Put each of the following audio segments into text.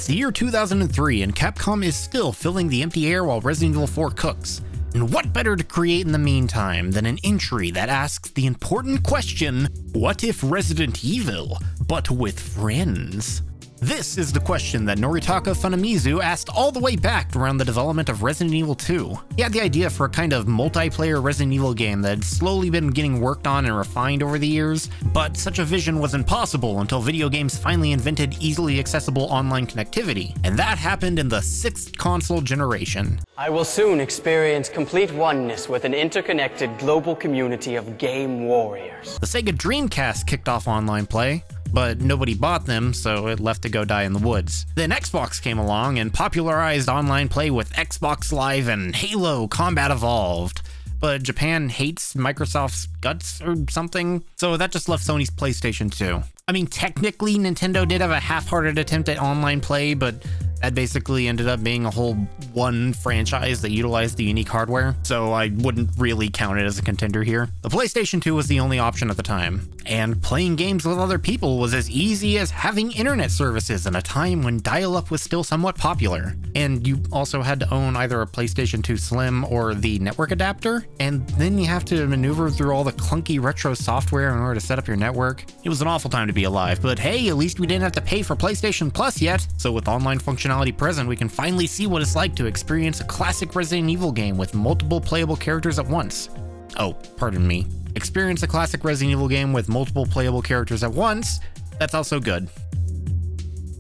It's the year 2003 and Capcom is still filling the empty air while Resident Evil 4 cooks. And what better to create in the meantime than an entry that asks the important question, what if Resident Evil, but with friends? This is the question that Noritaka Funamizu asked all the way back around the development of Resident Evil 2. He had the idea for a kind of multiplayer Resident Evil game that had slowly been getting worked on and refined over the years, but such a vision was impossible until video games finally invented easily accessible online connectivity, and that happened in the 6th console generation. I will soon experience complete oneness with an interconnected global community of game warriors. The Sega Dreamcast kicked off online play, but nobody bought them, so it left to go die in the woods. Then Xbox came along and popularized online play with Xbox Live and Halo Combat Evolved. But Japan hates Microsoft's guts or something, so that just left Sony's PlayStation 2. I mean, technically Nintendo did have a half-hearted attempt at online play, but that basically ended up being a whole one franchise that utilized the unique hardware, so I wouldn't really count it as a contender here. The PlayStation 2 was the only option at the time, and playing games with other people was as easy as having internet services in a time when dial-up was still somewhat popular. And you also had to own either a PlayStation 2 Slim or the network adapter, and then you have to maneuver through all the clunky retro software in order to set up your network. It was an awful time to be alive, but hey, at least we didn't have to pay for PlayStation Plus yet, so with online functionality present, we can finally see what it's like to experience a classic Resident Evil game with multiple playable characters at once. Oh, pardon me. Experience a classic Resident Evil game with multiple playable characters at once, that's also good.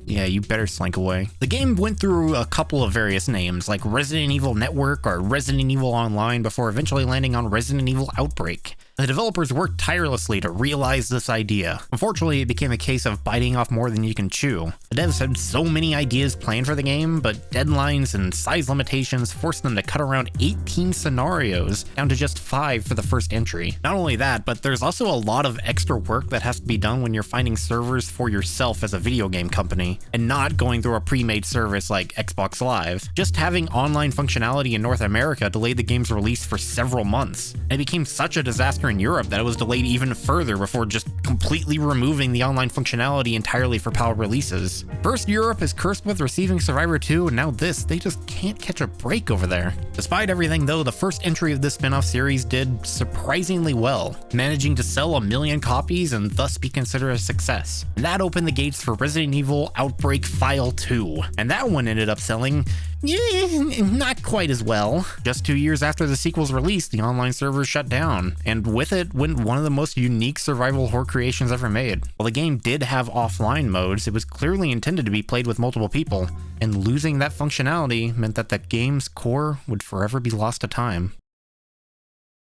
Yeah, you better slink away. The game went through a couple of various names, like Resident Evil Network or Resident Evil Online, before eventually landing on Resident Evil Outbreak. The developers worked tirelessly to realize this idea. Unfortunately, it became a case of biting off more than you can chew. The devs had so many ideas planned for the game, but deadlines and size limitations forced them to cut around 18 scenarios down to just 5 for the first entry. Not only that, but there's also a lot of extra work that has to be done when you're finding servers for yourself as a video game company, and not going through a pre-made service like Xbox Live. Just having online functionality in North America delayed the game's release for several months. It became such a disaster in Europe that it was delayed even further before just completely removing the online functionality entirely for PAL releases. First, Europe is cursed with receiving Survivor 2, and now this, they just can't catch a break over there. Despite everything though, the first entry of this spin-off series did surprisingly well, managing to sell 1 million copies and thus be considered a success. And that opened the gates for Resident Evil Outbreak File 2, and that one ended up selling not quite as well. Just 2 years after the sequel's release, the online servers shut down, and with it went one of the most unique survival horror creations ever made. While the game did have offline modes, it was clearly intended to be played with multiple people, and losing that functionality meant that the game's core would forever be lost to time.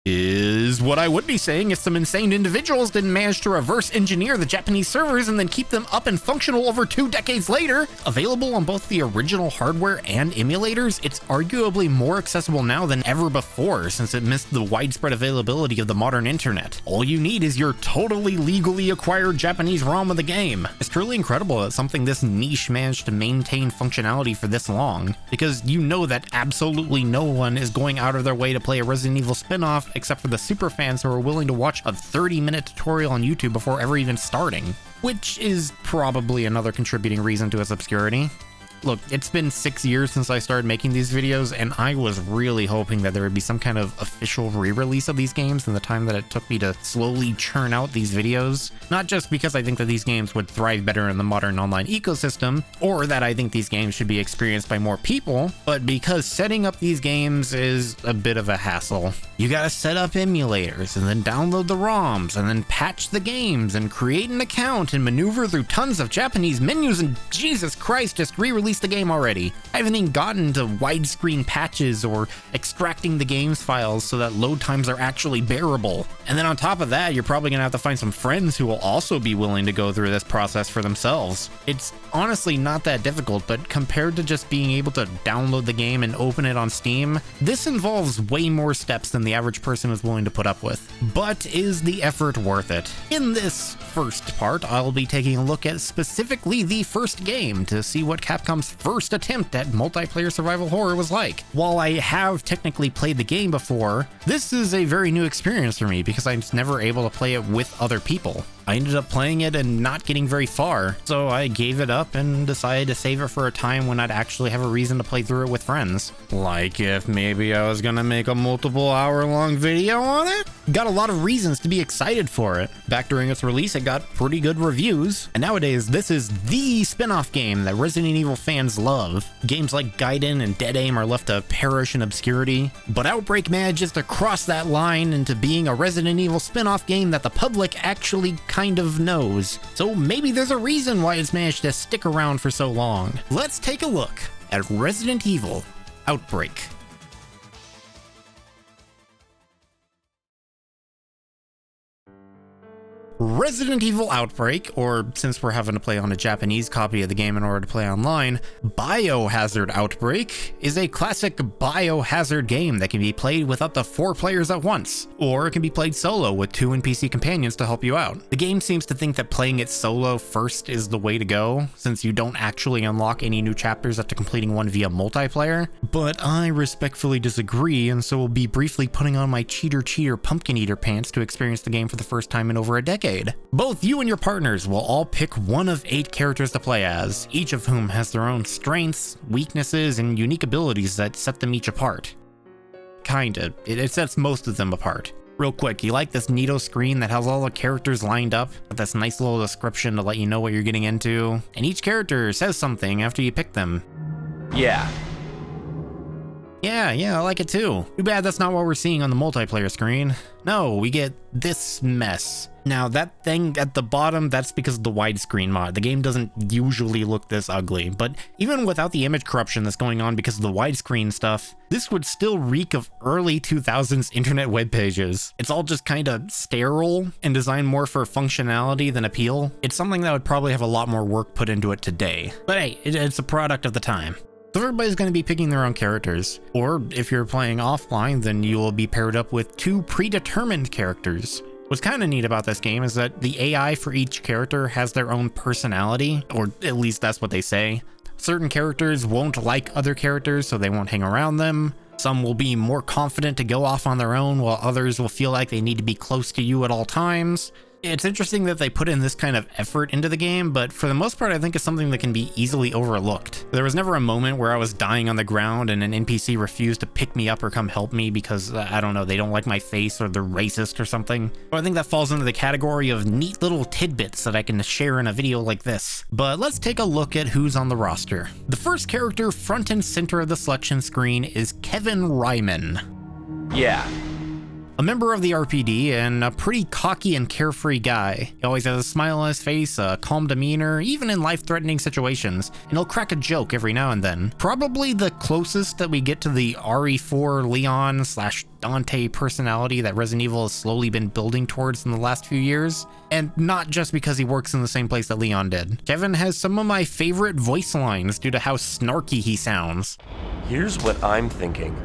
Is what I would be saying if some insane individuals didn't manage to reverse engineer the Japanese servers and then keep them up and functional over 2 decades later. Available on both the original hardware and emulators, it's arguably more accessible now than ever before since it missed the widespread availability of the modern internet. All you need is your totally legally acquired Japanese ROM of the game. It's truly incredible that something this niche managed to maintain functionality for this long, because you know that absolutely no one is going out of their way to play a Resident Evil spin-off except for the super fans who are willing to watch a 30-minute tutorial on YouTube before ever even starting, which is probably another contributing reason to its obscurity. Look, it's been 6 years since I started making these videos, and I was really hoping that there would be some kind of official re-release of these games in the time that it took me to slowly churn out these videos. Not just because I think that these games would thrive better in the modern online ecosystem, or that I think these games should be experienced by more people, but because setting up these games is a bit of a hassle. You gotta set up emulators, and then download the ROMs, and then patch the games, and create an account, and maneuver through tons of Japanese menus, and Jesus Christ, just re-release the game already. I haven't even gotten to widescreen patches or extracting the game's files so that load times are actually bearable. And then on top of that, you're probably gonna have to find some friends who will also be willing to go through this process for themselves. It's honestly not that difficult, but compared to just being able to download the game and open it on Steam, this involves way more steps than than the average person is willing to put up with. But is the effort worth it? In this first part, I'll be taking a look at specifically the first game to see what Capcom's first attempt at multiplayer survival horror was like. While I have technically played the game before, this is a very new experience for me because I was never able to play it with other people. I ended up playing it and not getting very far, so I gave it up and decided to save it for a time when I'd actually have a reason to play through it with friends. Like if maybe I was gonna make a multiple hour-long video on it? Got a lot of reasons to be excited for it. Back during its release, it got pretty good reviews, and nowadays this is the spin-off game that Resident Evil fans love. Games like Gaiden and Dead Aim are left to perish in obscurity, but Outbreak manages to cross that line into being a Resident Evil spin-off game that the public actually kind of knows. So maybe there's a reason why it's managed to stick around for so long. Let's take a look at Resident Evil Outbreak. Resident Evil Outbreak, or since we're having to play on a Japanese copy of the game in order to play online, Biohazard Outbreak is a classic biohazard game that can be played with up to 4 players at once, or it can be played solo with 2 NPC companions to help you out. The game seems to think that playing it solo first is the way to go, since you don't actually unlock any new chapters after completing one via multiplayer, but I respectfully disagree, and so will be briefly putting on my cheater pumpkin eater pants to experience the game for the first time in over a decade. Both you and your partners will all pick one of 8 characters to play as, each of whom has their own strengths, weaknesses, and unique abilities that set them each apart. Kinda. It sets most of them apart. Real quick, you like this neato screen that has all the characters lined up with this nice little description to let you know what you're getting into? And each character says something after you pick them. Yeah, I like it too. Too bad that's not what we're seeing on the multiplayer screen. No, we get this mess. Now that thing at the bottom, that's because of the widescreen mod. The game doesn't usually look this ugly, but even without the image corruption that's going on because of the widescreen stuff, this would still reek of early 2000s internet web pages. It's all just kind of sterile and designed more for functionality than appeal. It's something that would probably have a lot more work put into it today. But hey, it's a product of the time. So everybody's going to be picking their own characters, or if you're playing offline, then you will be paired up with 2 predetermined characters. What's kind of neat about this game is that the AI for each character has their own personality, or at least that's what they say. Certain characters won't like other characters, so they won't hang around them. Some will be more confident to go off on their own, while others will feel like they need to be close to you at all times. It's interesting that they put in this kind of effort into the game, but for the most part, I think it's something that can be easily overlooked. There was never a moment where I was dying on the ground and an NPC refused to pick me up or come help me because, I don't know, they don't like my face or they're racist or something. So I think that falls into the category of neat little tidbits that I can share in a video like this. But let's take a look at who's on the roster. The first character front and center of the selection screen is Kevin Ryman. yeah. A member of the RPD and a pretty cocky and carefree guy. He always has a smile on his face, a calm demeanor, even in life-threatening situations, and he'll crack a joke every now and then. Probably the closest that we get to the RE4 Leon / Dante personality that Resident Evil has slowly been building towards in the last few years. And not just because he works in the same place that Leon did. Kevin has some of my favorite voice lines due to how snarky he sounds. Here's what I'm thinking.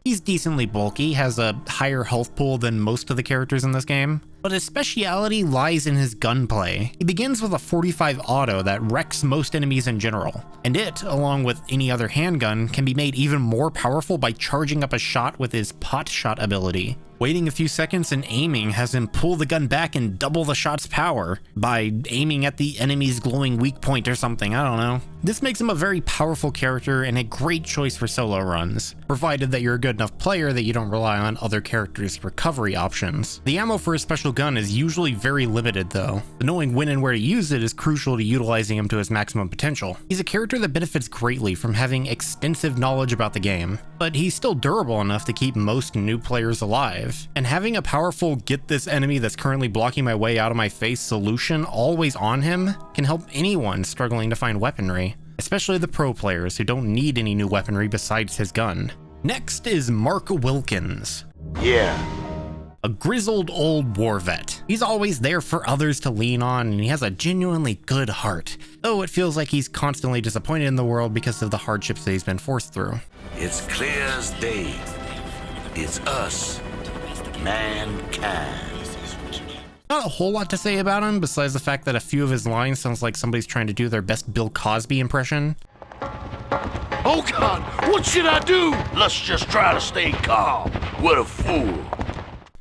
He's decently bulky, has a higher health pool than most of the characters in this game, but his speciality lies in his gunplay. He begins with a 45 auto that wrecks most enemies in general, and it, along with any other handgun, can be made even more powerful by charging up a shot with his pot shot ability. Waiting a few seconds and aiming has him pull the gun back and double the shot's power by aiming at the enemy's glowing weak point or something, I don't know. This makes him a very powerful character and a great choice for solo runs, provided that you're a good enough player that you don't rely on other characters' recovery options. The ammo for his special gun is usually very limited though. Knowing when and where to use it is crucial to utilizing him to his maximum potential. He's a character that benefits greatly from having extensive knowledge about the game, but he's still durable enough to keep most new players alive. And having a powerful get this enemy that's currently blocking my way out of my face solution always on him can help anyone struggling to find weaponry, especially the pro players who don't need any new weaponry besides his gun. Next is Mark Wilkins. Yeah. A grizzled old war vet. He's always there for others to lean on, and he has a genuinely good heart, though it feels like he's constantly disappointed in the world because of the hardships that he's been forced through. It's clear as day. It's us mankind. Not a whole lot to say about him, besides the fact that a few of his lines sounds like somebody's trying to do their best Bill Cosby impression. Oh God, what should I do? Let's just try to stay calm. What a fool.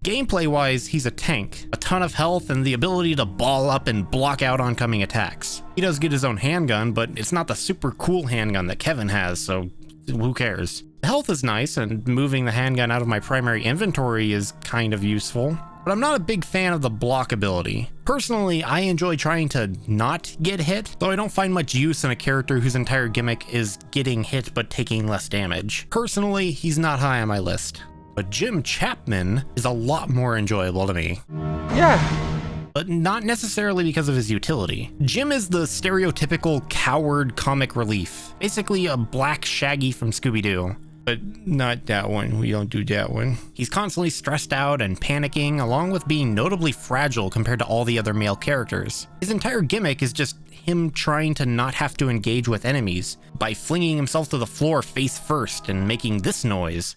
Gameplay-wise, he's a tank, a ton of health, and the ability to ball up and block out oncoming attacks. He does get his own handgun, but it's not the super cool handgun that Kevin has, so who cares? The health is nice, and moving the handgun out of my primary inventory is kind of useful, but I'm not a big fan of the block ability. Personally, I enjoy trying to not get hit, though I don't find much use in a character whose entire gimmick is getting hit but taking less damage. Personally, he's not high on my list. But Jim Chapman is a lot more enjoyable to me. Yeah. But not necessarily because of his utility. Jim is the stereotypical coward comic relief. Basically a black Shaggy from Scooby-Doo. But not that one, we don't do that one. He's constantly stressed out and panicking, along with being notably fragile compared to all the other male characters. His entire gimmick is just him trying to not have to engage with enemies by flinging himself to the floor face first and making this noise.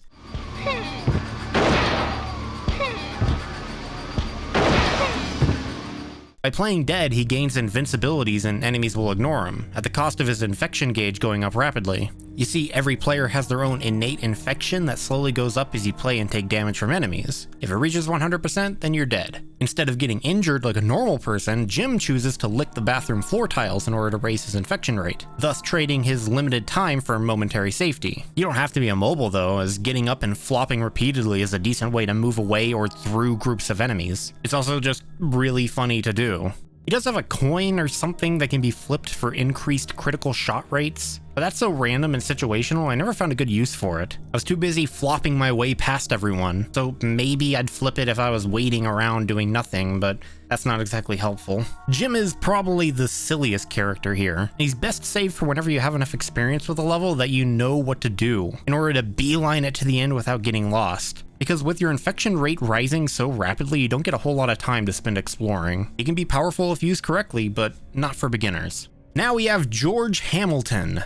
By playing dead, he gains invincibilities and enemies will ignore him, at the cost of his infection gauge going up rapidly. You see, every player has their own innate infection that slowly goes up as you play and take damage from enemies. If it reaches 100%, then you're dead. Instead of getting injured like a normal person, Jim chooses to lick the bathroom floor tiles in order to raise his infection rate, thus trading his limited time for momentary safety. You don't have to be immobile though, as getting up and flopping repeatedly is a decent way to move away or through groups of enemies. It's also just really funny to do. He does have a coin or something that can be flipped for increased critical shot rates, but that's so random and situational I never found a good use for it. I was too busy flopping my way past everyone, so maybe I'd flip it if I was waiting around doing nothing, but that's not exactly helpful. Jim is probably the silliest character here. He's best saved for whenever you have enough experience with a level that you know what to do, in order to beeline it to the end without getting lost. Because with your infection rate rising so rapidly, you don't get a whole lot of time to spend exploring. It can be powerful if used correctly, but not for beginners. Now we have George Hamilton.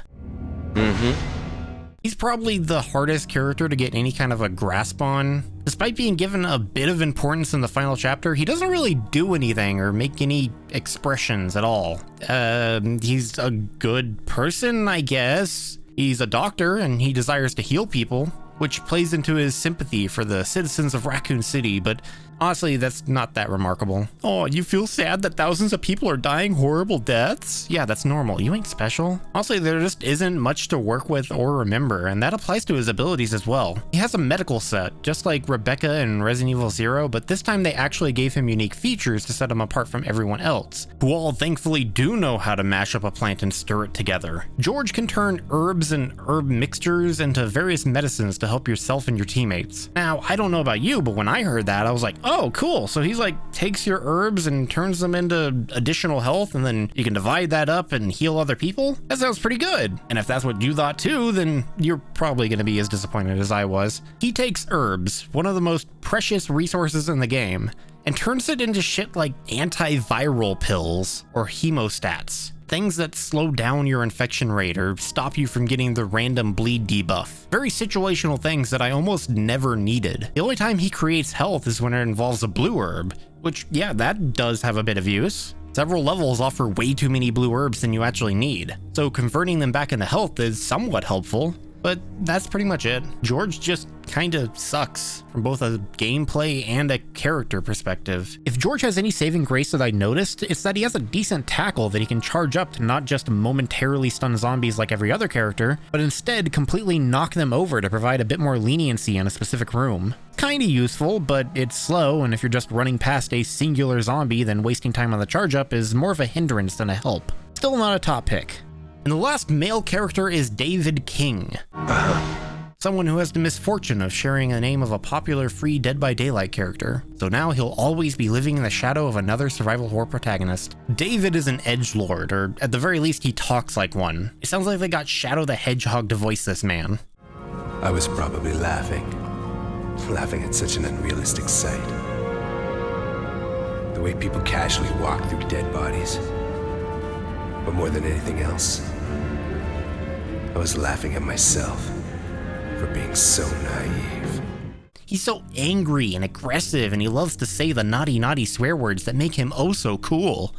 He's probably the hardest character to get any kind of a grasp on. Despite being given a bit of importance in the final chapter, he doesn't really do anything or make any expressions at all. He's a good person, I guess. He's a doctor and he desires to heal people, which plays into his sympathy for the citizens of Raccoon City, but honestly, that's not that remarkable. Oh, you feel sad that thousands of people are dying horrible deaths? Yeah, that's normal. You ain't special. Honestly, there just isn't much to work with or remember, and that applies to his abilities as well. He has a medical set, just like Rebecca in Resident Evil 0, but this time they actually gave him unique features to set him apart from everyone else, who all thankfully do know how to mash up a plant and stir it together. George can turn herbs and herb mixtures into various medicines to help yourself and your teammates. Now, I don't know about you, but when I heard that, I was like, oh, cool. So he's like takes your herbs and turns them into additional health, and then you can divide that up and heal other people? That sounds pretty good. And if that's what you thought too, then you're probably going to be as disappointed as I was. He takes herbs, one of the most precious resources in the game, and turns it into shit like antiviral pills or hemostats. Things that slow down your infection rate or stop you from getting the random bleed debuff. Very situational things that I almost never needed. The only time he creates health is when it involves a blue herb, which, yeah, that does have a bit of use. Several levels offer way too many blue herbs than you actually need, so converting them back into health is somewhat helpful. But that's pretty much it. George just kinda sucks from both a gameplay and a character perspective. If George has any saving grace that I noticed, it's that he has a decent tackle that he can charge up to not just momentarily stun zombies like every other character, but instead completely knock them over to provide a bit more leniency in a specific room. Kinda useful, but it's slow, and if you're just running past a singular zombie, then wasting time on the charge up is more of a hindrance than a help. Still not a top pick. And the last male character is David King. Someone who has the misfortune of sharing the name of a popular free Dead by Daylight character, so now he'll always be living in the shadow of another survival horror protagonist. David is an edgelord, or at the very least he talks like one. It sounds like they got Shadow the Hedgehog to voice this man. I was probably laughing at such an unrealistic sight. The way people casually walk through dead bodies. But more than anything else, I was laughing at myself for being so naive. He's so angry and aggressive, and he loves to say the naughty swear words that make him oh so cool.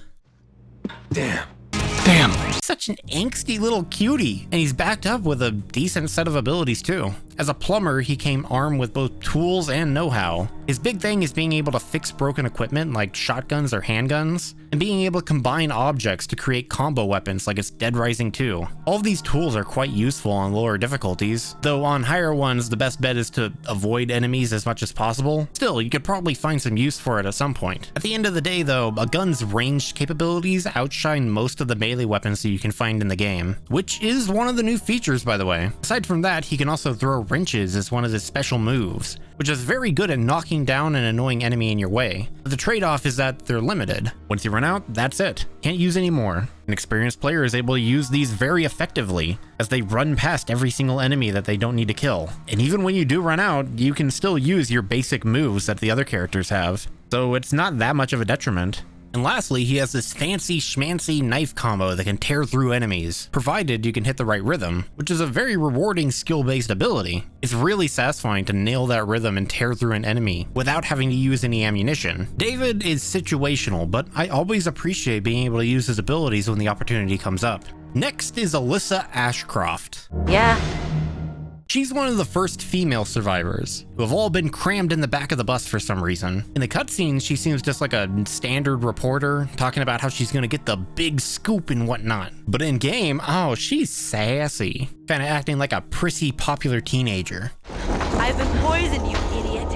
Damn. He's such an angsty little cutie, and he's backed up with a decent set of abilities too. As a plumber, he came armed with both tools and know-how. His big thing is being able to fix broken equipment like shotguns or handguns, and being able to combine objects to create combo weapons like it's Dead Rising 2. All of these tools are quite useful on lower difficulties, though on higher ones the best bet is to avoid enemies as much as possible. Still, you could probably find some use for it at some point. At the end of the day though, a gun's ranged capabilities outshine most of the melee weapons that you can find in the game, which is one of the new features by the way. Aside from that, he can also throw wrenches as one of his special moves, which is very good at knocking down an annoying enemy in your way. But the trade-off is that they're limited. Once you run out, that's it. Can't use any more. An experienced player is able to use these very effectively, as they run past every single enemy that they don't need to kill. And even when you do run out, you can still use your basic moves that the other characters have, so it's not that much of a detriment. And lastly, he has this fancy schmancy knife combo that can tear through enemies, provided you can hit the right rhythm, which is a very rewarding skill-based ability. It's really satisfying to nail that rhythm and tear through an enemy without having to use any ammunition. David is situational, but I always appreciate being able to use his abilities when the opportunity comes up. Next is Alyssa Ashcroft. Yeah. She's one of the first female survivors, who have all been crammed in the back of the bus for some reason. In the cutscenes, she seems just like a standard reporter, talking about how she's gonna get the big scoop and whatnot. But in game, oh, she's sassy. Kinda acting like a prissy, popular teenager. I've been poisoned, you idiot.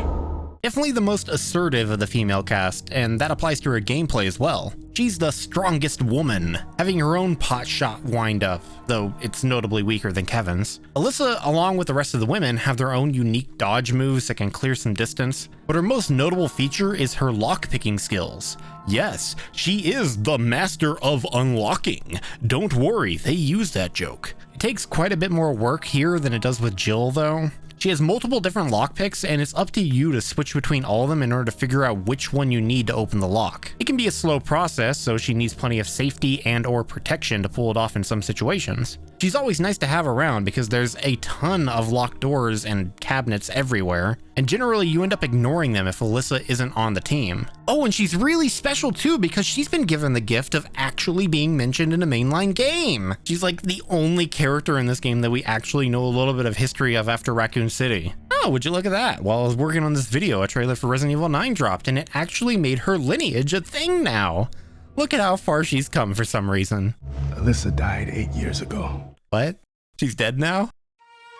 Definitely the most assertive of the female cast, and that applies to her gameplay as well. She's the strongest woman, having her own pot shot wind up, though it's notably weaker than Kevin's. Alyssa, along with the rest of the women, have their own unique dodge moves that can clear some distance, but her most notable feature is her lockpicking skills. Yes, she is the master of unlocking. Don't worry, they use that joke. It takes quite a bit more work here than it does with Jill though. She has multiple different lockpicks, and it's up to you to switch between all of them in order to figure out which one you need to open the lock. It can be a slow process, so she needs plenty of safety and or protection to pull it off in some situations. She's always nice to have around because there's a ton of locked doors and cabinets everywhere, and generally you end up ignoring them if Alyssa isn't on the team. Oh, and she's really special too because she's been given the gift of actually being mentioned in a mainline game. She's like the only character in this game that we actually know a little bit of history of after Raccoon City. Oh, would you look at that? While I was working on this video, a trailer for Resident Evil 9 dropped, and it actually made her lineage a thing now. Look at how far she's come for some reason. Alyssa died 8 years ago. What? She's dead now?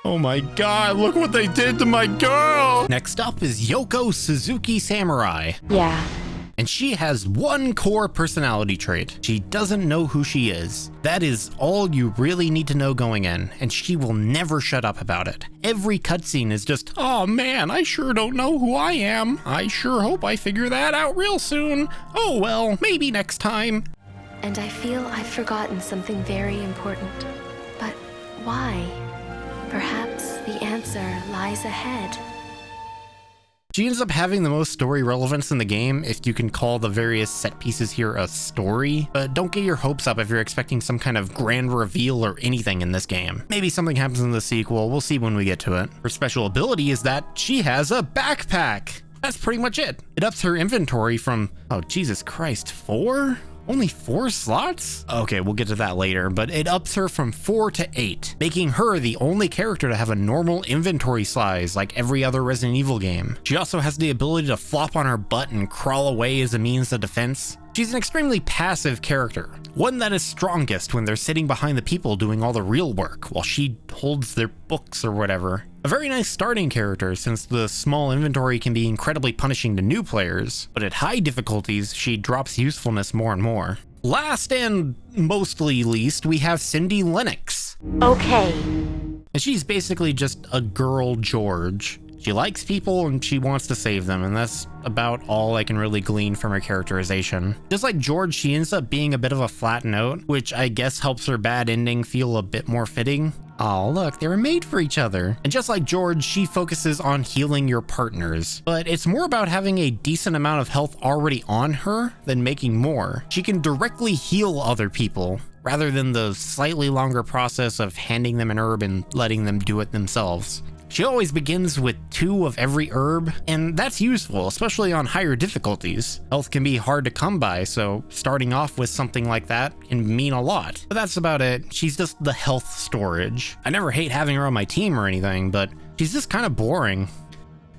Oh my god, look what they did to my girl! Next up is Yoko Suzuki Samurai. Yeah. And she has one core personality trait. She doesn't know who she is. That is all you really need to know going in, and she will never shut up about it. Every cutscene is just, oh man, I sure don't know who I am. I sure hope I figure that out real soon. Oh well, maybe next time. And I feel I've forgotten something very important. But why? Perhaps the answer lies ahead. She ends up having the most story relevance in the game, if you can call the various set pieces here a story. But don't get your hopes up if you're expecting some kind of grand reveal or anything in this game. Maybe something happens in the sequel, we'll see when we get to it. Her special ability is that she has a backpack. That's pretty much it. It ups her inventory from, oh Jesus Christ, 4? Only 4 slots? Okay, we'll get to that later, but it ups her from 4 to 8, making her the only character to have a normal inventory size like every other Resident Evil game. She also has the ability to flop on her butt and crawl away as a means of defense. She's an extremely passive character, one that is strongest when they're sitting behind the people doing all the real work while she holds their books or whatever. A very nice starting character since the small inventory can be incredibly punishing to new players, but at high difficulties she drops usefulness more and more. Last and mostly least, we have Cindy Lennox. Okay. And she's basically just a girl George. She likes people and she wants to save them, and that's about all I can really glean from her characterization. Just like George, she ends up being a bit of a flat note, which I guess helps her bad ending feel a bit more fitting. Oh look, they were made for each other. And just like George, she focuses on healing your partners, but it's more about having a decent amount of health already on her than making more. She can directly heal other people, rather than the slightly longer process of handing them an herb and letting them do it themselves. She always begins with 2 of every herb, and that's useful, especially on higher difficulties. Health can be hard to come by, so starting off with something like that can mean a lot. But that's about it. She's just the health storage. I never hate having her on my team or anything, but she's just kind of boring.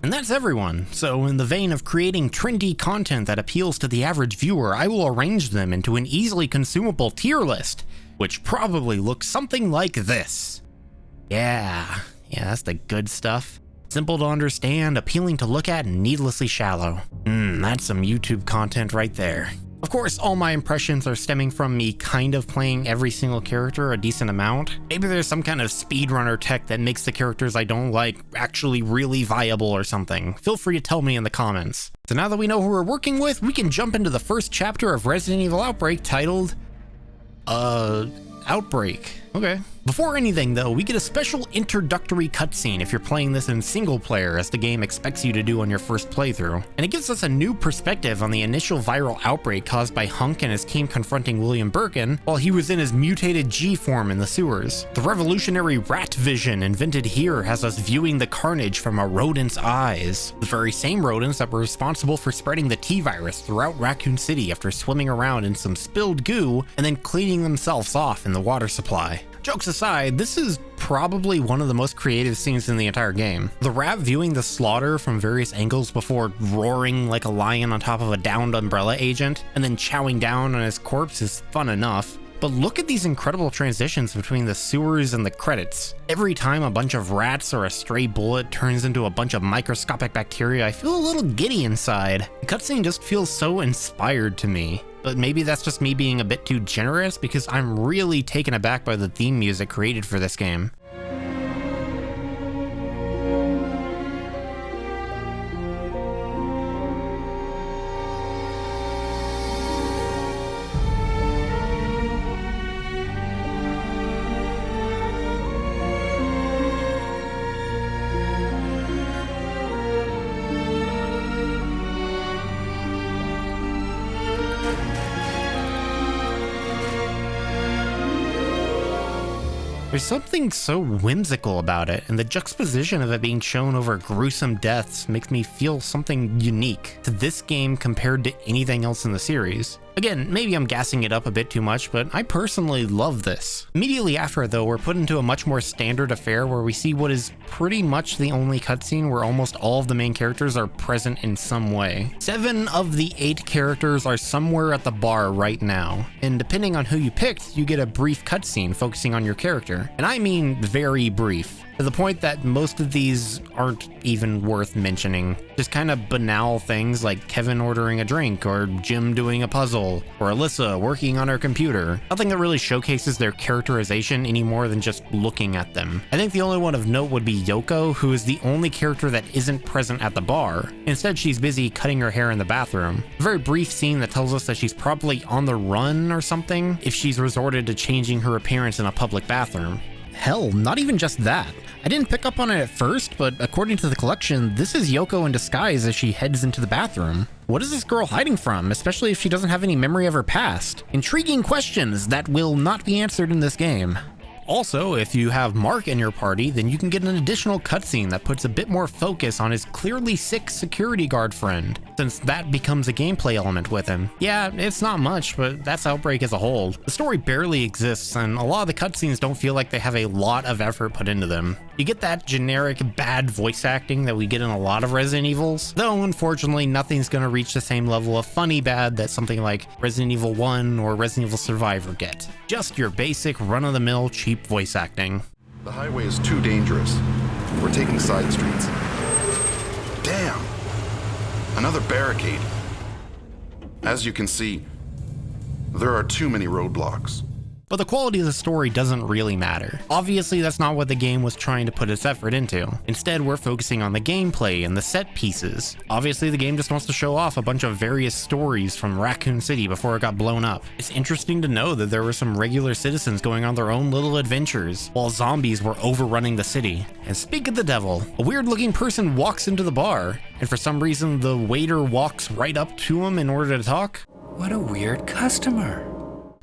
And that's everyone. So in the vein of creating trendy content that appeals to the average viewer, I will arrange them into an easily consumable tier list, which probably looks something like this. Yeah, that's the good stuff. Simple to understand, appealing to look at, and needlessly shallow. That's some YouTube content right there. Of course, all my impressions are stemming from me kind of playing every single character a decent amount. Maybe there's some kind of speedrunner tech that makes the characters I don't like actually really viable or something. Feel free to tell me in the comments. So now that we know who we're working with, we can jump into the first chapter of Resident Evil Outbreak titled, Outbreak. Okay. Before anything though, we get a special introductory cutscene if you're playing this in single player, as the game expects you to do on your first playthrough. And it gives us a new perspective on the initial viral outbreak caused by Hunk and his team confronting William Birkin while he was in his mutated G form in the sewers. The revolutionary rat vision invented here has us viewing the carnage from a rodent's eyes. The very same rodents that were responsible for spreading the T-virus throughout Raccoon City after swimming around in some spilled goo and then cleaning themselves off in the water supply. Jokes aside, this is probably one of the most creative scenes in the entire game. The rat viewing the slaughter from various angles before roaring like a lion on top of a downed Umbrella agent, and then chowing down on his corpse is fun enough. But look at these incredible transitions between the sewers and the credits. Every time a bunch of rats or a stray bullet turns into a bunch of microscopic bacteria, I feel a little giddy inside. The cutscene just feels so inspired to me. But maybe that's just me being a bit too generous, because I'm really taken aback by the theme music created for this game. There's something so whimsical about it, and the juxtaposition of it being shown over gruesome deaths makes me feel something unique to this game compared to anything else in the series. Again, maybe I'm gassing it up a bit too much, but I personally love this. Immediately after, though, we're put into a much more standard affair where we see what is pretty much the only cutscene where almost all of the main characters are present in some way. 7 of the 8 characters are somewhere at the bar right now, and depending on who you picked, you get a brief cutscene focusing on your character. And I mean very brief. To the point that most of these aren't even worth mentioning. Just kind of banal things like Kevin ordering a drink, or Jim doing a puzzle, or Alyssa working on her computer. Nothing that really showcases their characterization any more than just looking at them. I think the only one of note would be Yoko, who is the only character that isn't present at the bar. Instead, she's busy cutting her hair in the bathroom. A very brief scene that tells us that she's probably on the run or something if she's resorted to changing her appearance in a public bathroom. Hell, not even just that. I didn't pick up on it at first, but according to the collection, this is Yoko in disguise as she heads into the bathroom. What is this girl hiding from, especially if she doesn't have any memory of her past? Intriguing questions that will not be answered in this game. Also, if you have Mark in your party, then you can get an additional cutscene that puts a bit more focus on his clearly sick security guard friend, since that becomes a gameplay element with him. Yeah, it's not much, but that's Outbreak as a whole. The story barely exists, and a lot of the cutscenes don't feel like they have a lot of effort put into them. You get that generic bad voice acting that we get in a lot of Resident Evils, though unfortunately nothing's gonna reach the same level of funny bad that something like Resident Evil 1 or Resident Evil Survivor get. Just your basic run-of-the-mill cheap voice acting. The highway is too dangerous. We're taking side streets. Damn! Another barricade. As you can see, there are too many roadblocks. But the quality of the story doesn't really matter. Obviously, that's not what the game was trying to put its effort into. Instead, we're focusing on the gameplay and the set pieces. Obviously, the game just wants to show off a bunch of various stories from Raccoon City before it got blown up. It's interesting to know that there were some regular citizens going on their own little adventures, while zombies were overrunning the city. And speak of the devil, a weird-looking person walks into the bar, and for some reason, the waiter walks right up to him in order to talk. What a weird customer.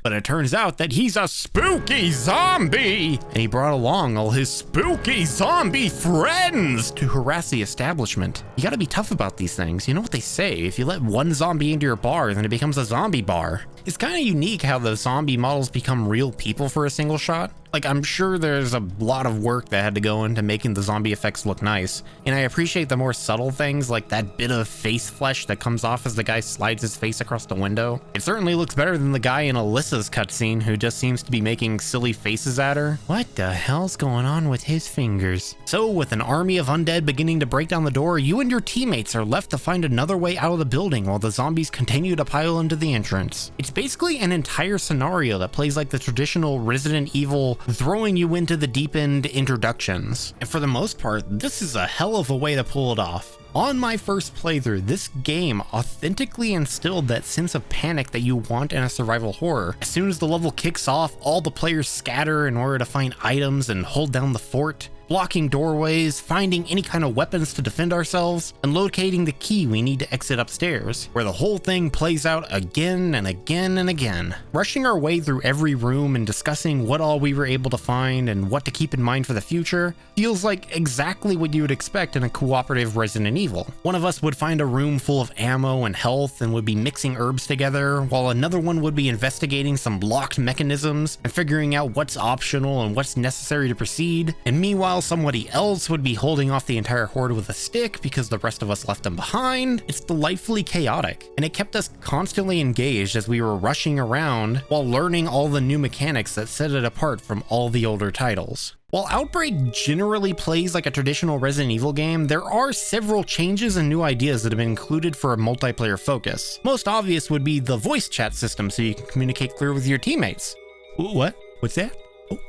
But it turns out that he's a spooky zombie, and he brought along all his spooky zombie friends to harass the establishment. You gotta be tough about these things. You know what they say, if you let one zombie into your bar, then it becomes a zombie bar. It's kind of unique how the zombie models become real people for a single shot. Like, I'm sure there's a lot of work that had to go into making the zombie effects look nice, and I appreciate the more subtle things like that bit of face flesh that comes off as the guy slides his face across the window. It certainly looks better than the guy in Alyssa's cutscene who just seems to be making silly faces at her. What the hell's going on with his fingers? So, with an army of undead beginning to break down the door, you and your teammates are left to find another way out of the building while the zombies continue to pile into the entrance. It's basically an entire scenario that plays like the traditional Resident Evil throwing you into the deep end introductions. And for the most part, this is a hell of a way to pull it off. On my first playthrough, this game authentically instilled that sense of panic that you want in a survival horror. As soon as the level kicks off, all the players scatter in order to find items and hold down the fort, blocking doorways, finding any kind of weapons to defend ourselves, and locating the key we need to exit upstairs, where the whole thing plays out again and again and again. Rushing our way through every room and discussing what all we were able to find and what to keep in mind for the future feels like exactly what you would expect in a cooperative Resident Evil. One of us would find a room full of ammo and health and would be mixing herbs together, while another one would be investigating some locked mechanisms and figuring out what's optional and what's necessary to proceed, and meanwhile somebody else would be holding off the entire horde with a stick because the rest of us left them behind. It's delightfully chaotic, and it kept us constantly engaged as we were rushing around while learning all the new mechanics that set it apart from all the older titles. While Outbreak generally plays like a traditional Resident Evil game, there are several changes and new ideas that have been included for a multiplayer focus. Most obvious would be the voice chat system so you can communicate clear with your teammates. What? What's that? Oh,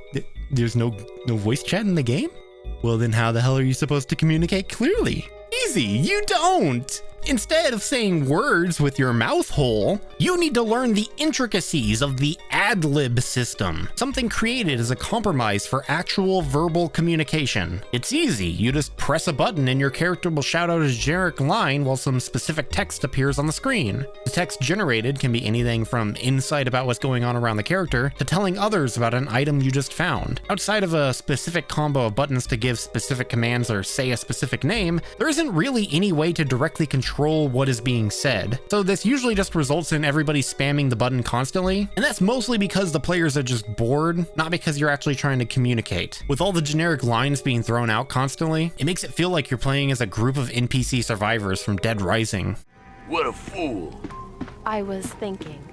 there's no voice chat in the game? Well, then how the hell are you supposed to communicate clearly? Easy, you don't! Instead of saying words with your mouth hole, you need to learn the intricacies of the ad-lib system, something created as a compromise for actual verbal communication. It's easy, you just press a button and your character will shout out a generic line while some specific text appears on the screen. The text generated can be anything from insight about what's going on around the character to telling others about an item you just found. Outside of a specific combo of buttons to give specific commands or say a specific name, there isn't really any way to directly control what is being said. So this usually just results in everybody spamming the button constantly, and that's mostly because the players are just bored, not because you're actually trying to communicate. With all the generic lines being thrown out constantly, it makes it feel like you're playing as a group of NPC survivors from Dead Rising. What a fool. I was thinking.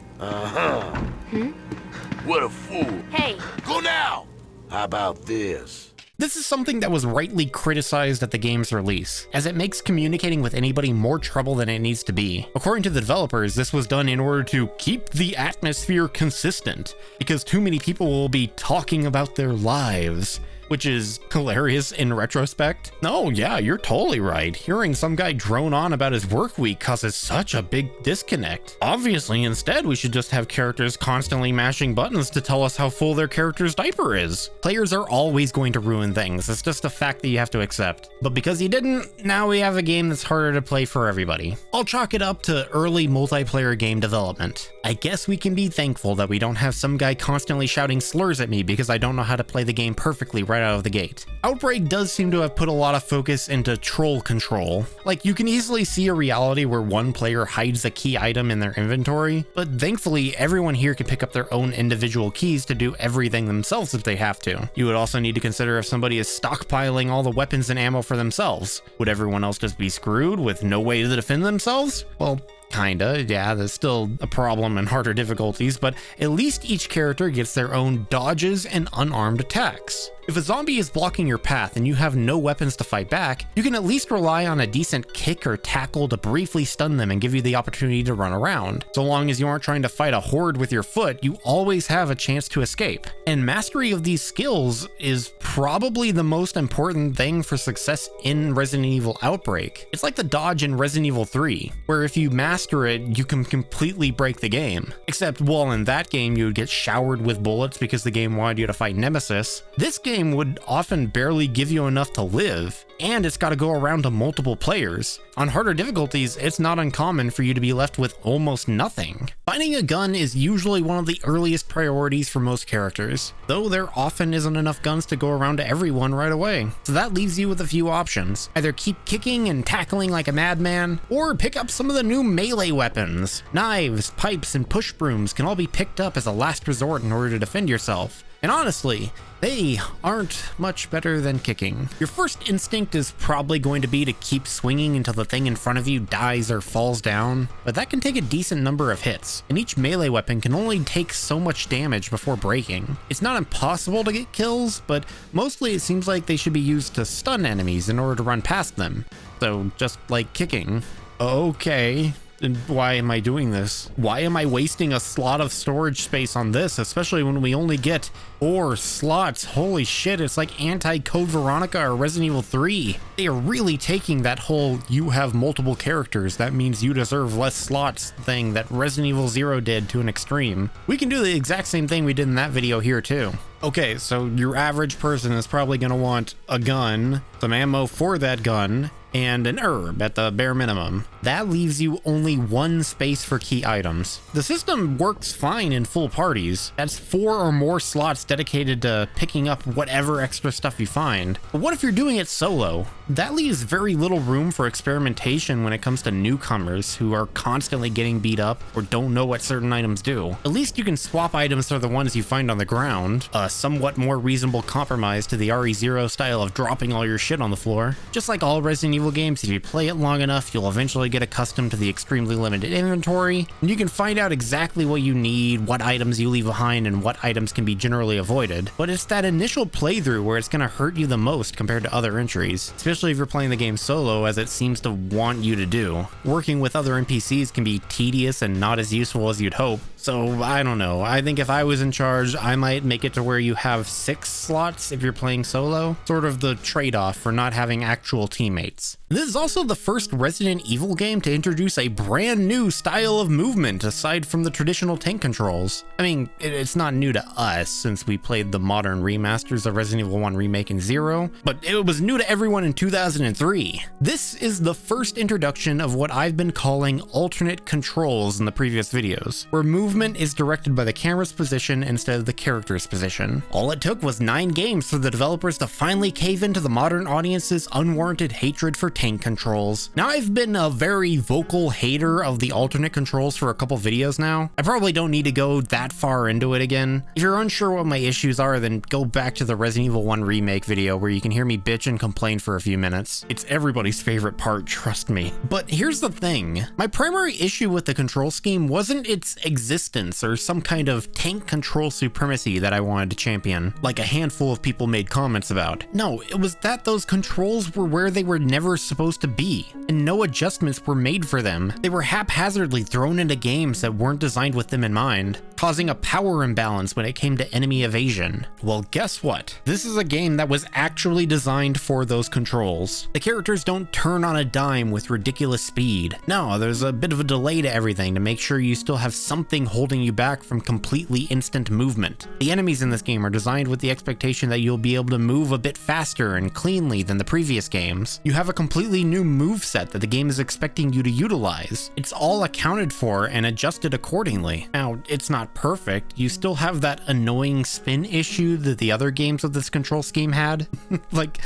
What a fool. Hey! Go now! How about this? This is something that was rightly criticized at the game's release, as it makes communicating with anybody more trouble than it needs to be. According to the developers, this was done in order to keep the atmosphere consistent, because too many people will be talking about their lives, which is hilarious in retrospect. No, yeah, you're totally right. Hearing some guy drone on about his work week causes such a big disconnect. Obviously, instead, we should just have characters constantly mashing buttons to tell us how full their character's diaper is. Players are always going to ruin things. It's just a fact that you have to accept. But because he didn't, now we have a game that's harder to play for everybody. I'll chalk it up to early multiplayer game development. I guess we can be thankful that we don't have some guy constantly shouting slurs at me because I don't know how to play the game perfectly right out of the gate. Outbreak does seem to have put a lot of focus into troll control. Like, you can easily see a reality where one player hides a key item in their inventory, but thankfully everyone here can pick up their own individual keys to do everything themselves if they have to. You would also need to consider if somebody is stockpiling all the weapons and ammo for themselves. Would everyone else just be screwed with no way to defend themselves? Well, kinda, yeah, there's still a problem and harder difficulties, but at least each character gets their own dodges and unarmed attacks. If a zombie is blocking your path and you have no weapons to fight back, you can at least rely on a decent kick or tackle to briefly stun them and give you the opportunity to run around. So long as you aren't trying to fight a horde with your foot, you always have a chance to escape. And mastery of these skills is probably the most important thing for success in Resident Evil Outbreak. It's like the dodge in Resident Evil 3, where if you master it, you can completely break the game. Except, well, in that game, you would get showered with bullets because the game wanted you to fight Nemesis. This game would often barely give you enough to live, and it's got to go around to multiple players. On harder difficulties, it's not uncommon for you to be left with almost nothing. Finding a gun is usually one of the earliest priorities for most characters, though there often isn't enough guns to go around to everyone right away. So that leaves you with a few options. Either keep kicking and tackling like a madman, or pick up some of the new melee weapons. Knives, pipes, and push brooms can all be picked up as a last resort in order to defend yourself. And honestly, they aren't much better than kicking. Your first instinct is probably going to be to keep swinging until the thing in front of you dies or falls down, but that can take a decent number of hits, and each melee weapon can only take so much damage before breaking. It's not impossible to get kills, but mostly it seems like they should be used to stun enemies in order to run past them. So just like kicking. Okay. And why am I doing this? Why am I wasting a slot of storage space on this, especially when we only get 4 slots? Holy shit, it's like anti-Code Veronica or Resident Evil 3. They are really taking that whole you have multiple characters, that means you deserve less slots thing that Resident Evil 0 did to an extreme. We can do the exact same thing we did in that video here too. Okay, so your average person is probably gonna want a gun, some ammo for that gun, and an herb at the bare minimum. That leaves you only 1 space for key items. The system works fine in full parties. That's 4 or more slots dedicated to picking up whatever extra stuff you find. But what if you're doing it solo? That leaves very little room for experimentation when it comes to newcomers who are constantly getting beat up or don't know what certain items do. At least you can swap items for the ones you find on the ground, a somewhat more reasonable compromise to the RE0 style of dropping all your shit on the floor. Just like all Resident Evil games, if you play it long enough, you'll eventually get accustomed to the extremely limited inventory, and you can find out exactly what you need, what items you leave behind, and what items can be generally avoided. But it's that initial playthrough where it's going to hurt you the most compared to other entries, especially if you're playing the game solo, as it seems to want you to do. Working with other NPCs can be tedious and not as useful as you'd hope. So I don't know, I think if I was in charge, I might make it to where you have 6 slots if you're playing solo, sort of the trade-off for not having actual teammates. This is also the first Resident Evil game to introduce a brand new style of movement aside from the traditional tank controls. I mean, it's not new to us since we played the modern remasters of Resident Evil 1 Remake and 0, but it was new to everyone in 2003. This is the first introduction of what I've been calling alternate controls in the previous videos, where movement is directed by the camera's position instead of the character's position. All it took was 9 games for the developers to finally cave into the modern audience's unwarranted hatred for tank controls. Now, I've been a very vocal hater of the alternate controls for a couple videos now. I probably don't need to go that far into it again. If you're unsure what my issues are, then go back to the Resident Evil 1 Remake video where you can hear me bitch and complain for a few minutes. It's everybody's favorite part, trust me. But here's the thing. My primary issue with the control scheme wasn't its existence or some kind of tank control supremacy that I wanted to champion, like a handful of people made comments about. No, it was that those controls were where they were never supposed to be, and no adjustments were made for them. They were haphazardly thrown into games that weren't designed with them in mind, causing a power imbalance when it came to enemy evasion. Well, guess what? This is a game that was actually designed for those controls. The characters don't turn on a dime with ridiculous speed. No, there's a bit of a delay to everything to make sure you still have something holding you back from completely instant movement. The enemies in this game are designed with the expectation that you'll be able to move a bit faster and cleanly than the previous games. You have a completely new moveset that the game is expecting you to utilize. It's all accounted for and adjusted accordingly. Now, it's not perfect. You still have that annoying spin issue that the other games of this control scheme had. like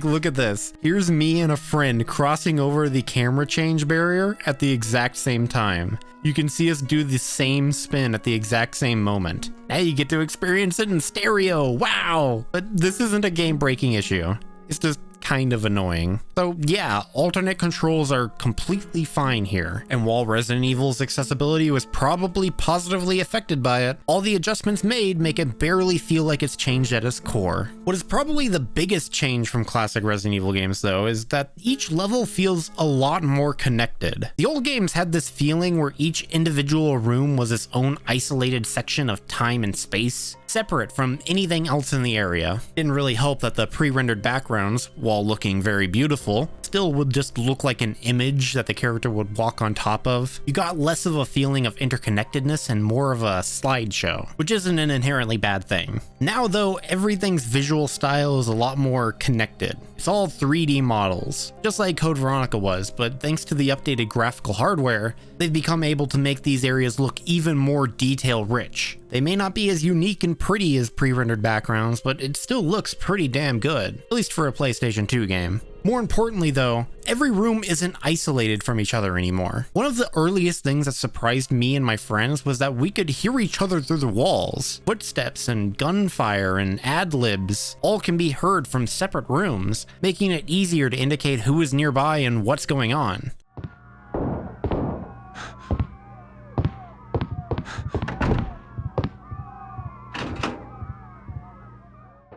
look at this. Here's me and a friend crossing over the camera change barrier at the exact same time. You can see us do the same spin at the exact same moment. Now you get to experience it in stereo, wow! But this isn't a game-breaking issue. It's just kind of annoying. So yeah, alternate controls are completely fine here, and while Resident Evil's accessibility was probably positively affected by it, all the adjustments made make it barely feel like it's changed at its core. What is probably the biggest change from classic Resident Evil games though is that each level feels a lot more connected. The old games had this feeling where each individual room was its own isolated section of time and space. separate from anything else in the area. Didn't really help that the pre-rendered backgrounds, while looking very beautiful, still would just look like an image that the character would walk on top of. You got less of a feeling of interconnectedness and more of a slideshow, which isn't an inherently bad thing. Now though, everything's visual style is a lot more connected. It's all 3D models, just like Code Veronica was, but thanks to the updated graphical hardware, they've become able to make these areas look even more detail rich. They may not be as unique and pretty as pre-rendered backgrounds, but it still looks pretty damn good, at least for a PlayStation 2 game. More importantly though, every room isn't isolated from each other anymore. One of the earliest things that surprised me and my friends was that we could hear each other through the walls. Footsteps and gunfire and ad-libs all can be heard from separate rooms, making it easier to indicate who is nearby and what's going on.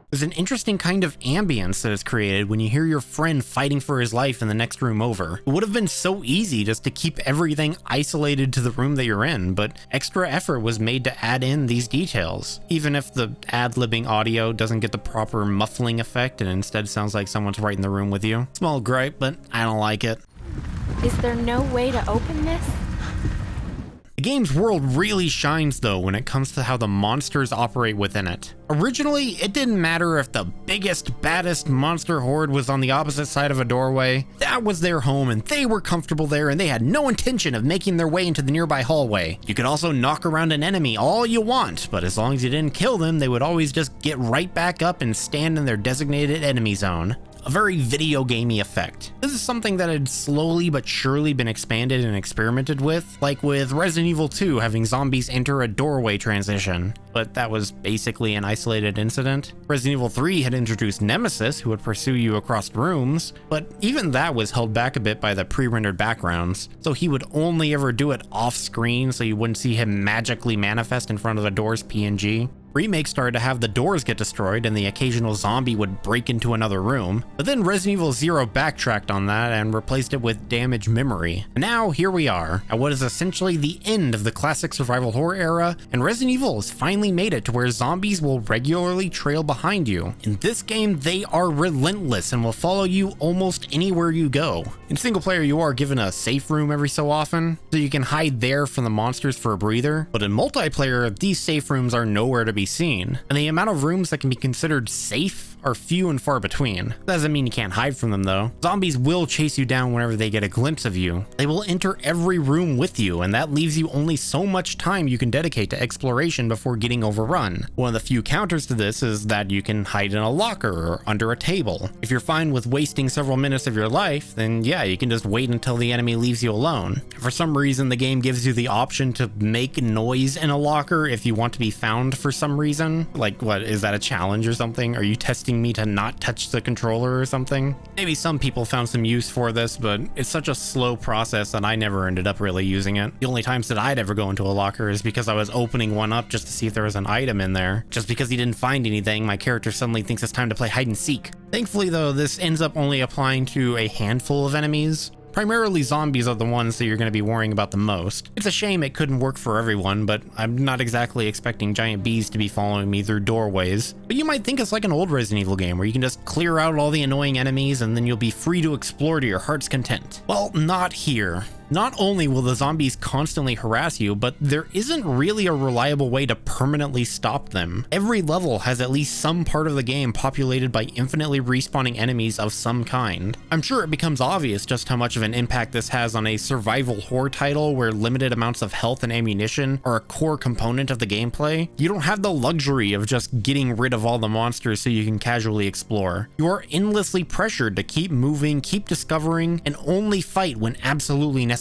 There's an interesting kind of ambience that is created when you hear your friend fighting for his life in the next room over. It would have been so easy just to keep everything isolated to the room that you're in, but extra effort was made to add in these details. Even if the ad-libbing audio doesn't get the proper muffling effect and instead sounds like someone's right in the room with you. Small gripe, but I don't like it. Is there no way to open this? The game's world really shines though when it comes to how the monsters operate within it. Originally, it didn't matter if the biggest, baddest monster horde was on the opposite side of a doorway. That was their home and they were comfortable there and they had no intention of making their way into the nearby hallway. You could also knock around an enemy all you want, but as long as you didn't kill them, they would always just get right back up and stand in their designated enemy zone. A very video gamey effect. This is something that had slowly but surely been expanded and experimented with, like with Resident Evil 2 having zombies enter a doorway transition, but that was basically an isolated incident. Resident Evil 3 had introduced Nemesis, who would pursue you across rooms, but even that was held back a bit by the pre-rendered backgrounds, so he would only ever do it off screen so you wouldn't see him magically manifest in front of the door's PNG. Remake started to have the doors get destroyed and the occasional zombie would break into another room, but then Resident Evil 0 backtracked on that and replaced it with damaged memory. And now here we are, at what is essentially the end of the classic survival horror era, and Resident Evil has finally made it to where zombies will regularly trail behind you. In this game, they are relentless and will follow you almost anywhere you go. In single player, you are given a safe room every so often, so you can hide there from the monsters for a breather, but in multiplayer, these safe rooms are nowhere to be seen, and the amount of rooms that can be considered safe are few and far between. That doesn't mean you can't hide from them though. Zombies will chase you down whenever they get a glimpse of you. They will enter every room with you, and that leaves you only so much time you can dedicate to exploration before getting overrun. One of the few counters to this is that you can hide in a locker or under a table. If you're fine with wasting several minutes of your life, then yeah, you can just wait until the enemy leaves you alone. If for some reason the game gives you the option to make noise in a locker if you want to be found for some reason. Like, what, is that a challenge or something? Are you testing me to not touch the controller or something? Maybe some people found some use for this, but it's such a slow process that I never ended up really using it. The only times that I'd ever go into a locker is because I was opening one up just to see if there was an item in there. Just because he didn't find anything, my character suddenly thinks it's time to play hide and seek. Thankfully though, this ends up only applying to a handful of enemies. Primarily zombies are the ones that you're going to be worrying about the most. It's a shame it couldn't work for everyone, but I'm not exactly expecting giant bees to be following me through doorways. But you might think it's like an old Resident Evil game where you can just clear out all the annoying enemies and then you'll be free to explore to your heart's content. Well, not here. Not only will the zombies constantly harass you, but there isn't really a reliable way to permanently stop them. Every level has at least some part of the game populated by infinitely respawning enemies of some kind. I'm sure it becomes obvious just how much of an impact this has on a survival horror title where limited amounts of health and ammunition are a core component of the gameplay. You don't have the luxury of just getting rid of all the monsters so you can casually explore. You are endlessly pressured to keep moving, keep discovering, and only fight when absolutely necessary.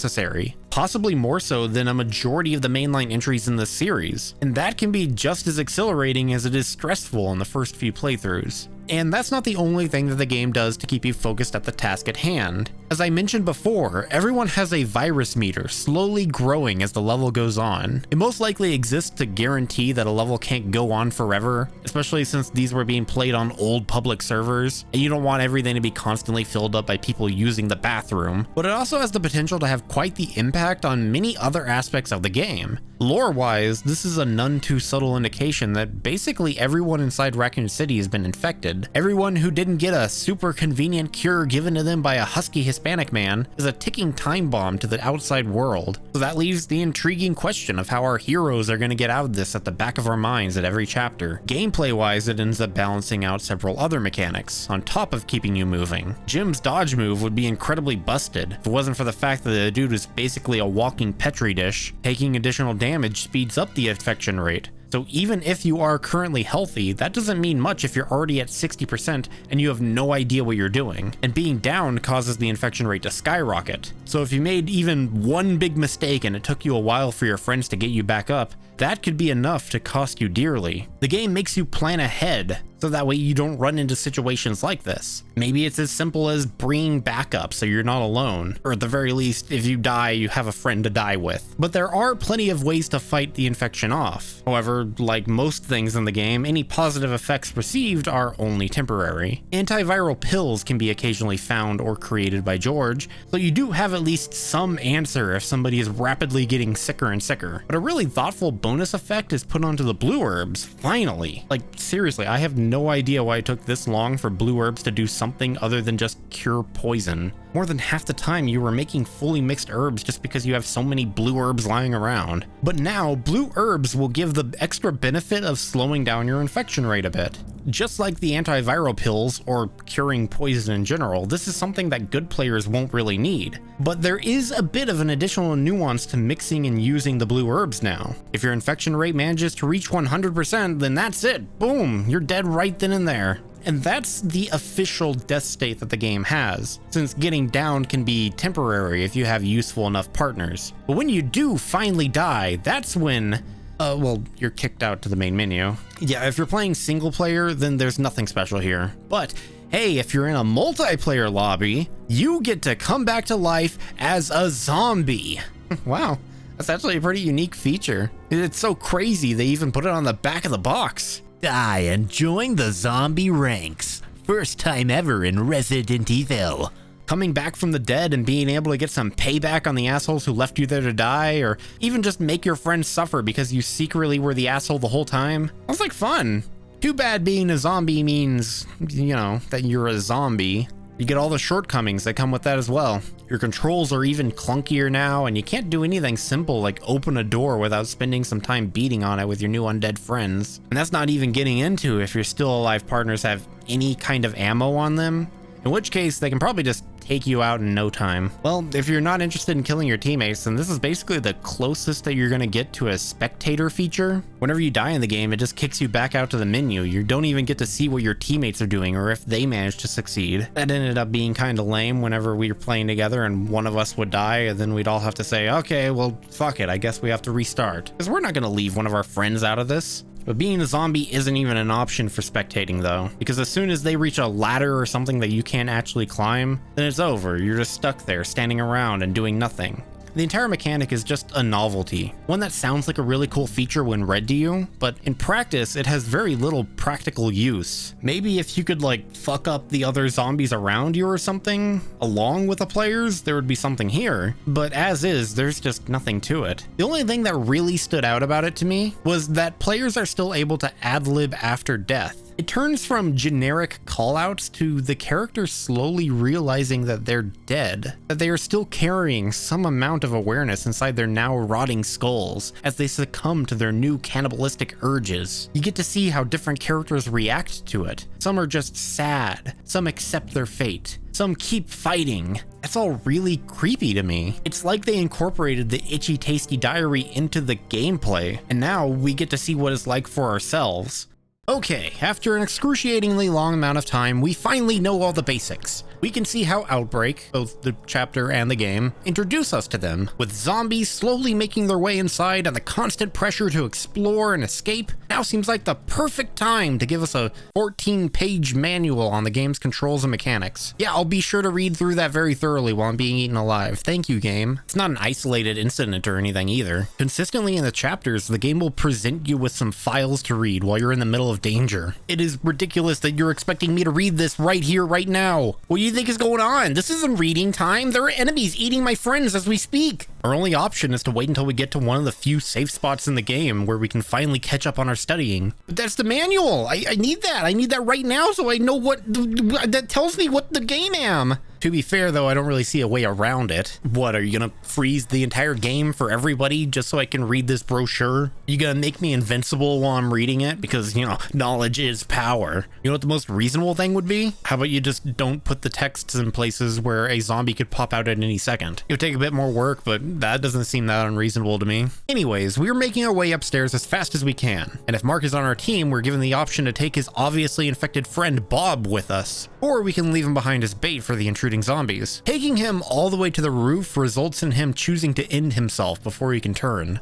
Possibly more so than a majority of the mainline entries in the series, and that can be just as exhilarating as it is stressful in the first few playthroughs. And that's not the only thing that the game does to keep you focused at the task at hand. As I mentioned before, everyone has a virus meter slowly growing as the level goes on. It most likely exists to guarantee that a level can't go on forever, especially since these were being played on old public servers, and you don't want everything to be constantly filled up by people using the bathroom. But it also has the potential to have quite the impact on many other aspects of the game. Lore-wise, this is a none too subtle indication that basically everyone inside Raccoon City has been infected. Everyone who didn't get a super convenient cure given to them by a husky Hispanic man is a ticking time bomb to the outside world. So that leaves the intriguing question of how our heroes are going to get out of this at the back of our minds at every chapter. Gameplay-wise, it ends up balancing out several other mechanics, on top of keeping you moving. Jim's dodge move would be incredibly busted if it wasn't for the fact that the dude is basically a walking petri dish. Taking additional damage speeds up the infection rate. So even if you are currently healthy, that doesn't mean much if you're already at 60% and you have no idea what you're doing. And being down causes the infection rate to skyrocket. So if you made even one big mistake and it took you a while for your friends to get you back up, that could be enough to cost you dearly. The game makes you plan ahead, so that way you don't run into situations like this. Maybe it's as simple as bringing backup so you're not alone, or at the very least, if you die, you have a friend to die with. But there are plenty of ways to fight the infection off. However, like most things in the game, any positive effects received are only temporary. Antiviral pills can be occasionally found or created by George, so you do have at least some answer if somebody is rapidly getting sicker and sicker. But a really thoughtful bonus effect is put onto the blue herbs, finally. Like, seriously, I have no idea why it took this long for blue herbs to do something other than just cure poison. More than half the time you were making fully mixed herbs just because you have so many blue herbs lying around. But now, blue herbs will give the extra benefit of slowing down your infection rate a bit. Just like the antiviral pills, or curing poison in general, this is something that good players won't really need. But there is a bit of an additional nuance to mixing and using the blue herbs now. If your infection rate manages to reach 100%, then that's it. Boom, you're dead right then and there. And that's the official death state that the game has, since getting down can be temporary if you have useful enough partners. But when you do finally die, that's when well, you're kicked out to the main menu. Yeah, if you're playing single player, then there's nothing special here. But hey, if you're in a multiplayer lobby, you get to come back to life as a zombie. Wow, that's actually a pretty unique feature. It's so crazy they even put it on the back of the box. Die and join the zombie ranks. First time ever in Resident Evil. Coming back from the dead and being able to get some payback on the assholes who left you there to die, or even just make your friends suffer because you secretly were the asshole the whole time. Sounds like fun. Too bad being a zombie means, you know, that you're a zombie. You get all the shortcomings that come with that as well. Your controls are even clunkier now, and you can't do anything simple like open a door without spending some time beating on it with your new undead friends. And that's not even getting into if your still alive partners have any kind of ammo on them, in which case they can probably just take you out in no time. Well, if you're not interested in killing your teammates, then this is basically the closest that you're gonna get to a spectator feature. Whenever you die in the game, it just kicks you back out to the menu. You don't even get to see what your teammates are doing or if they manage to succeed. That ended up being kind of lame whenever we were playing together and one of us would die, and then we'd all have to say, okay, well, fuck it, I guess we have to restart. Because we're not gonna leave one of our friends out of this. But being a zombie isn't even an option for spectating though, because as soon as they reach a ladder or something that you can't actually climb, then it's over. You're just stuck there, standing around and doing nothing. The entire mechanic is just a novelty, one that sounds like a really cool feature when read to you, but in practice it has very little practical use. Maybe if you could like fuck up the other zombies around you or something, along with the players, there would be something here, but as is, there's just nothing to it. The only thing that really stood out about it to me was that players are still able to ad-lib after death. It turns from generic callouts to the characters slowly realizing that they're dead, that they are still carrying some amount of awareness inside their now rotting skulls as they succumb to their new cannibalistic urges. You get to see how different characters react to it. Some are just sad, some accept their fate, some keep fighting. That's all really creepy to me. It's like they incorporated the Itchy Tasty Diary into the gameplay, and now we get to see what it's like for ourselves. Okay, after an excruciatingly long amount of time, we finally know all the basics. We can see how Outbreak, both the chapter and the game, introduce us to them, with zombies slowly making their way inside and the constant pressure to explore and escape. Now now seems like the perfect time to give us a 14-page manual on the game's controls and mechanics. Yeah, I'll be sure to read through that very thoroughly while I'm being eaten alive. Thank you, game. It's not an isolated incident or anything either. Consistently in the chapters, the game will present you with some files to read while you're in the middle of danger. It is ridiculous that you're expecting me to read this right here, right now. What do you think is going on? This isn't reading time. There are enemies eating my friends as we speak. Our only option is to wait until we get to one of the few safe spots in the game where we can finally catch up on our studying. But that's the manual. I need that. I need that right now so I know what that tells me what the game am. To be fair, though, I don't really see a way around it. What, are you gonna freeze the entire game for everybody just so I can read this brochure? You gonna make me invincible while I'm reading it? Because, you know, knowledge is power. You know what the most reasonable thing would be? How about you just don't put the texts in places where a zombie could pop out at any second? It would take a bit more work, but that doesn't seem that unreasonable to me. Anyways, we're making our way upstairs as fast as we can. And if Mark is on our team, we're given the option to take his obviously infected friend Bob with us. Or we can leave him behind as bait for the intruding zombies. Taking him all the way to the roof results in him choosing to end himself before he can turn.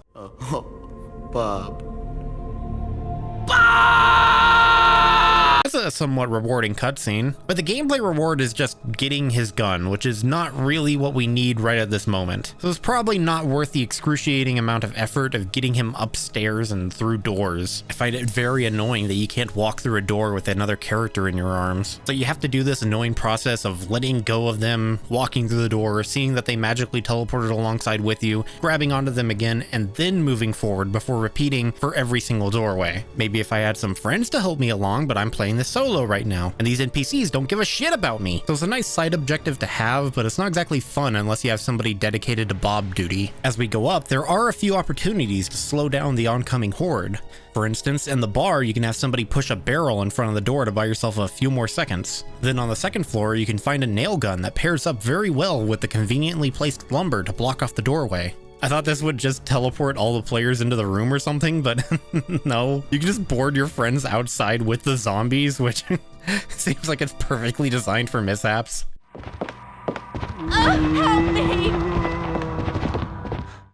Bob. That's a somewhat rewarding cutscene, but the gameplay reward is just getting his gun, which is not really what we need right at this moment. So it's probably not worth the excruciating amount of effort of getting him upstairs and through doors. I find it very annoying that you can't walk through a door with another character in your arms. So you have to do this annoying process of letting go of them, walking through the door, seeing that they magically teleported alongside with you, grabbing onto them again, and then moving forward before repeating for every single doorway. Maybe if I had some friends to help me along, but I'm playing this solo right now, and these NPCs don't give a shit about me. So it's a nice side objective to have, but it's not exactly fun unless you have somebody dedicated to Bob duty. As we go up, there are a few opportunities to slow down the oncoming horde. For instance, in the bar, you can have somebody push a barrel in front of the door to buy yourself a few more seconds. Then on the second floor, you can find a nail gun that pairs up very well with the conveniently placed lumber to block off the doorway. I thought this would just teleport all the players into the room or something, but no. You can just board your friends outside with the zombies, which seems like it's perfectly designed for mishaps. Help me!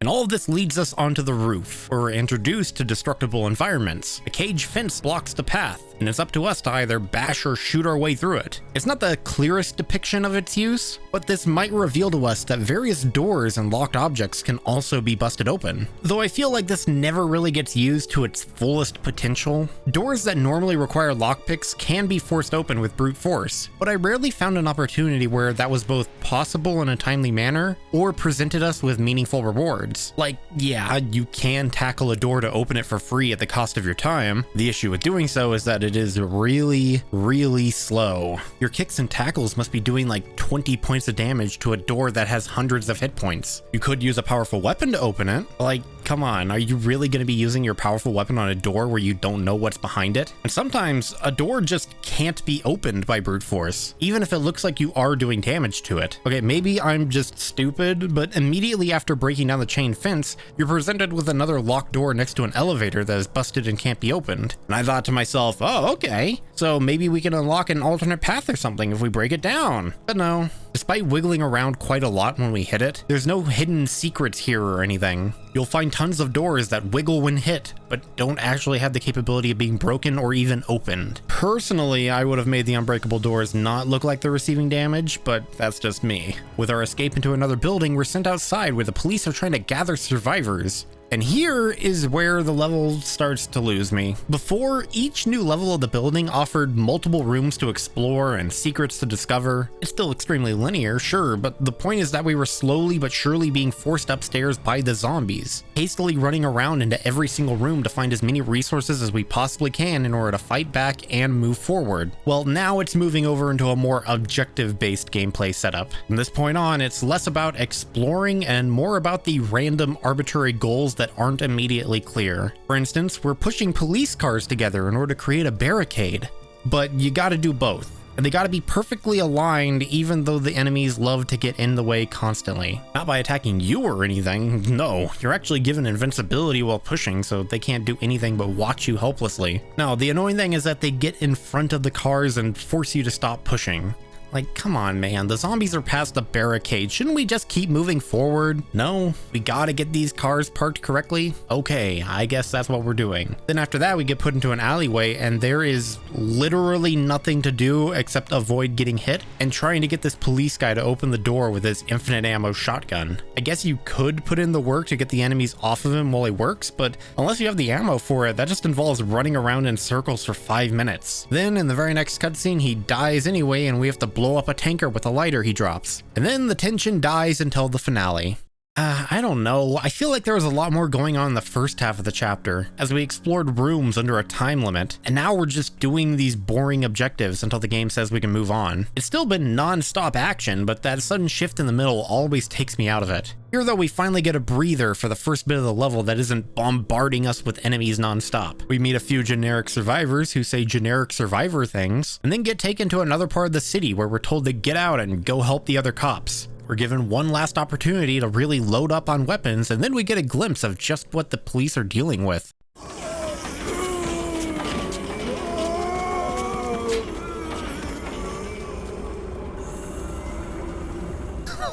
And all of this leads us onto the roof, where we're introduced to destructible environments. A cage fence blocks the path, and it's up to us to either bash or shoot our way through it. It's not the clearest depiction of its use, but this might reveal to us that various doors and locked objects can also be busted open. Though I feel like this never really gets used to its fullest potential. Doors that normally require lockpicks can be forced open with brute force, but I rarely found an opportunity where that was both possible in a timely manner, or presented us with meaningful rewards. Like, yeah, you can tackle a door to open it for free at the cost of your time. The issue with doing so is that it is really, really slow. Your kicks and tackles must be doing like 20 points of damage to a door that has hundreds of hit points. You could use a powerful weapon to open it. Like, come on, are you really going to be using your powerful weapon on a door where you don't know what's behind it? And sometimes a door just can't be opened by brute force, even if it looks like you are doing damage to it. Okay, maybe I'm just stupid, but immediately after breaking down the chain fence, you're presented with another locked door next to an elevator that is busted and can't be opened. And I thought to myself, oh, okay, so maybe we can unlock an alternate path or something if we break it down. But no, despite wiggling around quite a lot when we hit it, there's no hidden secrets here or anything. You'll find tons of doors that wiggle when hit, but don't actually have the capability of being broken or even opened. Personally, I would have made the unbreakable doors not look like they're receiving damage, but that's just me. With our escape into another building, we're sent outside where the police are trying to gather survivors. And here is where the level starts to lose me. Before, each new level of the building offered multiple rooms to explore and secrets to discover. It's still extremely linear, sure, but the point is that we were slowly but surely being forced upstairs by the zombies, hastily running around into every single room to find as many resources as we possibly can in order to fight back and move forward. Well, now it's moving over into a more objective-based gameplay setup. From this point on, it's less about exploring and more about the random arbitrary goals that aren't immediately clear. For instance, we're pushing police cars together in order to create a barricade, but you gotta do both. And they gotta be perfectly aligned even though the enemies love to get in the way constantly. Not by attacking you or anything, no, you're actually given invincibility while pushing so they can't do anything but watch you helplessly. No, the annoying thing is that they get in front of the cars and force you to stop pushing. Like, come on, man. The zombies are past the barricade. Shouldn't we just keep moving forward? No, we gotta get these cars parked correctly. Okay, I guess that's what we're doing. Then after that, we get put into an alleyway and there is literally nothing to do except avoid getting hit and trying to get this police guy to open the door with his infinite ammo shotgun. I guess you could put in the work to get the enemies off of him while he works, but unless you have the ammo for it, that just involves running around in circles for 5 minutes. Then in the very next cutscene, he dies anyway and we have to blow up a tanker with a lighter he drops. And then the tension dies until the finale. I don't know. I feel like there was a lot more going on in the first half of the chapter, as we explored rooms under a time limit, and now we're just doing these boring objectives until the game says we can move on. It's still been non-stop action, but that sudden shift in the middle always takes me out of it. Here though, we finally get a breather for the first bit of the level that isn't bombarding us with enemies non-stop. We meet a few generic survivors who say generic survivor things, and then get taken to another part of the city where we're told to get out and go help the other cops. We're given one last opportunity to really load up on weapons, and then we get a glimpse of just what the police are dealing with.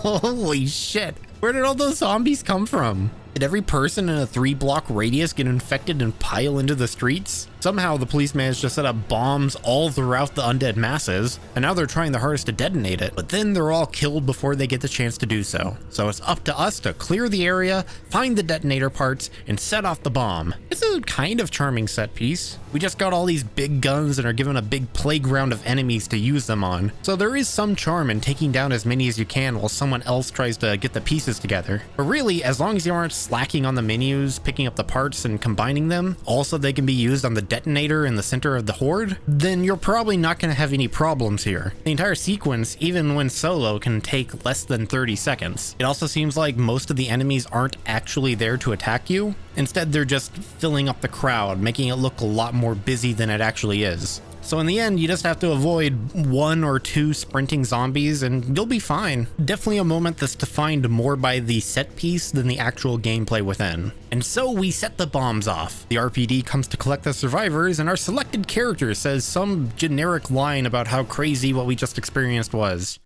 Holy shit! Where did all those zombies come from? Did every person in a 3-block radius get infected and pile into the streets? Somehow the police managed to set up bombs all throughout the undead masses, and now they're trying their hardest to detonate it, but then they're all killed before they get the chance to do so. So it's up to us to clear the area, find the detonator parts, and set off the bomb. It's a kind of charming set piece. We just got all these big guns and are given a big playground of enemies to use them on. So there is some charm in taking down as many as you can while someone else tries to get the pieces together. But really, as long as you aren't slacking on the menus, picking up the parts and combining them, also they can be used on the detonator in the center of the horde, then you're probably not going to have any problems here. The entire sequence, even when solo, can take less than 30 seconds. It also seems like most of the enemies aren't actually there to attack you. Instead, they're just filling up the crowd, making it look a lot more busy than it actually is. So in the end, you just have to avoid 1 or 2 sprinting zombies and you'll be fine. Definitely a moment that's defined more by the set piece than the actual gameplay within. And so we set the bombs off. The RPD comes to collect the survivors and our selected character says some generic line about how crazy what we just experienced was.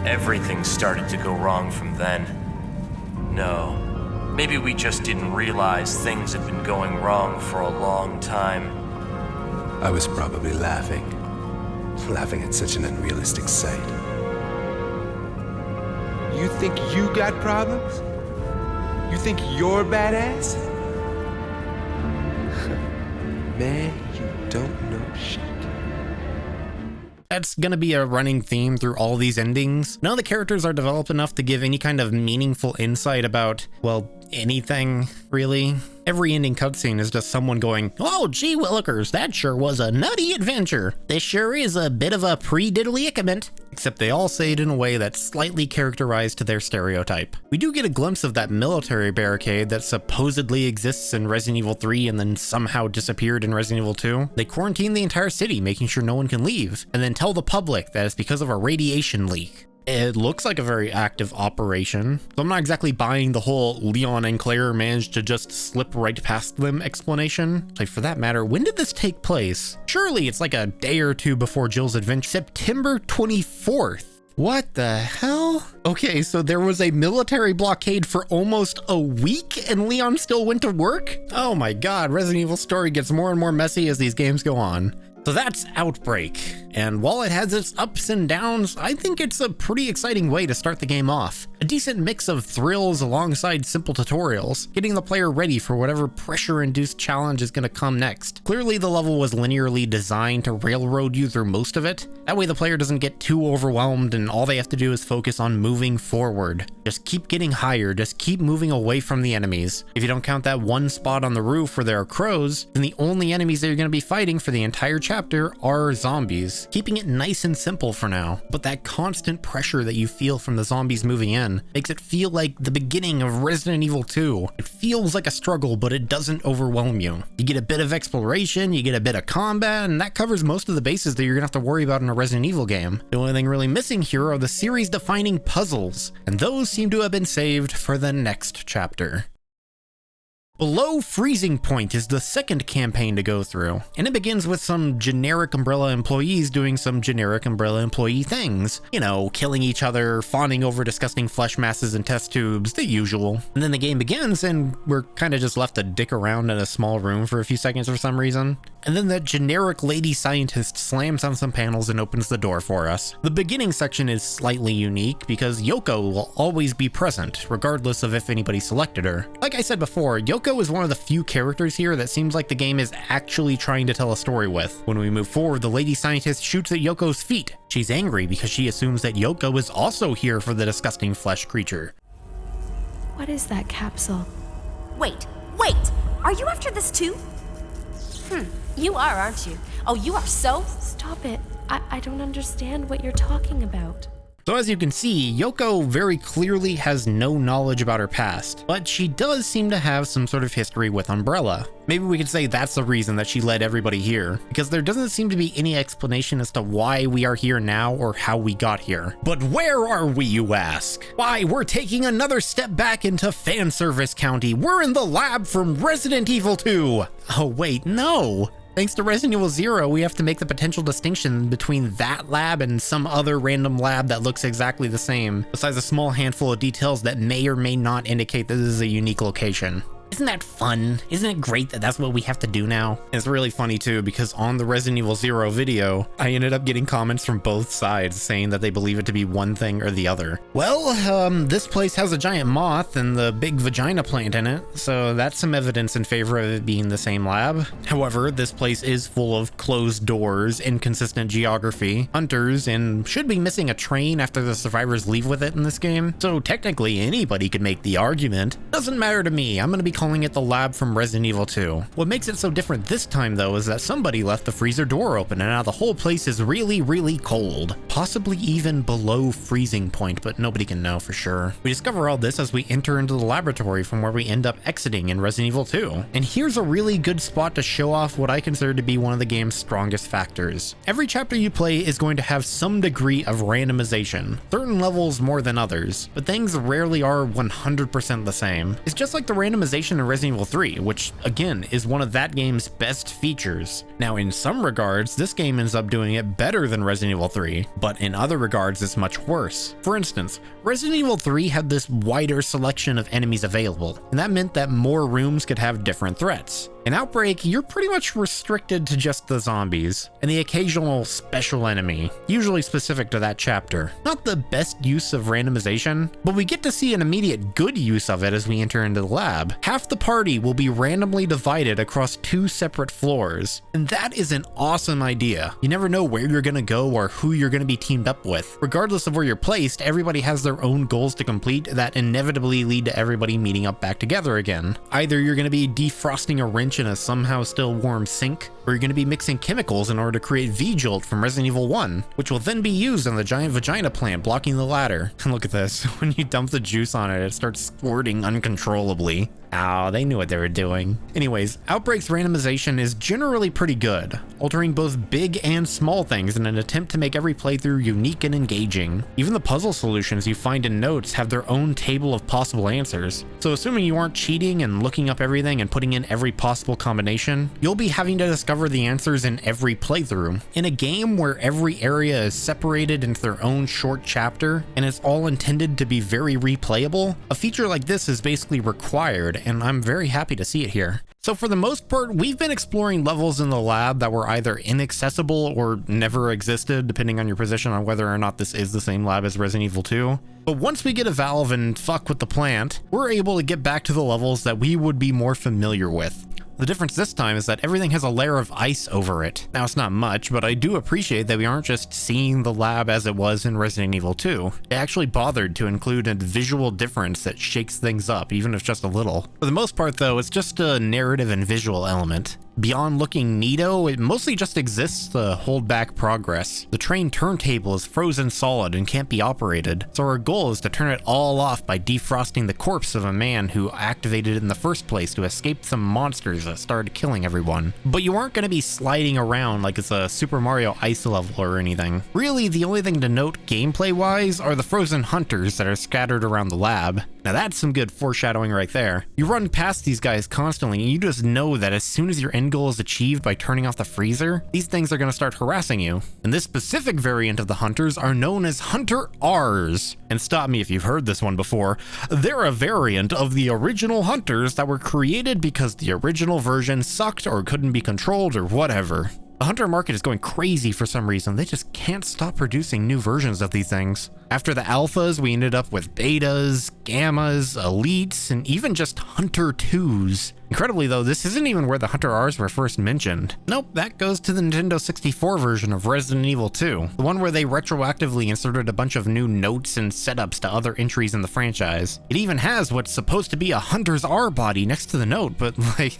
Everything started to go wrong from then. No, maybe we just didn't realize things had been going wrong for a long time. I was probably laughing at such an unrealistic sight. You think you got problems? You think you're badass? Man, you don't know shit. That's gonna be a running theme through all these endings. None of the characters are developed enough to give any kind of meaningful insight about, well, anything, really. Every ending cutscene is just someone going, "Oh, gee willikers, that sure was a nutty adventure. This sure is a bit of a pre-diddly-ickament." Except they all say it in a way that's slightly characterized to their stereotype. We do get a glimpse of that military barricade that supposedly exists in Resident Evil 3 and then somehow disappeared in Resident Evil 2. They quarantine the entire city, making sure no one can leave, and then tell the public that it's because of a radiation leak. It looks like a very active operation, so I'm not exactly buying the whole Leon and Claire managed to just slip right past them explanation. Like, for that matter, when did this take place? Surely it's like a day or two before Jill's adventure. September 24th. What the hell? Okay, so there was a military blockade for almost a week and Leon still went to work? Oh my god, Resident Evil story gets more and more messy as these games go on. So that's Outbreak, and while it has its ups and downs, I think it's a pretty exciting way to start the game off. A decent mix of thrills alongside simple tutorials, getting the player ready for whatever pressure-induced challenge is going to come next. Clearly the level was linearly designed to railroad you through most of it. That way the player doesn't get too overwhelmed and all they have to do is focus on moving forward. Just keep getting higher, just keep moving away from the enemies. If you don't count that one spot on the roof where there are crows, then the only enemies that you're going to be fighting for the entire chapter are zombies, keeping it nice and simple for now. But that constant pressure that you feel from the zombies moving in makes it feel like the beginning of Resident Evil 2. It feels like a struggle, but it doesn't overwhelm you. You get a bit of exploration, you get a bit of combat, and that covers most of the bases that you're gonna have to worry about in a Resident Evil game. The only thing really missing here are the series-defining puzzles, and those seem to have been saved for the next chapter. Below Freezing Point is the second campaign to go through, and it begins with some generic Umbrella employees doing some generic Umbrella employee things. You know, killing each other, fawning over disgusting flesh masses and test tubes, the usual. And then the game begins and we're kind of just left to dick around in a small room for a few seconds for some reason. And then that generic lady scientist slams on some panels and opens the door for us. The beginning section is slightly unique because Yoko will always be present, regardless of if anybody selected her. Like I said before, Yoko is one of the few characters here that seems like the game is actually trying to tell a story with. When we move forward, the lady scientist shoots at Yoko's feet. She's angry because she assumes that Yoko is also here for the disgusting flesh creature. What is that capsule? Wait! Are you after this too? You are, aren't you? Oh, you are so... Stop it. I don't understand what you're talking about. So as you can see, Yoko very clearly has no knowledge about her past, but she does seem to have some sort of history with Umbrella. Maybe we could say that's the reason that she led everybody here, because there doesn't seem to be any explanation as to why we are here now or how we got here. But where are we, you ask? Why, we're taking another step back into fan service county. We're in the lab from Resident Evil 2. Oh wait, no. Thanks to Resident Evil 0, we have to make the potential distinction between that lab and some other random lab that looks exactly the same, besides a small handful of details that may or may not indicate that this is a unique location. Isn't that fun? Isn't it great that that's what we have to do now? And it's really funny too, because on the Resident Evil 0 video, I ended up getting comments from both sides saying that they believe it to be one thing or the other. Well, this place has a giant moth and the big vagina plant in it, so that's some evidence in favor of it being the same lab. However, this place is full of closed doors, inconsistent geography, hunters, and should be missing a train after the survivors leave with it in this game. So technically anybody could make the argument. Doesn't matter to me, I'm gonna be calling it the lab from Resident Evil 2. What makes it so different this time though is that somebody left the freezer door open and now the whole place is really, really cold. Possibly even below freezing point, but nobody can know for sure. We discover all this as we enter into the laboratory from where we end up exiting in Resident Evil 2. And here's a really good spot to show off what I consider to be one of the game's strongest factors. Every chapter you play is going to have some degree of randomization, certain levels more than others, but things rarely are 100% the same. It's just like the randomization in Resident Evil 3, which again is one of that game's best features. Now in some regards, this game ends up doing it better than Resident Evil 3, but in other regards it's much worse. For instance, Resident Evil 3 had this wider selection of enemies available, and that meant that more rooms could have different threats. In Outbreak, you're pretty much restricted to just the zombies, and the occasional special enemy, usually specific to that chapter. Not the best use of randomization, but we get to see an immediate good use of it as we enter into the lab. Half the party will be randomly divided across 2 separate floors, and that is an awesome idea. You never know where you're gonna go or who you're gonna be teamed up with. Regardless of where you're placed, everybody has their own goals to complete that inevitably lead to everybody meeting up back together again. Either you're gonna be defrosting a wrench in a somehow still warm sink, or you're going to be mixing chemicals in order to create V-Jolt from Resident Evil 1, which will then be used on the giant vagina plant blocking the ladder. And look at this, when you dump the juice on it, it starts squirting uncontrollably. Oh, they knew what they were doing. Anyways, Outbreak's randomization is generally pretty good, altering both big and small things in an attempt to make every playthrough unique and engaging. Even the puzzle solutions you find in notes have their own table of possible answers, so assuming you aren't cheating and looking up everything and putting in every possible combination, you'll be having to discover the answers in every playthrough. In a game where every area is separated into their own short chapter, and it's all intended to be very replayable, a feature like this is basically required, and I'm very happy to see it here. So for the most part, we've been exploring levels in the lab that were either inaccessible or never existed, depending on your position on whether or not this is the same lab as Resident Evil 2. But once we get a valve and fuck with the plant, we're able to get back to the levels that we would be more familiar with. The difference this time is that everything has a layer of ice over it. Now it's not much, but I do appreciate that we aren't just seeing the lab as it was in Resident Evil 2. They actually bothered to include a visual difference that shakes things up, even if just a little. For the most part though, it's just a narrative and visual element. Beyond looking neato, it mostly just exists to hold back progress. The train turntable is frozen solid and can't be operated, so our goal is to turn it all off by defrosting the corpse of a man who activated it in the first place to escape some monsters that started killing everyone. But you aren't going to be sliding around like it's a Super Mario Ice level or anything. Really, the only thing to note gameplay-wise are the frozen hunters that are scattered around the lab. Now that's some good foreshadowing right there. You run past these guys constantly and you just know that as soon as your end goal is achieved by turning off the freezer, these things are going to start harassing you. And this specific variant of the hunters are known as Hunter R's. And stop me if you've heard this one before. They're a variant of the original hunters that were created because the original version sucked or couldn't be controlled or whatever. The hunter market is going crazy for some reason. They just can't stop producing new versions of these things. After the alphas, we ended up with betas, gammas, elites, and even just Hunter 2s. Incredibly though, this isn't even where the Hunter R's were first mentioned. Nope, that goes to the Nintendo 64 version of Resident Evil 2, the one where they retroactively inserted a bunch of new notes and setups to other entries in the franchise. It even has what's supposed to be a Hunter's R body next to the note, but like,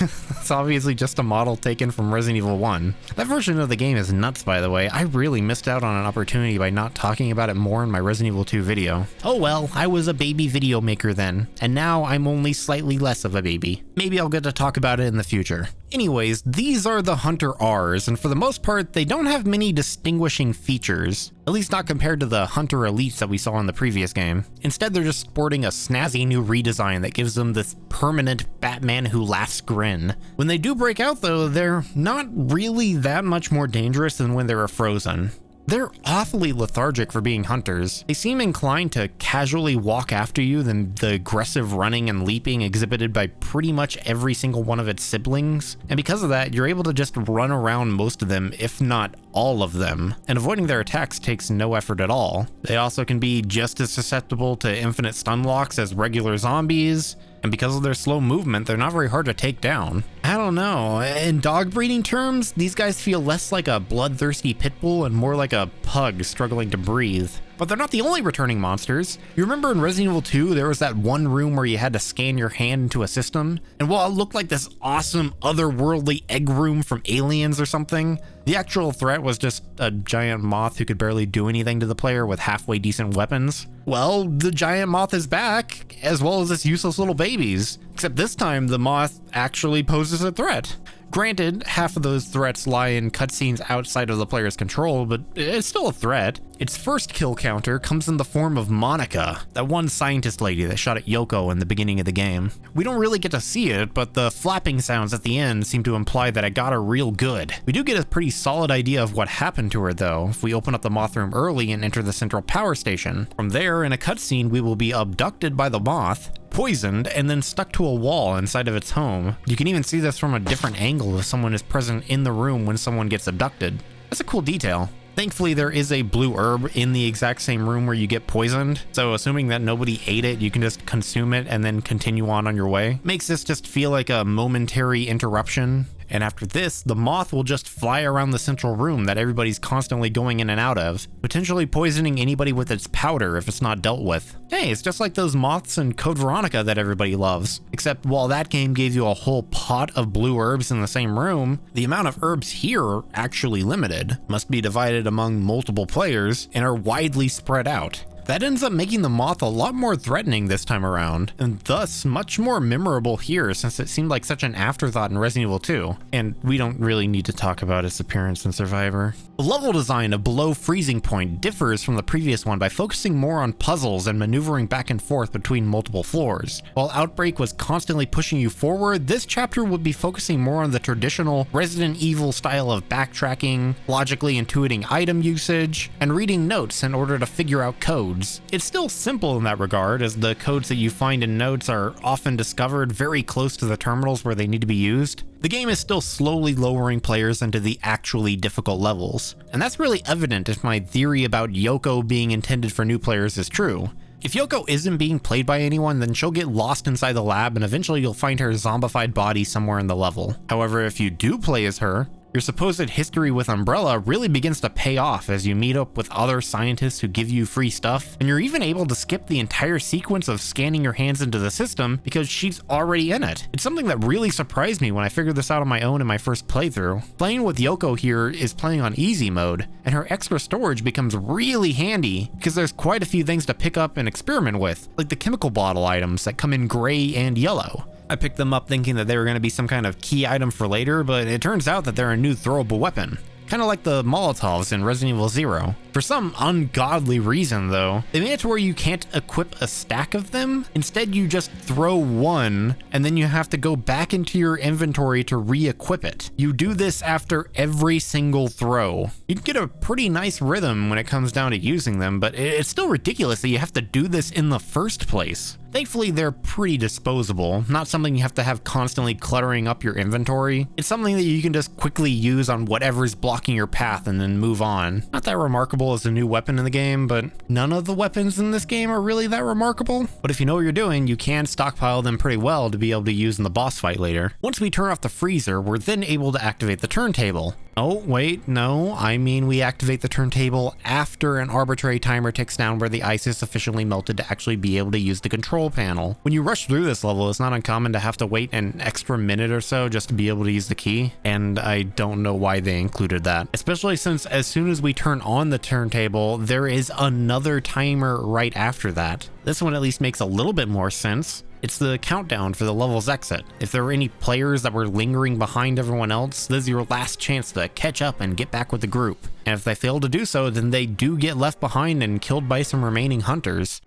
it's obviously just a model taken from Resident Evil 1. That version of the game is nuts, by the way. I really missed out on an opportunity by not talking about it more in my Resident Evil 2 video. Oh well, I was a baby video maker then, and now I'm only slightly less of a baby. Maybe I'll get to talk about it in the future. Anyways, these are the Hunter R's, and for the most part, they don't have many distinguishing features, at least not compared to the Hunter Elites that we saw in the previous game. Instead, they're just sporting a snazzy new redesign that gives them this permanent Batman who laughs grin. When they do break out though, they're not really that much more dangerous than when they were frozen. They're awfully lethargic for being hunters. They seem inclined to casually walk after you than the aggressive running and leaping exhibited by pretty much every single one of its siblings. And because of that, you're able to just run around most of them, if not all of them, and avoiding their attacks takes no effort at all. They also can be just as susceptible to infinite stun locks as regular zombies, and because of their slow movement, they're not very hard to take down. I don't know, in dog breeding terms, these guys feel less like a bloodthirsty pit bull and more like a pug struggling to breathe. But they're not the only returning monsters. You remember in Resident Evil 2, there was that one room where you had to scan your hand into a system? And while it looked like this awesome otherworldly egg room from Aliens or something, the actual threat was just a giant moth who could barely do anything to the player with halfway decent weapons. Well, the giant moth is back, as well as its useless little babies. Except this time, the moth actually poses a threat. Granted, half of those threats lie in cutscenes outside of the player's control, but it's still a threat. Its first kill counter comes in the form of Monica, that one scientist lady that shot at Yoko in the beginning of the game. We don't really get to see it, but the flapping sounds at the end seem to imply that it got her real good. We do get a pretty solid idea of what happened to her though, if we open up the moth room early and enter the central power station. From there, in a cutscene, we will be abducted by the moth, poisoned, and then stuck to a wall inside of its home. You can even see this from a different angle if someone is present in the room when someone gets abducted. That's a cool detail. Thankfully, there is a blue herb in the exact same room where you get poisoned, so assuming that nobody ate it, you can just consume it and then continue on your way. Makes this just feel like a momentary interruption. And after this, the moth will just fly around the central room that everybody's constantly going in and out of, potentially poisoning anybody with its powder if it's not dealt with. Hey, it's just like those moths in Code Veronica that everybody loves. Except while that game gave you a whole pot of blue herbs in the same room, the amount of herbs here are actually limited, must be divided among multiple players, and are widely spread out. That ends up making the moth a lot more threatening this time around, and thus much more memorable here since it seemed like such an afterthought in Resident Evil 2, and we don't really need to talk about its appearance in Survivor. The level design of Below Freezing Point differs from the previous one by focusing more on puzzles and maneuvering back and forth between multiple floors. While Outbreak was constantly pushing you forward, this chapter would be focusing more on the traditional Resident Evil style of backtracking, logically intuiting item usage, and reading notes in order to figure out codes. It's still simple in that regard, as the codes that you find in notes are often discovered very close to the terminals where they need to be used. The game is still slowly lowering players into the actually difficult levels, and that's really evident if my theory about Yoko being intended for new players is true. If Yoko isn't being played by anyone, then she'll get lost inside the lab and eventually you'll find her zombified body somewhere in the level. However, if you do play as her, your supposed history with Umbrella really begins to pay off as you meet up with other scientists who give you free stuff, and you're even able to skip the entire sequence of scanning your hands into the system because she's already in it. It's something that really surprised me when I figured this out on my own in my first playthrough. Playing with Yoko here is playing on easy mode, and her extra storage becomes really handy because there's quite a few things to pick up and experiment with, like the chemical bottle items that come in gray and yellow. I picked them up thinking that they were going to be some kind of key item for later, but it turns out that they're a new throwable weapon. Kind of like the Molotovs in Resident Evil 0. For some ungodly reason though, they made it to where you can't equip a stack of them. Instead, you just throw one and then you have to go back into your inventory to re-equip it. You do this after every single throw. You can get a pretty nice rhythm when it comes down to using them, but it's still ridiculous that you have to do this in the first place. Thankfully, they're pretty disposable, not something you have to have constantly cluttering up your inventory. It's something that you can just quickly use on whatever's blocking your path and then move on. Not that remarkable as a new weapon in the game, but none of the weapons in this game are really that remarkable. But if you know what you're doing, you can stockpile them pretty well to be able to use in the boss fight later. Once we turn off the freezer, we're then able to activate the turntable. Oh, wait, no, I mean we activate the turntable after an arbitrary timer ticks down where the ice is sufficiently melted to actually be able to use the control panel. When you rush through this level, it's not uncommon to have to wait an extra minute or so just to be able to use the key, and I don't know why they included that. Especially since as soon as we turn on the turntable, there is another timer right after that. This one at least makes a little bit more sense. It's the countdown for the level's exit. If there were any players that were lingering behind everyone else, this is your last chance to catch up and get back with the group. And if they fail to do so, then they do get left behind and killed by some remaining hunters.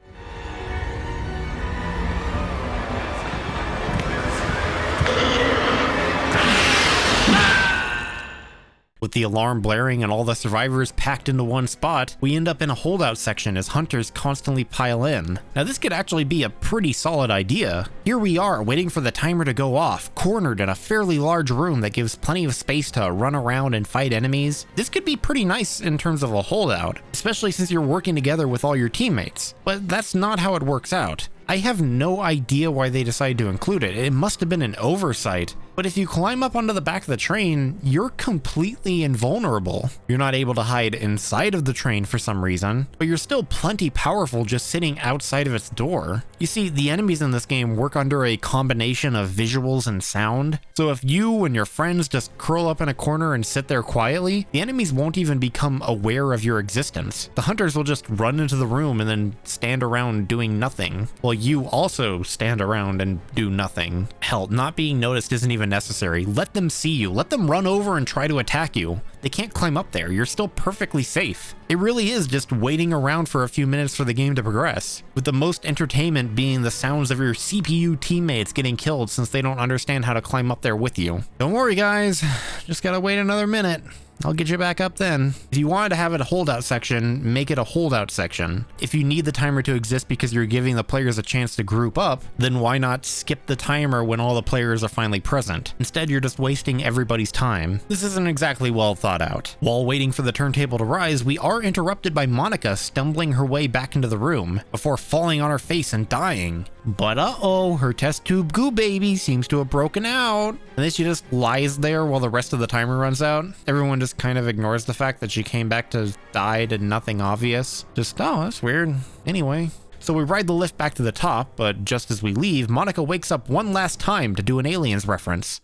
With the alarm blaring and all the survivors packed into one spot, we end up in a holdout section as hunters constantly pile in. Now this could actually be a pretty solid idea. Here we are waiting for the timer to go off, cornered in a fairly large room that gives plenty of space to run around and fight enemies. This could be pretty nice in terms of a holdout, especially since you're working together with all your teammates. But that's not how it works out. I have no idea why they decided to include it. It must have been an oversight. But if you climb up onto the back of the train, you're completely invulnerable. You're not able to hide inside of the train for some reason, but you're still plenty powerful just sitting outside of its door. You see, the enemies in this game work under a combination of visuals and sound. So if you and your friends just curl up in a corner and sit there quietly, the enemies won't even become aware of your existence. The hunters will just run into the room and then stand around doing nothing, while you also stand around and do nothing. Hell, not being noticed isn't even necessary. Let them see you. Let them run over and try to attack you. They can't climb up there. You're still perfectly safe. It really is just waiting around for a few minutes for the game to progress, with the most entertainment being the sounds of your CPU teammates getting killed since they don't understand how to climb up there with you. Don't worry guys, just gotta wait another minute. I'll get you back up then. If you wanted to have it a holdout section, make it a holdout section. If you need the timer to exist because you're giving the players a chance to group up, then why not skip the timer when all the players are finally present? Instead, you're just wasting everybody's time. This isn't exactly well thought out. While waiting for the turntable to rise, we are interrupted by Monica stumbling her way back into the room before falling on her face and dying. But uh-oh, her test tube goo baby seems to have broken out. And then she just lies there while the rest of the timer runs out. Everyone just kind of ignores the fact that she came back to die to nothing obvious. Just, oh, that's weird. Anyway. So we ride the lift back to the top, but just as we leave, Monica wakes up one last time to do an Aliens reference.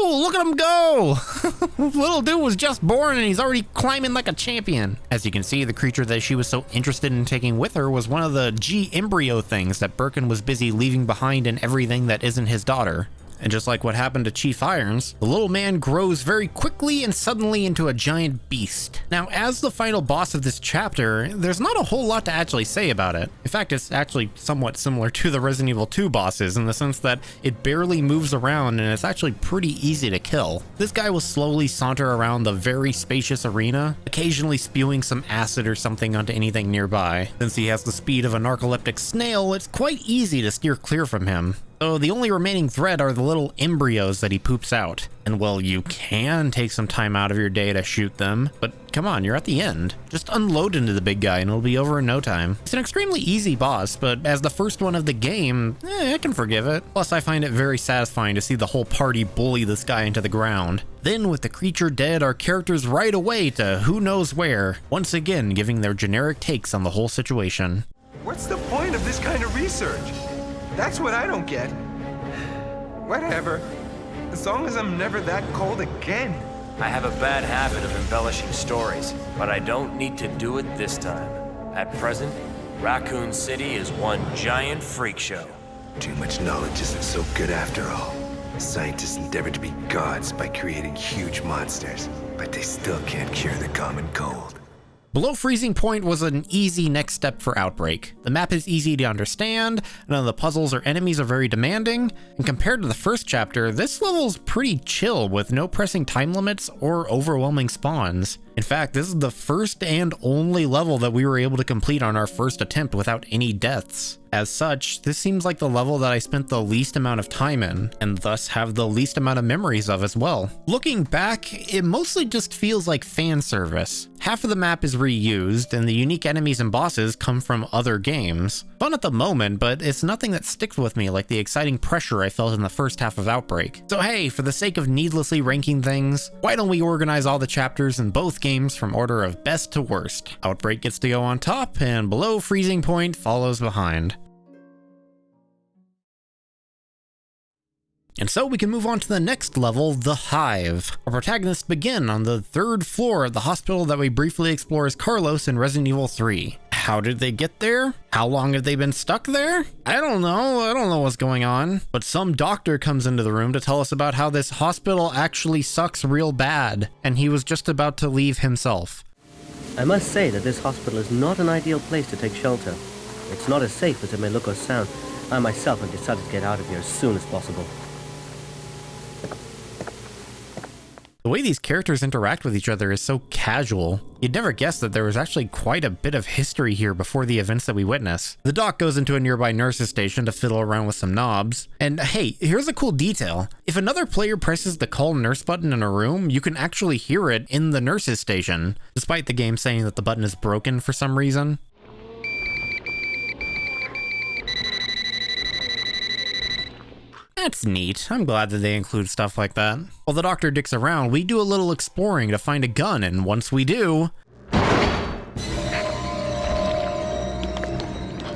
Look at him go! Little dude was just born and he's already climbing like a champion. As you can see, the creature that she was so interested in taking with her was one of the G embryo things that Birkin was busy leaving behind in everything that isn't his daughter. And just like what happened to Chief Irons, the little man grows very quickly and suddenly into a giant beast. Now, as the final boss of this chapter, there's not a whole lot to actually say about it. In fact, it's actually somewhat similar to the Resident Evil 2 bosses in the sense that it barely moves around and it's actually pretty easy to kill. This guy will slowly saunter around the very spacious arena, occasionally spewing some acid or something onto anything nearby. Since he has the speed of a narcoleptic snail, it's quite easy to steer clear from him. So the only remaining threat are the little embryos that he poops out. And well, you can take some time out of your day to shoot them, but come on, you're at the end. Just unload into the big guy and it'll be over in no time. It's an extremely easy boss, but as the first one of the game, I can forgive it. Plus, I find it very satisfying to see the whole party bully this guy into the ground. Then, with the creature dead, our characters ride away to who knows where, once again giving their generic takes on the whole situation. What's the point of this kind of research? That's what I don't get. Whatever. As long as I'm never that cold again. I have a bad habit of embellishing stories, but I don't need to do it this time. At present, Raccoon City is one giant freak show. Too much knowledge isn't so good after all. Scientists endeavor to be gods by creating huge monsters, but they still can't cure the common cold. Below Freezing Point was an easy next step for Outbreak. The map is easy to understand, none of the puzzles or enemies are very demanding, and compared to the first chapter, this level's pretty chill with no pressing time limits or overwhelming spawns. In fact, this is the first and only level that we were able to complete on our first attempt without any deaths. As such, this seems like the level that I spent the least amount of time in, and thus have the least amount of memories of as well. Looking back, it mostly just feels like fan service. Half of the map is reused, and the unique enemies and bosses come from other games. Fun at the moment, but it's nothing that sticks with me like the exciting pressure I felt in the first half of Outbreak. So hey, for the sake of needlessly ranking things, why don't we organize all the chapters in both games from order of best to worst? Outbreak gets to go on top, and Below Freezing Point follows behind. And so we can move on to the next level, the Hive. Our protagonists begin on the 3rd floor of the hospital that we briefly explore as Carlos in Resident Evil 3. How did they get there? How long have they been stuck there? I don't know what's going on. But some doctor comes into the room to tell us about how this hospital actually sucks real bad, and he was just about to leave himself. I must say that this hospital is not an ideal place to take shelter. It's not as safe as it may look or sound. I myself have decided to get out of here as soon as possible. The way these characters interact with each other is so casual. You'd never guess that there was actually quite a bit of history here before the events that we witness. The doc goes into a nearby nurse's station to fiddle around with some knobs. And hey, here's a cool detail. If another player presses the call nurse button in a room, you can actually hear it in the nurse's station, despite the game saying that the button is broken for some reason. That's neat. I'm glad that they include stuff like that. While the doctor dicks around, we do a little exploring to find a gun, and once we do...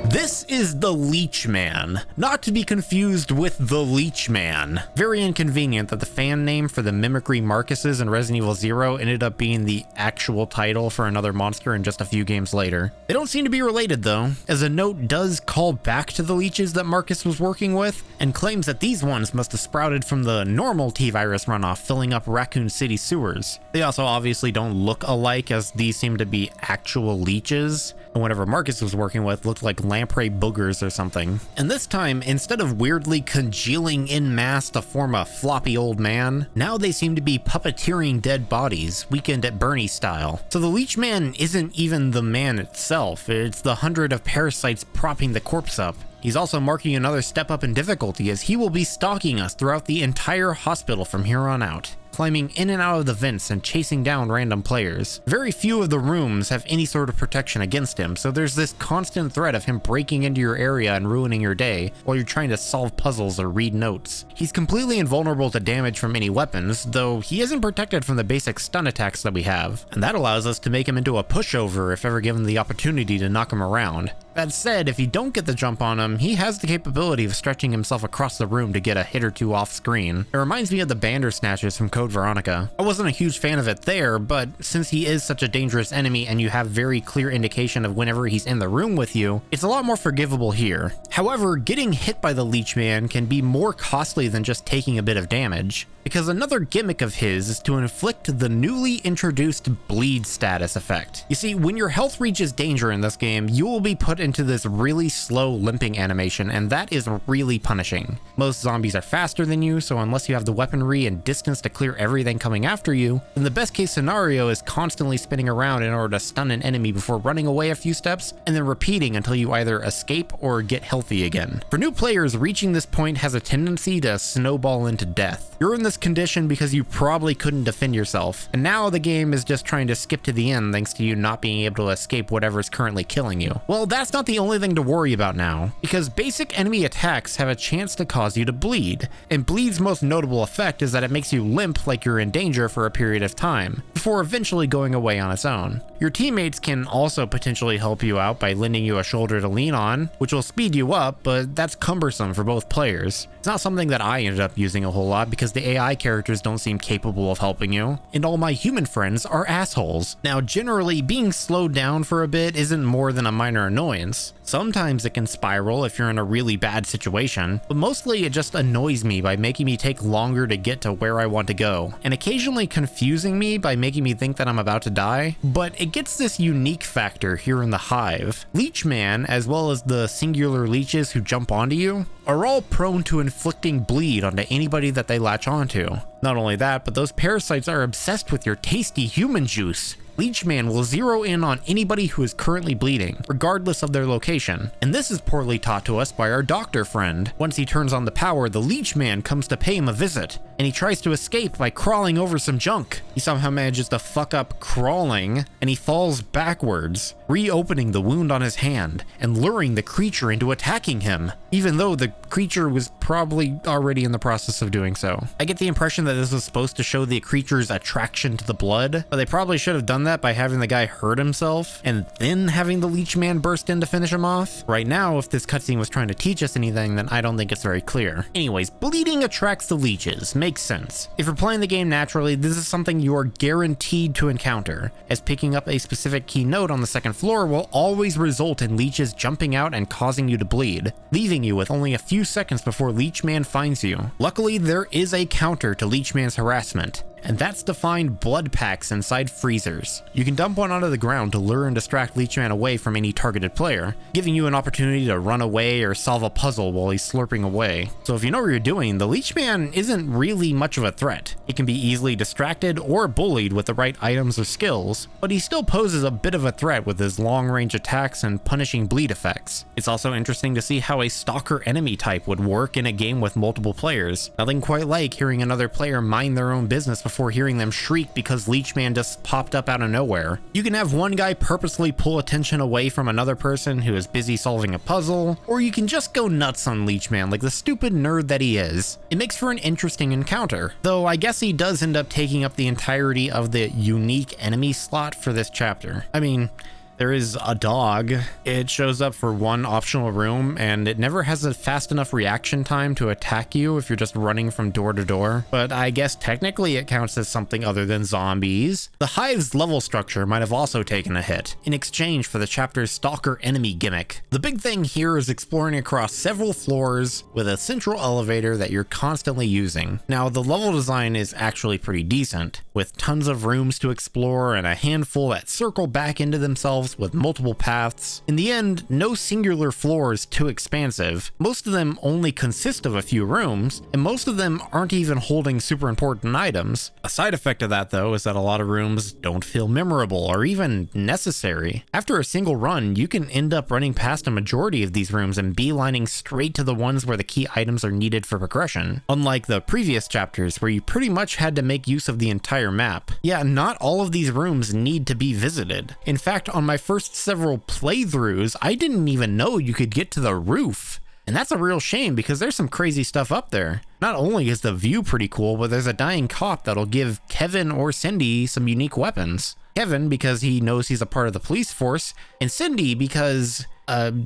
This is the Leech Man, not to be confused with the Leech Man. Very inconvenient that the fan name for the mimicry Marcuses in Resident Evil 0 ended up being the actual title for another monster in just a few games later. They don't seem to be related though, as a note does call back to the leeches that Marcus was working with, and claims that these ones must have sprouted from the normal T-virus runoff filling up Raccoon City sewers. They also obviously don't look alike, as these seem to be actual leeches, and whatever Marcus was working with looked like lamprey boogers or something. And this time, instead of weirdly congealing in mass to form a floppy old man, now they seem to be puppeteering dead bodies, Weekend at Bernie style. So the Leech Man isn't even the man itself, it's the 100 of parasites propping the corpse up. He's also marking another step up in difficulty, as he will be stalking us throughout the entire hospital from here on out, climbing in and out of the vents and chasing down random players. Very few of the rooms have any sort of protection against him, so there's this constant threat of him breaking into your area and ruining your day while you're trying to solve puzzles or read notes. He's completely invulnerable to damage from any weapons, though he isn't protected from the basic stun attacks that we have, and that allows us to make him into a pushover if ever given the opportunity to knock him around. That said, if you don't get the jump on him, he has the capability of stretching himself across the room to get a hit or two off screen. It reminds me of the Bandersnatchers from Code Veronica. I wasn't a huge fan of it there, but since he is such a dangerous enemy and you have very clear indication of whenever he's in the room with you, it's a lot more forgivable here. However, getting hit by the Leech Man can be more costly than just taking a bit of damage, because another gimmick of his is to inflict the newly introduced bleed status effect. You see, when your health reaches danger in this game, you will be put into this really slow limping animation, and that is really punishing. Most zombies are faster than you, so unless you have the weaponry and distance to clear everything coming after you, then the best case scenario is constantly spinning around in order to stun an enemy before running away a few steps, and then repeating until you either escape or get healthy again. For new players, reaching this point has a tendency to snowball into death. You're in this condition because you probably couldn't defend yourself, and now the game is just trying to skip to the end thanks to you not being able to escape whatever is currently killing you. Well, that's not the only thing to worry about now, because basic enemy attacks have a chance to cause you to bleed, and bleed's most notable effect is that it makes you limp like you're in danger for a period of time, before before eventually going away on its own. Your teammates can also potentially help you out by lending you a shoulder to lean on, which will speed you up, but that's cumbersome for both players. It's not something that I ended up using a whole lot because the AI characters don't seem capable of helping you, and all my human friends are assholes. Now, generally, being slowed down for a bit isn't more than a minor annoyance. Sometimes it can spiral if you're in a really bad situation, but mostly it just annoys me by making me take longer to get to where I want to go, and occasionally confusing me by making me think that I'm about to die. But it gets this unique factor here in the Hive. Leechman, as well as the singular leeches who jump onto you, are all prone to inflicting bleed onto anybody that they latch onto. Not only that, but those parasites are obsessed with your tasty human juice. Leechman will zero in on anybody who is currently bleeding, regardless of their location. And this is poorly taught to us by our doctor friend. Once he turns on the power, the Leechman comes to pay him a visit, and he tries to escape by crawling over some junk. He somehow manages to fuck up crawling, and he falls backwards, reopening the wound on his hand, and luring the creature into attacking him, even though the creature was probably already in the process of doing so. I get the impression that this was supposed to show the creature's attraction to the blood, but they probably should have done that by having the guy hurt himself and then having the Leechman burst in to finish him off. Right now, if this cutscene was trying to teach us anything, then I don't think it's very clear. Anyways, bleeding attracts the leeches. Makes sense. If you're playing the game naturally, this is something you are guaranteed to encounter, as picking up a specific key node on the second floor will always result in leeches jumping out and causing you to bleed, leaving you with only a few seconds before Leechman finds you. Luckily, there is a counter to Leechman's harassment, and that's to find blood packs inside freezers. You can dump one onto the ground to lure and distract Leechman away from any targeted player, giving you an opportunity to run away or solve a puzzle while he's slurping away. So if you know what you're doing, the Leechman isn't really much of a threat. He can be easily distracted or bullied with the right items or skills, but he still poses a bit of a threat with his long-range attacks and punishing bleed effects. It's also interesting to see how a stalker enemy type would work in a game with multiple players. Nothing quite like hearing another player mind their own business before hearing them shriek because Leechman just popped up out of nowhere. You can have one guy purposely pull attention away from another person who is busy solving a puzzle, or you can just go nuts on Leechman like the stupid nerd that he is. It makes for an interesting encounter, though I guess he does end up taking up the entirety of the unique enemy slot for this chapter. I mean, there is a dog. It shows up for one optional room, and it never has a fast enough reaction time to attack you if you're just running from door to door. But I guess technically it counts as something other than zombies. The Hive's level structure might have also taken a hit, in exchange for the chapter's stalker enemy gimmick. The big thing here is exploring across several floors with a central elevator that you're constantly using. Now, the level design is actually pretty decent, with tons of rooms to explore and a handful that circle back into themselves with multiple paths. In the end, no singular floor is too expansive. Most of them only consist of a few rooms, and most of them aren't even holding super important items. A side effect of that, though, is that a lot of rooms don't feel memorable or even necessary. After a single run, you can end up running past a majority of these rooms and beelining straight to the ones where the key items are needed for progression, unlike the previous chapters where you pretty much had to make use of the entire map. Yeah, not all of these rooms need to be visited. In fact, on my first several playthroughs, I didn't even know you could get to the roof. And that's a real shame because there's some crazy stuff up there. Not only is the view pretty cool, but there's a dying cop that'll give Kevin or Cindy some unique weapons. Kevin because he knows he's a part of the police force, and Cindy because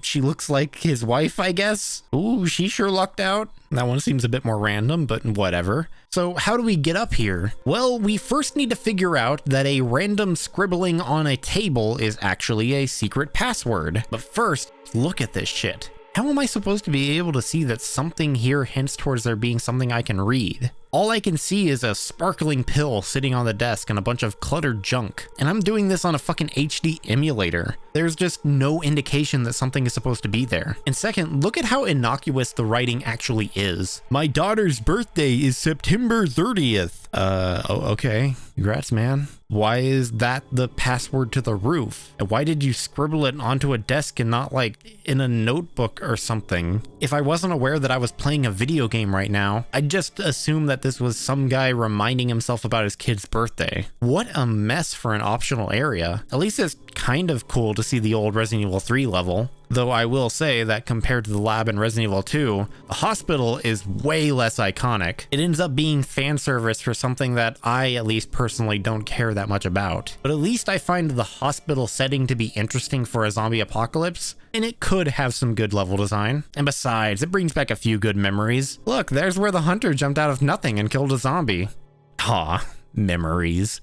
she looks like his wife, I guess. Ooh, she sure lucked out. That one seems a bit more random, but whatever. So how do we get up here? Well, we first need to figure out that a random scribbling on a table is actually a secret password. But first, look at this shit. How am I supposed to be able to see that something here hints towards there being something I can read? All I can see is a sparkling pill sitting on the desk and a bunch of cluttered junk. And I'm doing this on a fucking HD emulator. There's just no indication that something is supposed to be there. And second, look at how innocuous the writing actually is. My daughter's birthday is September 30th. Okay. Congrats, man. Why is that the password to the roof? And why did you scribble it onto a desk and not like in a notebook or something? If I wasn't aware that I was playing a video game right now, I'd just assume that this was some guy reminding himself about his kid's birthday. What a mess for an optional area. At least this kind of cool to see the old Resident Evil 3 level. Though I will say that compared to the lab in Resident Evil 2, the hospital is way less iconic. It ends up being fan service for something that I, at least personally, don't care that much about. But at least I find the hospital setting to be interesting for a zombie apocalypse, and it could have some good level design. And besides, it brings back a few good memories. Look, there's where the hunter jumped out of nothing and killed a zombie. Aw, memories.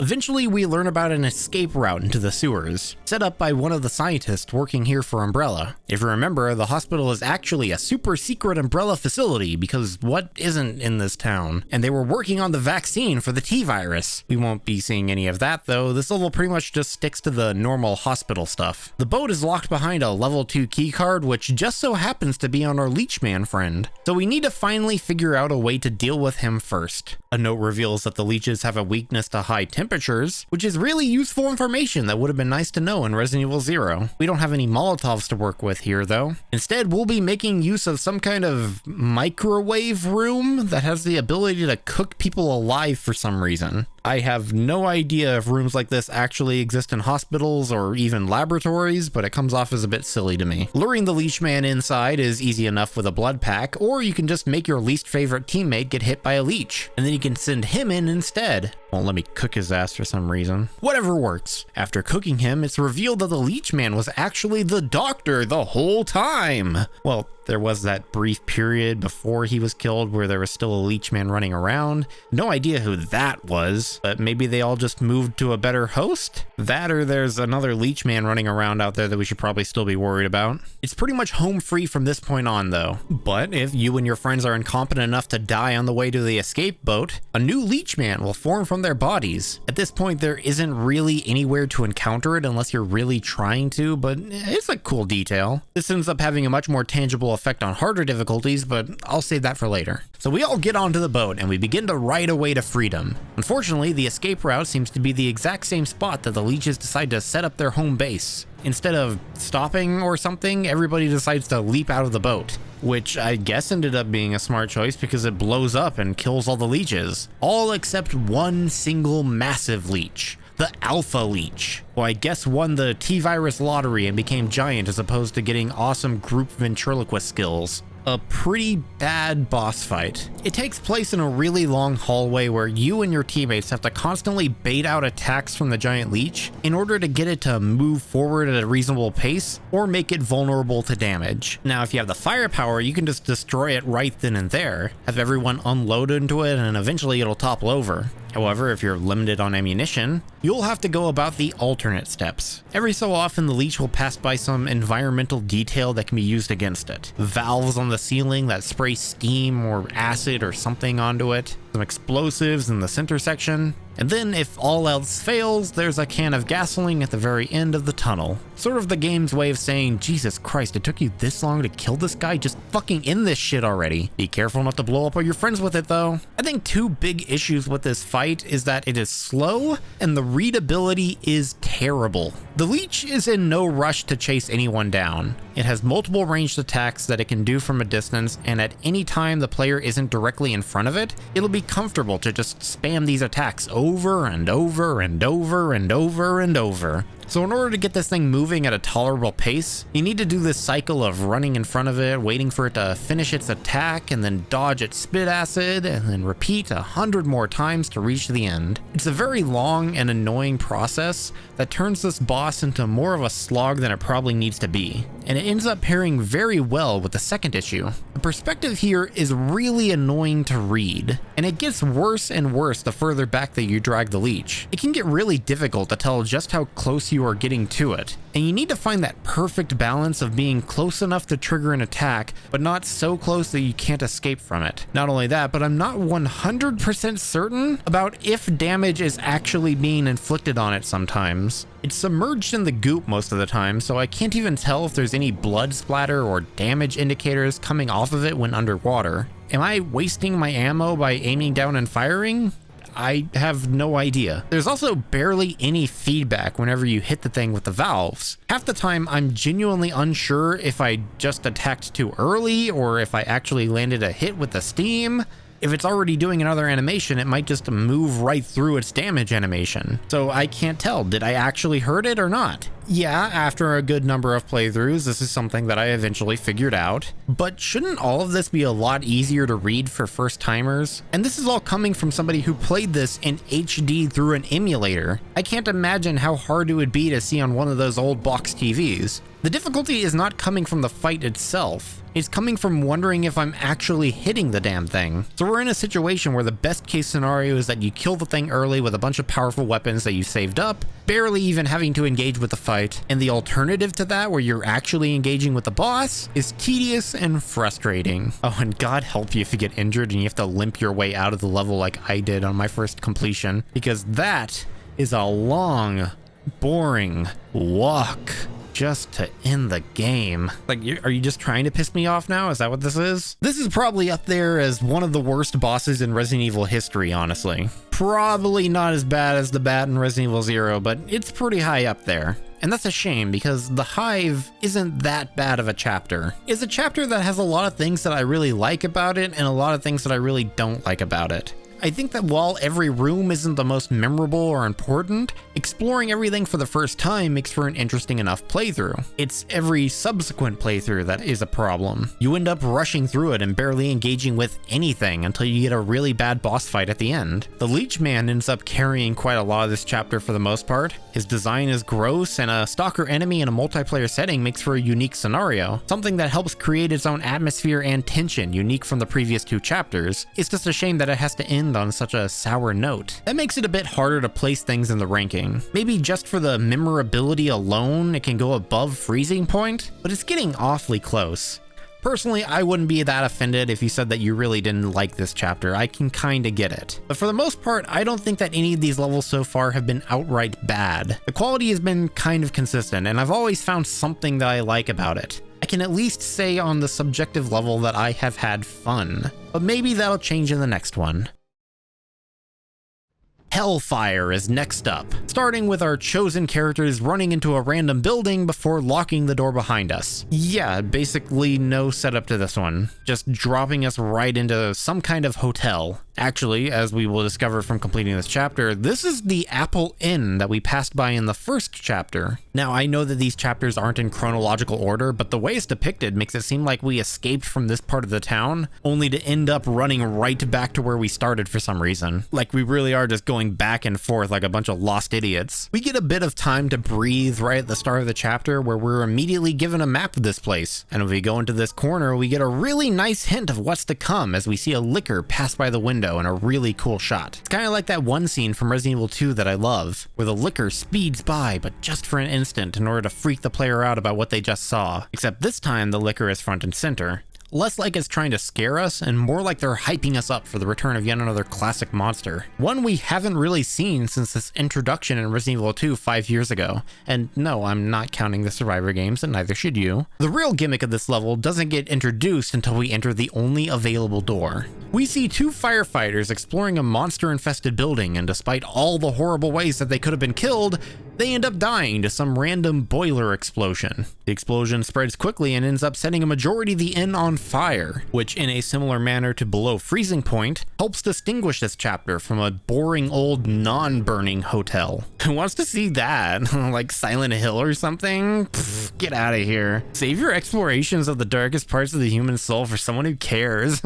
Eventually, we learn about an escape route into the sewers, set up by one of the scientists working here for Umbrella. If you remember, the hospital is actually a super secret Umbrella facility, because what isn't in this town? And they were working on the vaccine for the T-virus. We won't be seeing any of that though. This level pretty much just sticks to the normal hospital stuff. The boat is locked behind a level 2 keycard, which just so happens to be on our Leechman friend. So we need to finally figure out a way to deal with him first. A note reveals that the leeches have a weakness to high temperatures, which is really useful information that would have been nice to know in Resident Evil 0. We don't have any Molotovs to work with here though. Instead, we'll be making use of some kind of microwave room that has the ability to cook people alive for some reason. I have no idea if rooms like this actually exist in hospitals or even laboratories, but it comes off as a bit silly to me. Luring the Leechman inside is easy enough with a blood pack, or you can just make your least favorite teammate get hit by a leech, and then you can send him in instead. Won't let me cook his ass for some reason. Whatever works. After cooking him, it's revealed that the Leechman was actually the doctor the whole time. Well, there was that brief period before he was killed where there was still a Leechman running around. No idea who that was, but maybe they all just moved to a better host? That or there's another Leechman running around out there that we should probably still be worried about. It's pretty much home free from this point on though. But if you and your friends are incompetent enough to die on the way to the escape boat, a new Leechman will form from their bodies. At this point, there isn't really anywhere to encounter it unless you're really trying to, but it's a cool detail. This ends up having a much more tangible effect on harder difficulties, but I'll save that for later. So we all get onto the boat and we begin to ride away to freedom. Unfortunately, the escape route seems to be the exact same spot that the leeches decide to set up their home base. Instead of stopping or something, everybody decides to leap out of the boat, which I guess ended up being a smart choice because it blows up and kills all the leeches. All except one single massive leech. The Alpha Leech, who I guess won the T-Virus lottery and became giant as opposed to getting awesome group ventriloquist skills. A pretty bad boss fight. It takes place in a really long hallway where you and your teammates have to constantly bait out attacks from the giant leech in order to get it to move forward at a reasonable pace or make it vulnerable to damage. Now, if you have the firepower, you can just destroy it right then and there, have everyone unload into it, and eventually it'll topple over. However, if you're limited on ammunition, you'll have to go about the alternate steps. Every so often, the leech will pass by some environmental detail that can be used against it. Valves on the ceiling that spray steam or acid or something onto it, some explosives in the center section, and then if all else fails, there's a can of gasoline at the very end of the tunnel. Sort of the game's way of saying, Jesus Christ, it took you this long to kill this guy? Just fucking end this shit already. Be careful not to blow up all your friends with it though. I think two big issues with this fight is that it is slow and the readability is terrible. The leech is in no rush to chase anyone down. It has multiple ranged attacks that it can do from a distance, and at any time the player isn't directly in front of it, it'll be comfortable to just spam these attacks over and over and over and over and over. So in order to get this thing moving at a tolerable pace, you need to do this cycle of running in front of it, waiting for it to finish its attack, and then dodge its spit acid, and then repeat 100 more times to reach the end. It's a very long and annoying process that turns this boss into more of a slog than it probably needs to be, and it ends up pairing very well with the second issue. The perspective here is really annoying to read, and it gets worse and worse the further back that you drag the leech. It can get really difficult to tell just how close you are getting to it, and you need to find that perfect balance of being close enough to trigger an attack, but not so close that you can't escape from it. Not only that, but I'm not 100% certain about if damage is actually being inflicted on it sometimes. It's submerged in the goop most of the time, so I can't even tell if there's any blood splatter or damage indicators coming off of it when underwater. Am I wasting my ammo by aiming down and firing? I have no idea. There's also barely any feedback whenever you hit the thing with the valves. Half the time, I'm genuinely unsure if I just attacked too early or if I actually landed a hit with the steam. If it's already doing another animation, it might just move right through its damage animation. So I can't tell, did I actually hurt it or not? Yeah, after a good number of playthroughs, this is something that I eventually figured out. But shouldn't all of this be a lot easier to read for first timers? And this is all coming from somebody who played this in HD through an emulator. I can't imagine how hard it would be to see on one of those old box TVs. The difficulty is not coming from the fight itself. It's coming from wondering if I'm actually hitting the damn thing. So we're in a situation where the best case scenario is that you kill the thing early with a bunch of powerful weapons that you saved up, barely even having to engage with the fight. And the alternative to that, where you're actually engaging with the boss, is tedious and frustrating. Oh, and God help you if you get injured and you have to limp your way out of the level like I did on my first completion, because that is a long, boring walk just to end the game. Like, are you just trying to piss me off now? Is that what this is? This is probably up there as one of the worst bosses in Resident Evil history, honestly. Probably not as bad as the bat in Resident Evil 0, but it's pretty high up there. And that's a shame, because the Hive isn't that bad of a chapter. It's a chapter that has a lot of things that I really like about it and a lot of things that I really don't like about it. I think that while every room isn't the most memorable or important, exploring everything for the first time makes for an interesting enough playthrough. It's every subsequent playthrough that is a problem. You end up rushing through it and barely engaging with anything until you get a really bad boss fight at the end. The Leech Man ends up carrying quite a lot of this chapter for the most part. His design is gross, and a stalker enemy in a multiplayer setting makes for a unique scenario, something that helps create its own atmosphere and tension unique from the previous two chapters. It's just a shame that it has to end on such a sour note. That makes it a bit harder to place things in the ranking. Maybe just for the memorability alone, it can go above Freezing Point, but it's getting awfully close. Personally, I wouldn't be that offended if you said that you really didn't like this chapter. I can kinda get it. But for the most part, I don't think that any of these levels so far have been outright bad. The quality has been kind of consistent, and I've always found something that I like about it. I can at least say on the subjective level that I have had fun. But maybe that'll change in the next one. Hellfire is next up, starting with our chosen characters running into a random building before locking the door behind us. Yeah, basically no setup to this one, just dropping us right into some kind of hotel. Actually, as we will discover from completing this chapter, this is the Apple Inn that we passed by in the first chapter. Now, I know that these chapters aren't in chronological order, but the way it's depicted makes it seem like we escaped from this part of the town, only to end up running right back to where we started for some reason. Like, we really are just going back and forth like a bunch of lost idiots. We get a bit of time to breathe right at the start of the chapter, where we're immediately given a map of this place. And if we go into this corner, we get a really nice hint of what's to come as we see a licker pass by the window in a really cool shot. It's kind of like that one scene from Resident Evil 2 that I love, where the licker speeds by, but just for an instant in order to freak the player out about what they just saw. Except this time the licker is front and center. Less like it's trying to scare us, and more like they're hyping us up for the return of yet another classic monster. One we haven't really seen since this introduction in Resident Evil 2 5 years ago. And no, I'm not counting the Survivor games, and neither should you. The real gimmick of this level doesn't get introduced until we enter the only available door. We see two firefighters exploring a monster-infested building, and despite all the horrible ways that they could have been killed, they end up dying to some random boiler explosion. The explosion spreads quickly and ends up setting a majority of the inn on fire, which in a similar manner to Below Freezing Point, helps distinguish this chapter from a boring old non-burning hotel. Who wants to see that? Like Silent Hill or something? Pfft, get out of here. Save your explorations of the darkest parts of the human soul for someone who cares.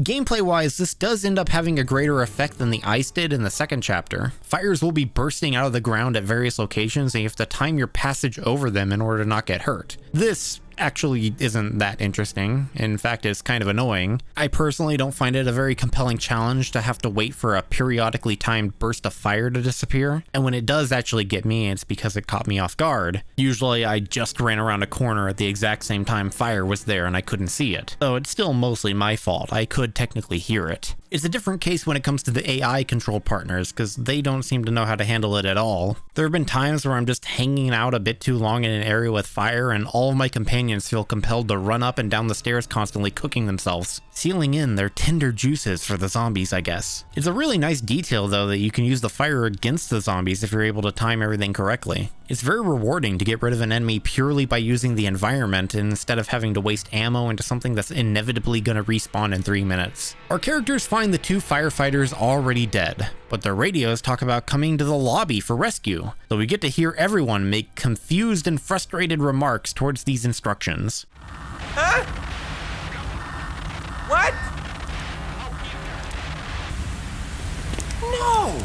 Gameplay-wise, this does end up having a greater effect than the ice did in the second chapter. Fires will be bursting out of the ground at various locations, and you have to time your passage over them in order to not get hurt. This actually isn't that interesting. In fact, it's kind of annoying. I personally don't find it a very compelling challenge to have to wait for a periodically timed burst of fire to disappear. And when it does actually get me, it's because it caught me off guard. Usually I just ran around a corner at the exact same time fire was there and I couldn't see it. So it's still mostly my fault. I could technically hear it. It's a different case when it comes to the AI controlled partners, because they don't seem to know how to handle it at all. There have been times where I'm just hanging out a bit too long in an area with fire and all of my companions companions feel compelled to run up and down the stairs constantly cooking themselves, sealing in their tender juices for the zombies, I guess. It's a really nice detail though that you can use the fire against the zombies if you're able to time everything correctly. It's very rewarding to get rid of an enemy purely by using the environment instead of having to waste ammo into something that's inevitably going to respawn in 3 minutes. Our characters find the 2 firefighters already dead, but their radios talk about coming to the lobby for rescue, so we get to hear everyone make confused and frustrated remarks towards these instructions. Huh? What? No!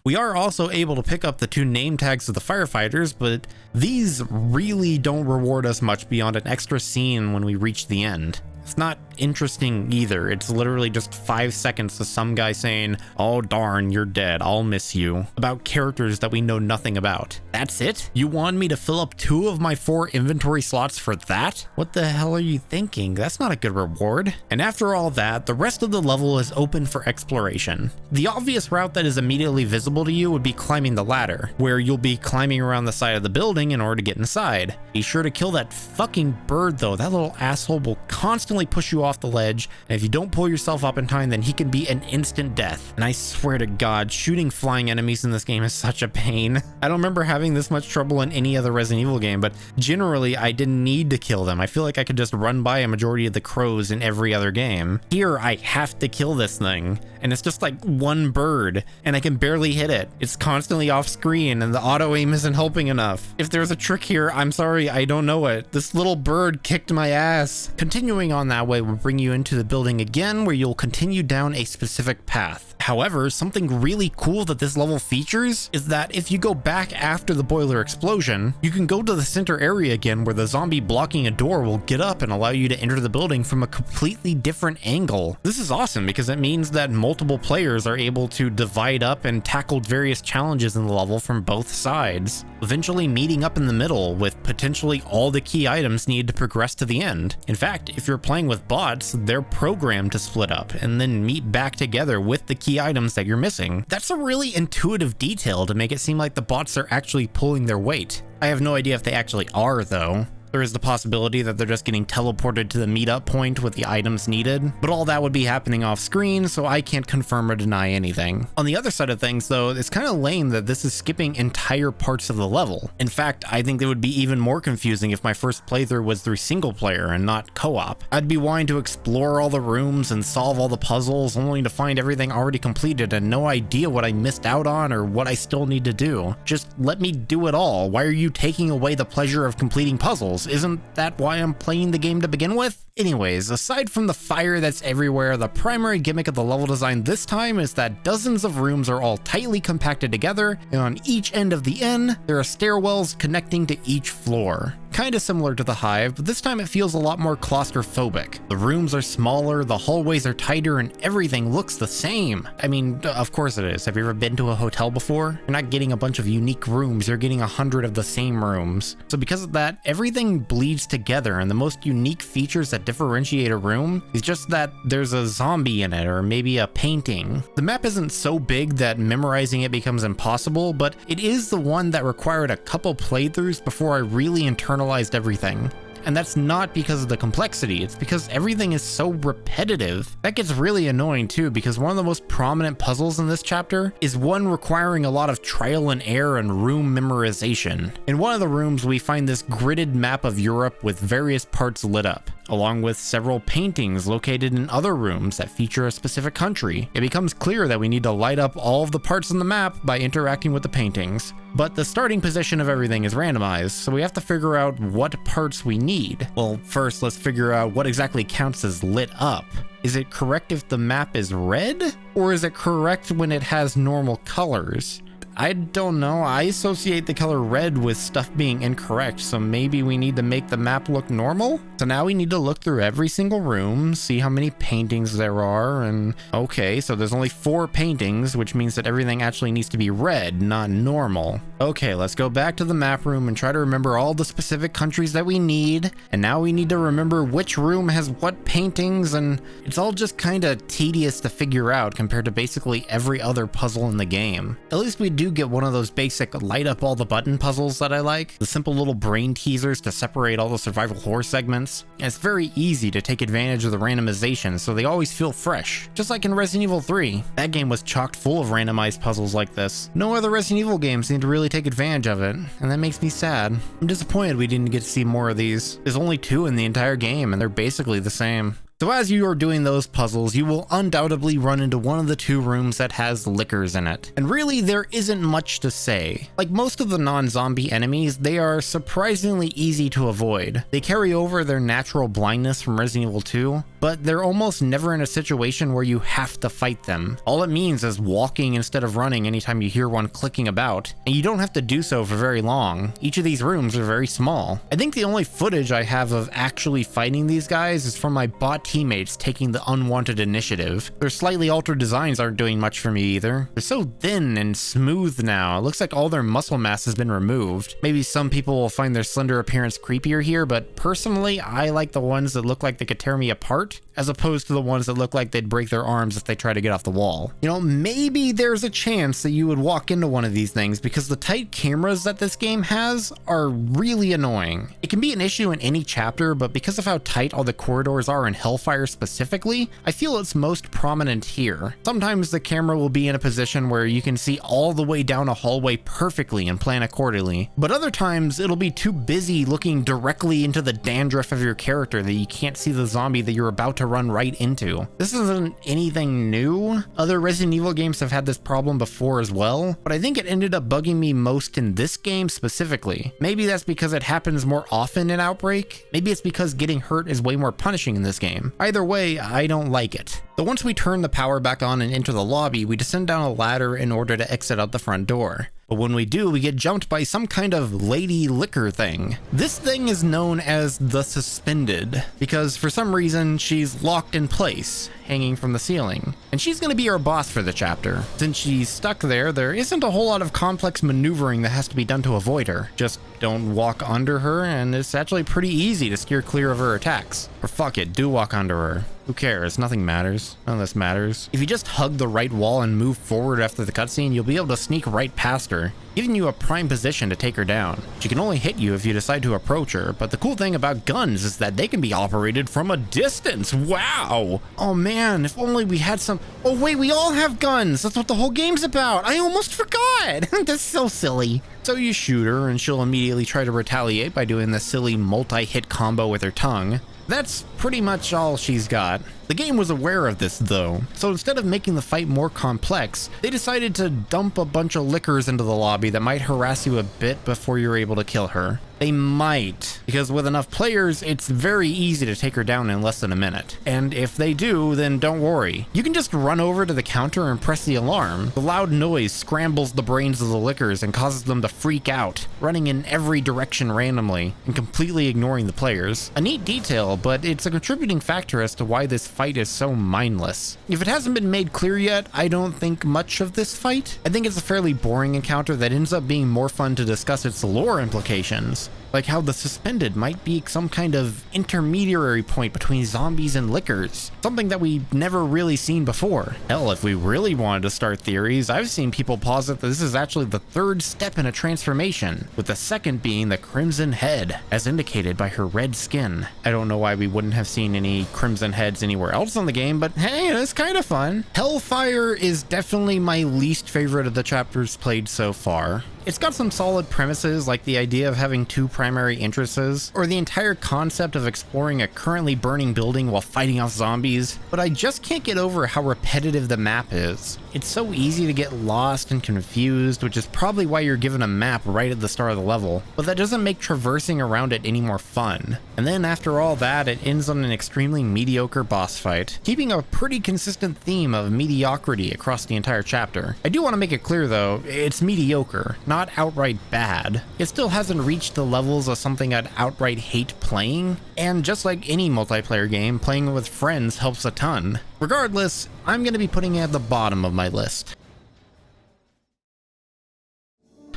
We are also able to pick up the 2 name tags of the firefighters, but these really don't reward us much beyond an extra scene when we reach the end. It's not interesting either. It's literally just 5 seconds of some guy saying, "Oh darn, you're dead, I'll miss you," about characters that we know nothing about. That's it? You want me to fill up 2 of my 4 inventory slots for that? What the hell are you thinking? That's not a good reward. And after all that, the rest of the level is open for exploration. The obvious route that is immediately visible to you would be climbing the ladder, where you'll be climbing around the side of the building in order to get inside. Be sure to kill that fucking bird though. That little asshole will constantly push you off the ledge, and if you don't pull yourself up in time, then he can be an instant death. And I swear to God, shooting flying enemies in this game is such a pain. I don't remember having this much trouble in any other Resident Evil game, but generally I didn't need to kill them. I feel like I could just run by a majority of the crows in every other game. Here I have to kill this thing, and it's just like one bird, and I can barely hit it. It's constantly off screen, and the auto aim isn't helping enough. If there's a trick here, I'm sorry, I don't know it. This little bird kicked my ass. Continuing on that way will bring you into the building again, where you'll continue down a specific path. However, something really cool that this level features is that if you go back after the boiler explosion, you can go to the center area again, where the zombie blocking a door will get up and allow you to enter the building from a completely different angle. This is awesome because it means that multiple players are able to divide up and tackle various challenges in the level from both sides, eventually meeting up in the middle with potentially all the key items needed to progress to the end. In fact, if you're playing with bots, they're programmed to split up and then meet back together with the key items that you're missing. That's a really intuitive detail to make it seem like the bots are actually pulling their weight. I have no idea if they actually are though. There is the possibility that they're just getting teleported to the meetup point with the items needed, but all that would be happening off screen, so I can't confirm or deny anything. On the other side of things though, it's kind of lame that this is skipping entire parts of the level. In fact, I think it would be even more confusing if my first playthrough was through single player and not co-op. I'd be wanting to explore all the rooms and solve all the puzzles, only to find everything already completed and no idea what I missed out on or what I still need to do. Just let me do it all. Why are you taking away the pleasure of completing puzzles? Isn't that why I'm playing the game to begin with? Anyways, aside from the fire that's everywhere, the primary gimmick of the level design this time is that dozens of rooms are all tightly compacted together, and on each end of the N, there are stairwells connecting to each floor. Kinda similar to the Hive, but this time it feels a lot more claustrophobic. The rooms are smaller, the hallways are tighter, and everything looks the same. I mean, of course it is. Have you ever been to a hotel before? You're not getting a bunch of unique rooms, you're getting 100 of the same rooms. So because of that, everything bleeds together, and the most unique features that differentiate a room is just that there's a zombie in it, or maybe a painting. The map isn't so big that memorizing it becomes impossible, but it is the one that required a couple playthroughs before I really internalized everything. And that's not because of the complexity, it's because everything is so repetitive. That gets really annoying too, because one of the most prominent puzzles in this chapter is one requiring a lot of trial and error and room memorization. In one of the rooms, we find this gridded map of Europe with various parts lit up, along with several paintings located in other rooms that feature a specific country. It becomes clear that we need to light up all of the parts on the map by interacting with the paintings. But the starting position of everything is randomized, so we have to figure out what parts we need. Well, first let's figure out what exactly counts as lit up. Is it correct if the map is red? Or is it correct when it has normal colors? I don't know. I associate the color red with stuff being incorrect, so maybe we need to make the map look normal? So now we need to look through every single room, see how many paintings there are, and okay, so there's only 4 paintings, which means that everything actually needs to be red, not normal. Okay, let's go back to the map room and try to remember all the specific countries that we need, and now we need to remember which room has what paintings, and it's all just kinda tedious to figure out compared to basically every other puzzle in the game. At least we do do get one of those basic light up all the button puzzles that I like, the simple little brain teasers to separate all the survival horror segments. And it's very easy to take advantage of the randomization, so they always feel fresh, just like in Resident Evil 3. That game was chocked full of randomized puzzles like this. No other Resident Evil game seemed to really take advantage of it, and that makes me sad. I'm disappointed we didn't get to see more of these. There's only 2 in the entire game, and they're basically the same. So as you are doing those puzzles, you will undoubtedly run into one of the 2 rooms that has lickers in it. And really, there isn't much to say. Like most of the non-zombie enemies, they are surprisingly easy to avoid. They carry over their natural blindness from Resident Evil 2, but they're almost never in a situation where you have to fight them. All it means is walking instead of running anytime you hear one clicking about, and you don't have to do so for very long. Each of these rooms are very small. I think the only footage I have of actually fighting these guys is from my bot teammates taking the unwanted initiative. Their slightly altered designs aren't doing much for me either. They're so thin and smooth now. It looks like all their muscle mass has been removed. Maybe some people will find their slender appearance creepier here, but personally, I like the ones that look like they could tear me apart, as opposed to the ones that look like they'd break their arms if they try to get off the wall. You know, maybe there's a chance that you would walk into one of these things because the tight cameras that this game has are really annoying. It can be an issue in any chapter, but because of how tight all the corridors are in Hellfire specifically, I feel it's most prominent here. Sometimes the camera will be in a position where you can see all the way down a hallway perfectly and plan accordingly, but other times it'll be too busy looking directly into the dandruff of your character that you can't see the zombie that you're about to run right into. This isn't anything new. Other Resident Evil games have had this problem before as well, but I think it ended up bugging me most in this game specifically. Maybe that's because it happens more often in Outbreak. Maybe it's because getting hurt is way more punishing in this game. Either way, I don't like it. So once we turn the power back on and enter the lobby, we descend down a ladder in order to exit out the front door. But when we do, we get jumped by some kind of lady licker thing. This thing is known as the Suspended, because for some reason she's locked in place, hanging from the ceiling. And she's going to be our boss for the chapter. Since she's stuck there, there isn't a whole lot of complex maneuvering that has to be done to avoid her. Just don't walk under her, and it's actually pretty easy to steer clear of her attacks. Or fuck it, do walk under her. Who cares? Nothing matters. None of this matters. If you just hug the right wall and move forward after the cutscene, you'll be able to sneak right past her, giving you a prime position to take her down. She can only hit you if you decide to approach her, but the cool thing about guns is that they can be operated from a distance. Wow! Oh man, if only we had some... Oh wait, we all have guns! That's what the whole game's about! I almost forgot! That's so silly. So you shoot her, and she'll immediately try to retaliate by doing the silly multi-hit combo with her tongue. That's pretty much all she's got. The game was aware of this though, so instead of making the fight more complex, they decided to dump a bunch of lickers into the lobby that might harass you a bit before you're able to kill her. They might, because with enough players, it's very easy to take her down in less than a minute. And if they do, then don't worry. You can just run over to the counter and press the alarm. The loud noise scrambles the brains of the lickers and causes them to freak out, running in every direction randomly, and completely ignoring the players. A neat detail, but it's a contributing factor as to why this fight is so mindless. If it hasn't been made clear yet, I don't think much of this fight. I think it's a fairly boring encounter that ends up being more fun to discuss its lore implications. Like how the Suspended might be some kind of intermediary point between zombies and lickers. Something that we've never really seen before. Hell, if we really wanted to start theories, I've seen people posit that this is actually the third step in a transformation, with the second being the Crimson Head, as indicated by her red skin. I don't know why we wouldn't have seen any Crimson Heads anywhere else in the game, but hey, it's kind of fun. Hellfire is definitely my least favorite of the chapters played so far. It's got some solid premises, like the idea of having 2 primary entrances, or the entire concept of exploring a currently burning building while fighting off zombies, but I just can't get over how repetitive the map is. It's so easy to get lost and confused, which is probably why you're given a map right at the start of the level, but that doesn't make traversing around it any more fun. And then after all that, it ends on an extremely mediocre boss fight, keeping a pretty consistent theme of mediocrity across the entire chapter. I do want to make it clear though, it's mediocre, not outright bad. It still hasn't reached the levels of something I'd outright hate playing, and just like any multiplayer game, playing with friends helps a ton. Regardless, I'm going to be putting it at the bottom of my list.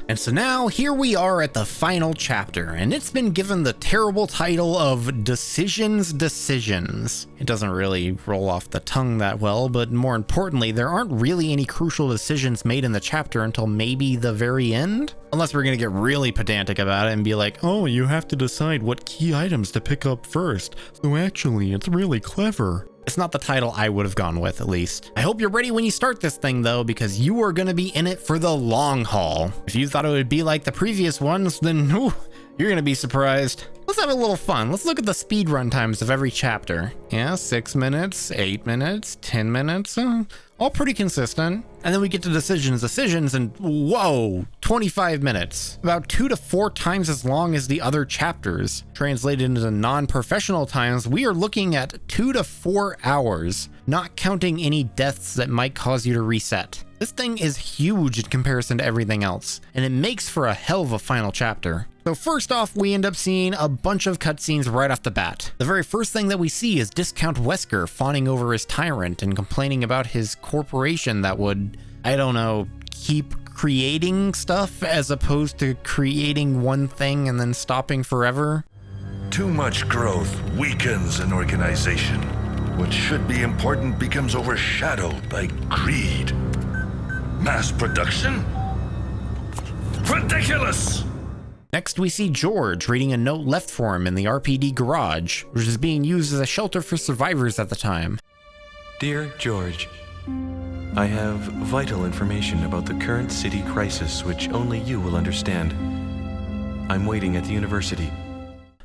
And so now here we are at the final chapter, and it's been given the terrible title of Decisions. It doesn't really roll off the tongue that well, but more importantly, there aren't really any crucial decisions made in the chapter until maybe the very end? Unless we're gonna get really pedantic about it and be like, oh, you have to decide what key items to pick up first, so actually it's really clever. It's not the title I would have gone with, at least. I hope you're ready when you start this thing, though, because you are going to be in it for the long haul. If you thought it would be like the previous ones, then you're going to be surprised. Let's have a little fun. Let's look at the speedrun times of every chapter. Yeah, 6 minutes, 8 minutes, 10 minutes, all pretty consistent. And then we get to decisions, and whoa, 25 minutes. About 2 to 4 times as long as the other chapters. Translated into non-professional times, we are looking at 2 to 4 hours, not counting any deaths that might cause you to reset. This thing is huge in comparison to everything else, and it makes for a hell of a final chapter. So first off, we end up seeing a bunch of cutscenes right off the bat. The very first thing that we see is Discount Wesker fawning over his tyrant and complaining about his corporation that would, I don't know, keep creating stuff as opposed to creating one thing and then stopping forever. Too much growth weakens an organization. What should be important becomes overshadowed by greed. Mass production? Ridiculous! Next, we see George reading a note left for him in the RPD garage, which is being used as a shelter for survivors at the time. Dear George, I have vital information about the current city crisis which only you will understand. I'm waiting at the university.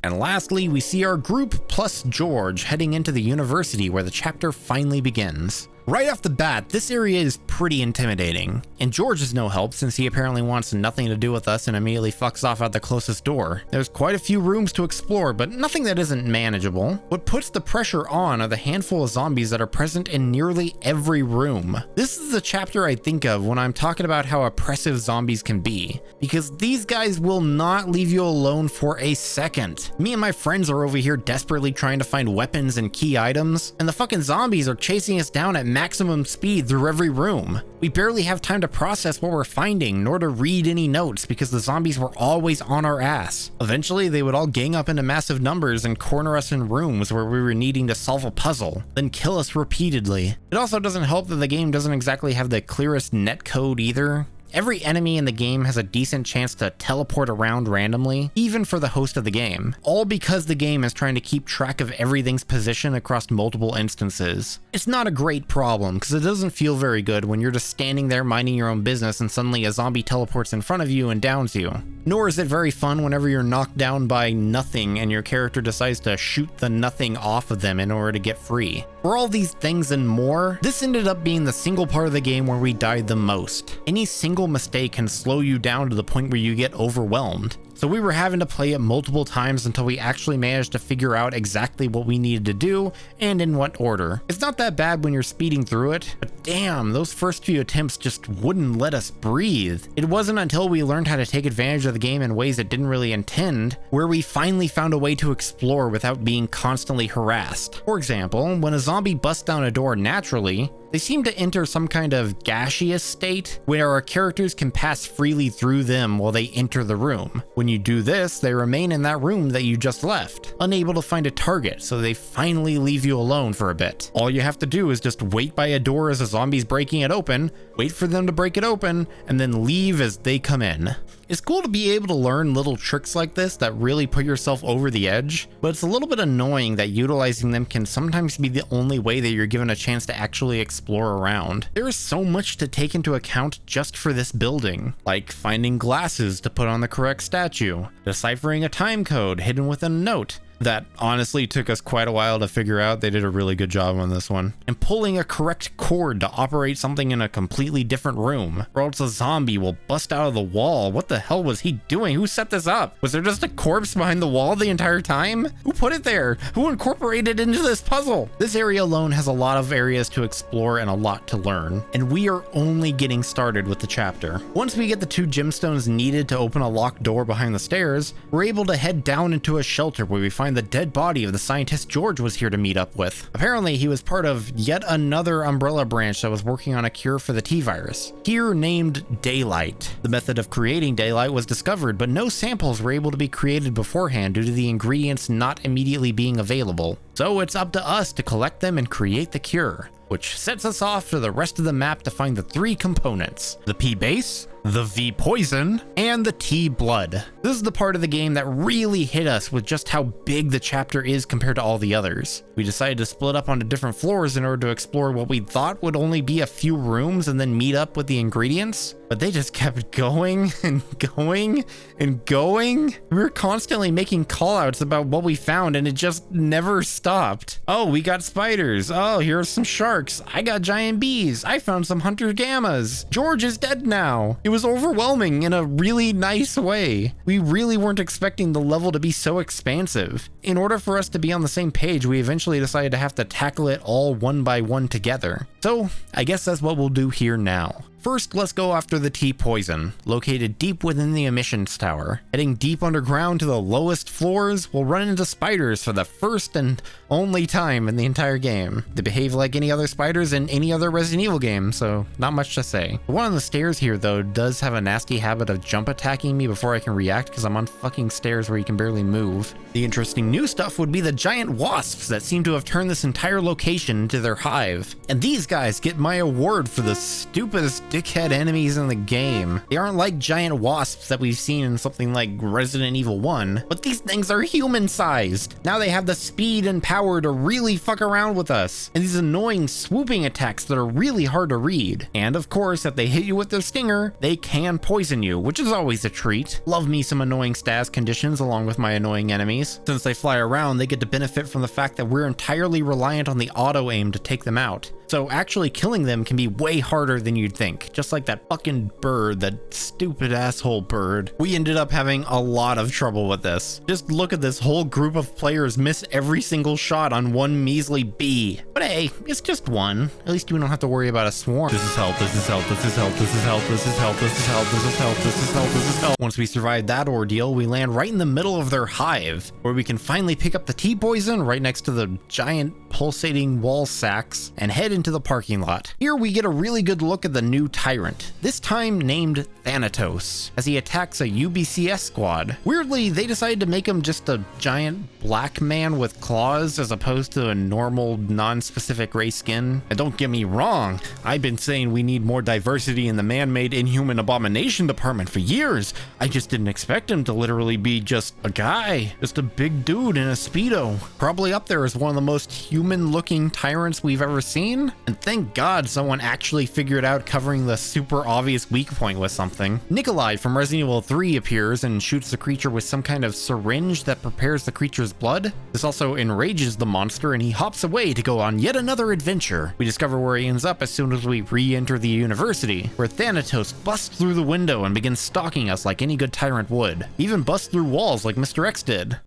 And lastly, we see our group plus George heading into the university where the chapter finally begins. Right off the bat, this area is pretty intimidating, and George is no help since he apparently wants nothing to do with us and immediately fucks off at the closest door. There's quite a few rooms to explore, but nothing that isn't manageable. What puts the pressure on are the handful of zombies that are present in nearly every room. This is the chapter I think of when I'm talking about how oppressive zombies can be, because these guys will not leave you alone for a second. Me and my friends are over here desperately trying to find weapons and key items, and the fucking zombies are chasing us down at maximum speed through every room. We barely have time to process what we're finding, nor to read any notes because the zombies were always on our ass. Eventually, they would all gang up into massive numbers and corner us in rooms where we were needing to solve a puzzle, then kill us repeatedly. It also doesn't help that the game doesn't exactly have the clearest netcode either. Every enemy in the game has a decent chance to teleport around randomly, even for the host of the game, all because the game is trying to keep track of everything's position across multiple instances. It's not a great problem, because it doesn't feel very good when you're just standing there minding your own business and suddenly a zombie teleports in front of you and downs you. Nor is it very fun whenever you're knocked down by nothing and your character decides to shoot the nothing off of them in order to get free. For all these things and more, this ended up being the single part of the game where we died the most. Any single mistake can slow you down to the point where you get overwhelmed. So we were having to play it multiple times until we actually managed to figure out exactly what we needed to do and in what order. It's not that bad when you're speeding through it, but damn, those first few attempts just wouldn't let us breathe. It wasn't until we learned how to take advantage of the game in ways it didn't really intend, where we finally found a way to explore without being constantly harassed. For example, when a zombie busts down a door naturally, they seem to enter some kind of gaseous state where our characters can pass freely through them while they enter the room. When you do this, they remain in that room that you just left, unable to find a target, so they finally leave you alone for a bit. All you have to do is just wait by a door as a zombie's breaking it open, wait for them to break it open, and then leave as they come in. It's cool to be able to learn little tricks like this that really put yourself over the edge, but it's a little bit annoying that utilizing them can sometimes be the only way that you're given a chance to actually explore around. There is so much to take into account just for this building, like finding glasses to put on the correct statue, deciphering a time code hidden within a note, that honestly took us quite a while to figure out. They did a really good job on this one. And pulling a correct cord to operate something in a completely different room, or else a zombie will bust out of the wall. What the hell was he doing? Who set this up? Was there just a corpse behind the wall the entire time? Who put it there? Who incorporated it into this puzzle? This area alone has a lot of areas to explore and a lot to learn, and we are only getting started with the chapter. Once we get the 2 gemstones needed to open a locked door behind the stairs, we're able to head down into a shelter where we find find the dead body of the scientist George was here to meet up with. Apparently, he was part of yet another Umbrella branch that was working on a cure for the T-virus, here named Daylight. The method of creating Daylight was discovered, but no samples were able to be created beforehand due to the ingredients not immediately being available. So it's up to us to collect them and create the cure, which sets us off to the rest of the map to find the 3 components: the P base, the V poison, and the T blood. This is the part of the game that really hit us with just how big the chapter is compared to all the others. We decided to split up onto different floors in order to explore what we thought would only be a few rooms and then meet up with the ingredients, but they just kept going and going and going. We were constantly making callouts about what we found and it just never stopped. Oh, we got spiders. Oh, here's some sharks. I got giant bees. I found some hunter gammas. George is dead now. It was overwhelming in a really nice way. We really weren't expecting the level to be so expansive. In order for us to be on the same page, we eventually decided to have to tackle it all one by one together. So I guess that's what we'll do here now. First, let's go after the T-Poison, located deep within the emissions tower. Heading deep underground to the lowest floors, we'll run into spiders for the first and only time in the entire game. They behave like any other spiders in any other Resident Evil game, so not much to say. The one on the stairs here, though, does have a nasty habit of jump attacking me before I can react because I'm on fucking stairs where you can barely move. The interesting new stuff would be the giant wasps that seem to have turned this entire location into their hive. And these guys get my award for the stupidest dickhead enemies in the game. They aren't like giant wasps that we've seen in something like Resident Evil 1, but these things are human-sized. Now they have the speed and power to really fuck around with us, and these annoying swooping attacks that are really hard to read. And of course, if they hit you with their stinger, they can poison you, which is always a treat. Love me some annoying stas conditions along with my annoying enemies. Since they fly around, they get to benefit from the fact that we're entirely reliant on the auto-aim to take them out. So actually killing them can be way harder than you'd think, just like that fucking bird, that stupid asshole bird. We ended up having a lot of trouble with this. Just look at this whole group of players miss every single shot on one measly bee. But hey, it's just one. At least we don't have to worry about a swarm. This is help, this is help, this is help, this is help, this is help, this is help, this is help, this is help, this is help. Once we survive that ordeal, we land right in the middle of their hive, where we can finally pick up the T-Poison right next to the giant pulsating wall sacks and head into the parking lot. Here we get a really good look at the new tyrant, this time named Thanatos, as he attacks a UBCS squad. Weirdly, they decided to make him just a giant black man with claws as opposed to a normal non-specific race skin. And don't get me wrong, I've been saying we need more diversity in the man-made inhuman abomination department for years. I just didn't expect him to literally be just a guy, just a big dude in a Speedo. Probably up there as one of the most human-looking tyrants we've ever seen. And thank God someone actually figured out covering the super obvious weak point with something. Nikolai from Resident Evil 3 appears and shoots the creature with some kind of syringe that prepares the creature's blood. This also enrages the monster and he hops away to go on yet another adventure. We discover where he ends up as soon as we re-enter the university, where Thanatos busts through the window and begins stalking us like any good tyrant would. He even busts through walls like Mr. X did.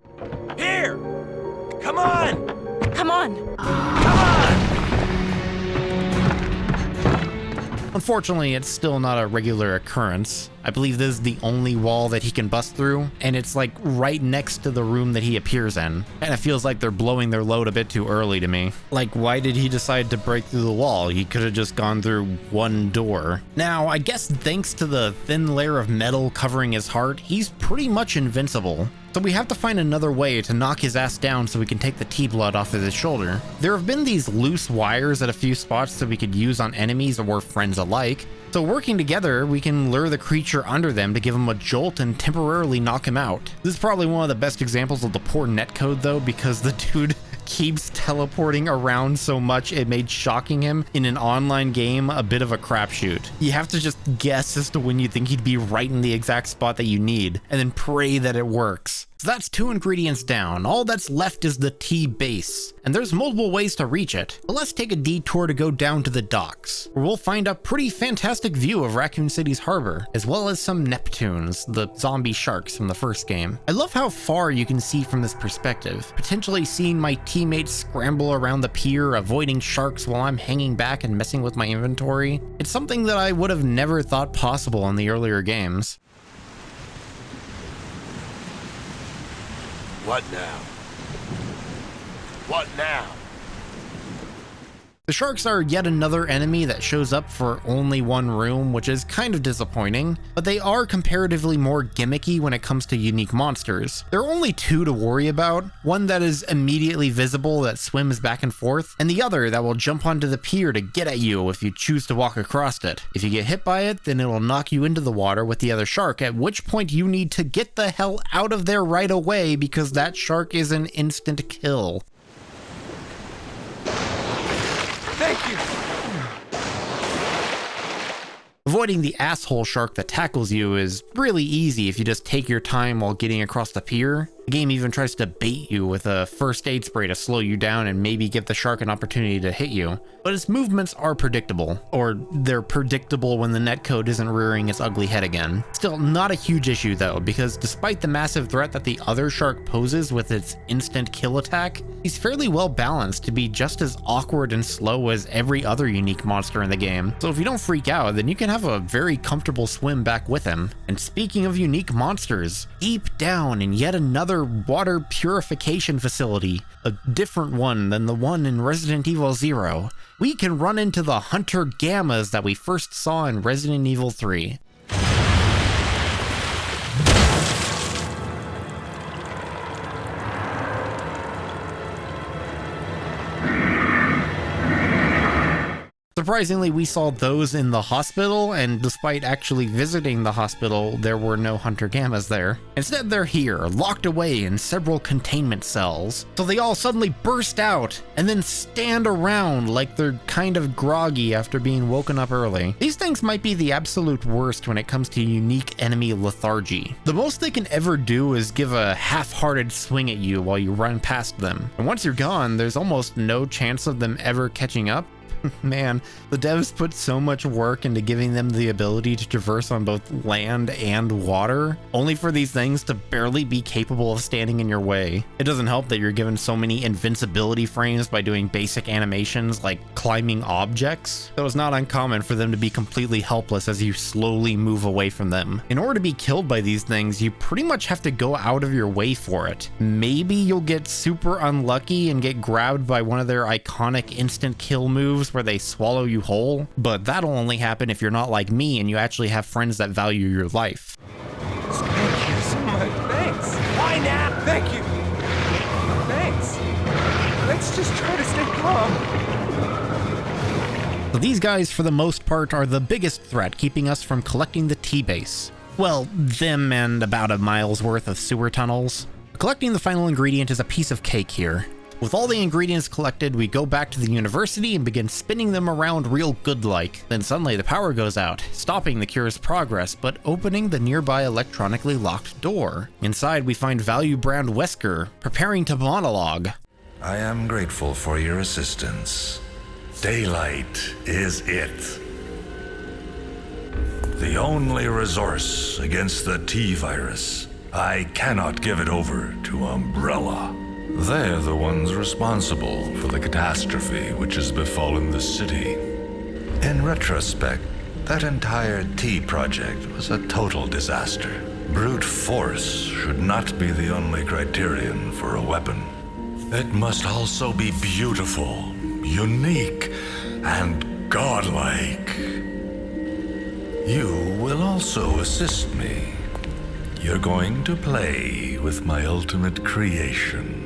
Here! Come on! Come on! Come on! Unfortunately, it's still not a regular occurrence. I believe this is the only wall that he can bust through, and it's like right next to the room that he appears in. Kinda feels like they're blowing their load a bit too early to me. Like, why did he decide to break through the wall? He could have just gone through one door. Now, I guess thanks to the thin layer of metal covering his heart, he's pretty much invincible. So we have to find another way to knock his ass down so we can take the T-blood off of his shoulder. There have been these loose wires at a few spots that we could use on enemies or friends alike. So working together, we can lure the creature under them to give him a jolt and temporarily knock him out. This is probably one of the best examples of the poor netcode though, because the dude keeps teleporting around so much it made shocking him in an online game a bit of a crapshoot. You have to just guess as to when you think he'd be right in the exact spot that you need, and then pray that it works. So that's 2 ingredients down. All that's left is the T base, and there's multiple ways to reach it. But let's take a detour to go down to the docks, where we'll find a pretty fantastic view of Raccoon City's harbor, as well as some Neptunes, the zombie sharks from the first game. I love how far you can see from this perspective, potentially seeing my teammates scramble around the pier, avoiding sharks while I'm hanging back and messing with my inventory. It's something that I would have never thought possible in the earlier games. What now? What now? The sharks are yet another enemy that shows up for only one room, which is kind of disappointing, but they are comparatively more gimmicky when it comes to unique monsters. There are only two to worry about, one that is immediately visible that swims back and forth, and the other that will jump onto the pier to get at you if you choose to walk across it. If you get hit by it, then it will knock you into the water with the other shark, at which point you need to get the hell out of there right away because that shark is an instant kill. Thank you! Avoiding the asshole shark that tackles you is really easy if you just take your time while getting across the pier. The game even tries to bait you with a first aid spray to slow you down and maybe give the shark an opportunity to hit you. But its movements are predictable, or they're predictable when the netcode isn't rearing its ugly head again. Still, not a huge issue though, because despite the massive threat that the other shark poses with its instant kill attack, he's fairly well balanced to be just as awkward and slow as every other unique monster in the game. So if you don't freak out, then you can have a very comfortable swim back with him. And speaking of unique monsters, deep down in yet another water purification facility, a different one than the one in Resident Evil 0, we can run into the Hunter Gammas that we first saw in Resident Evil 3. Surprisingly, we saw those in the hospital, and despite actually visiting the hospital, there were no Hunter Gammas there. Instead, they're here, locked away in several containment cells. So they all suddenly burst out, and then stand around like they're kind of groggy after being woken up early. These things might be the absolute worst when it comes to unique enemy lethargy. The most they can ever do is give a half-hearted swing at you while you run past them. And once you're gone, there's almost no chance of them ever catching up. Man, the devs put so much work into giving them the ability to traverse on both land and water, only for these things to barely be capable of standing in your way. It doesn't help that you're given so many invincibility frames by doing basic animations like climbing objects, so it's not uncommon for them to be completely helpless as you slowly move away from them. In order to be killed by these things, you pretty much have to go out of your way for it. Maybe you'll get super unlucky and get grabbed by one of their iconic instant kill moves where they swallow you whole, but that'll only happen if you're not like me and you actually have friends that value your life. Thank you so much. Thanks. Why now? Thank you. Thanks. Let's just try to stay calm. So these guys, for the most part, are the biggest threat keeping us from collecting the T-base. Well, them and about a mile's worth of sewer tunnels. Collecting the final ingredient is a piece of cake here. With all the ingredients collected, we go back to the university and begin spinning them around real good-like. Then suddenly the power goes out, stopping the cure's progress, but opening the nearby electronically locked door. Inside, we find Value Brand Wesker, preparing to monologue. I am grateful for your assistance. Daylight is it. The only resource against the T-virus. I cannot give it over to Umbrella. They're the ones responsible for the catastrophe which has befallen the city. In retrospect, that entire T project was a total disaster. Brute force should not be the only criterion for a weapon. It must also be beautiful, unique, and godlike. You will also assist me. You're going to play with my ultimate creation.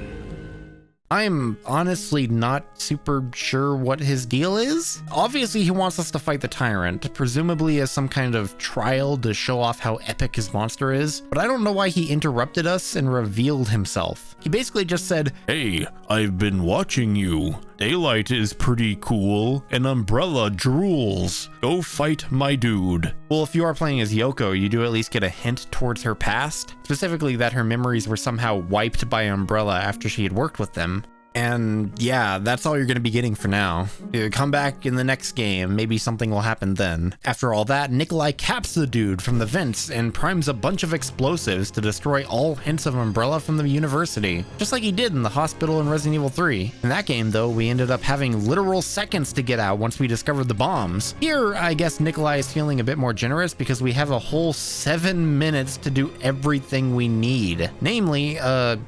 I'm honestly not super sure what his deal is. Obviously, he wants us to fight the Tyrant, presumably as some kind of trial to show off how epic his monster is, but I don't know why he interrupted us and revealed himself. He basically just said, "Hey, I've been watching you. Daylight is pretty cool, and Umbrella drools. Go fight my dude." Well, if you are playing as Yoko, you do at least get a hint towards her past, specifically that her memories were somehow wiped by Umbrella after she had worked with them. And yeah, that's all you're going to be getting for now. Come back in the next game, maybe something will happen then. After all that, Nikolai caps the dude from the vents and primes a bunch of explosives to destroy all hints of Umbrella from the university, just like he did in the hospital in Resident Evil 3. In that game though, we ended up having literal seconds to get out once we discovered the bombs. Here, I guess Nikolai is feeling a bit more generous because we have a whole 7 minutes to do everything we need. Namely,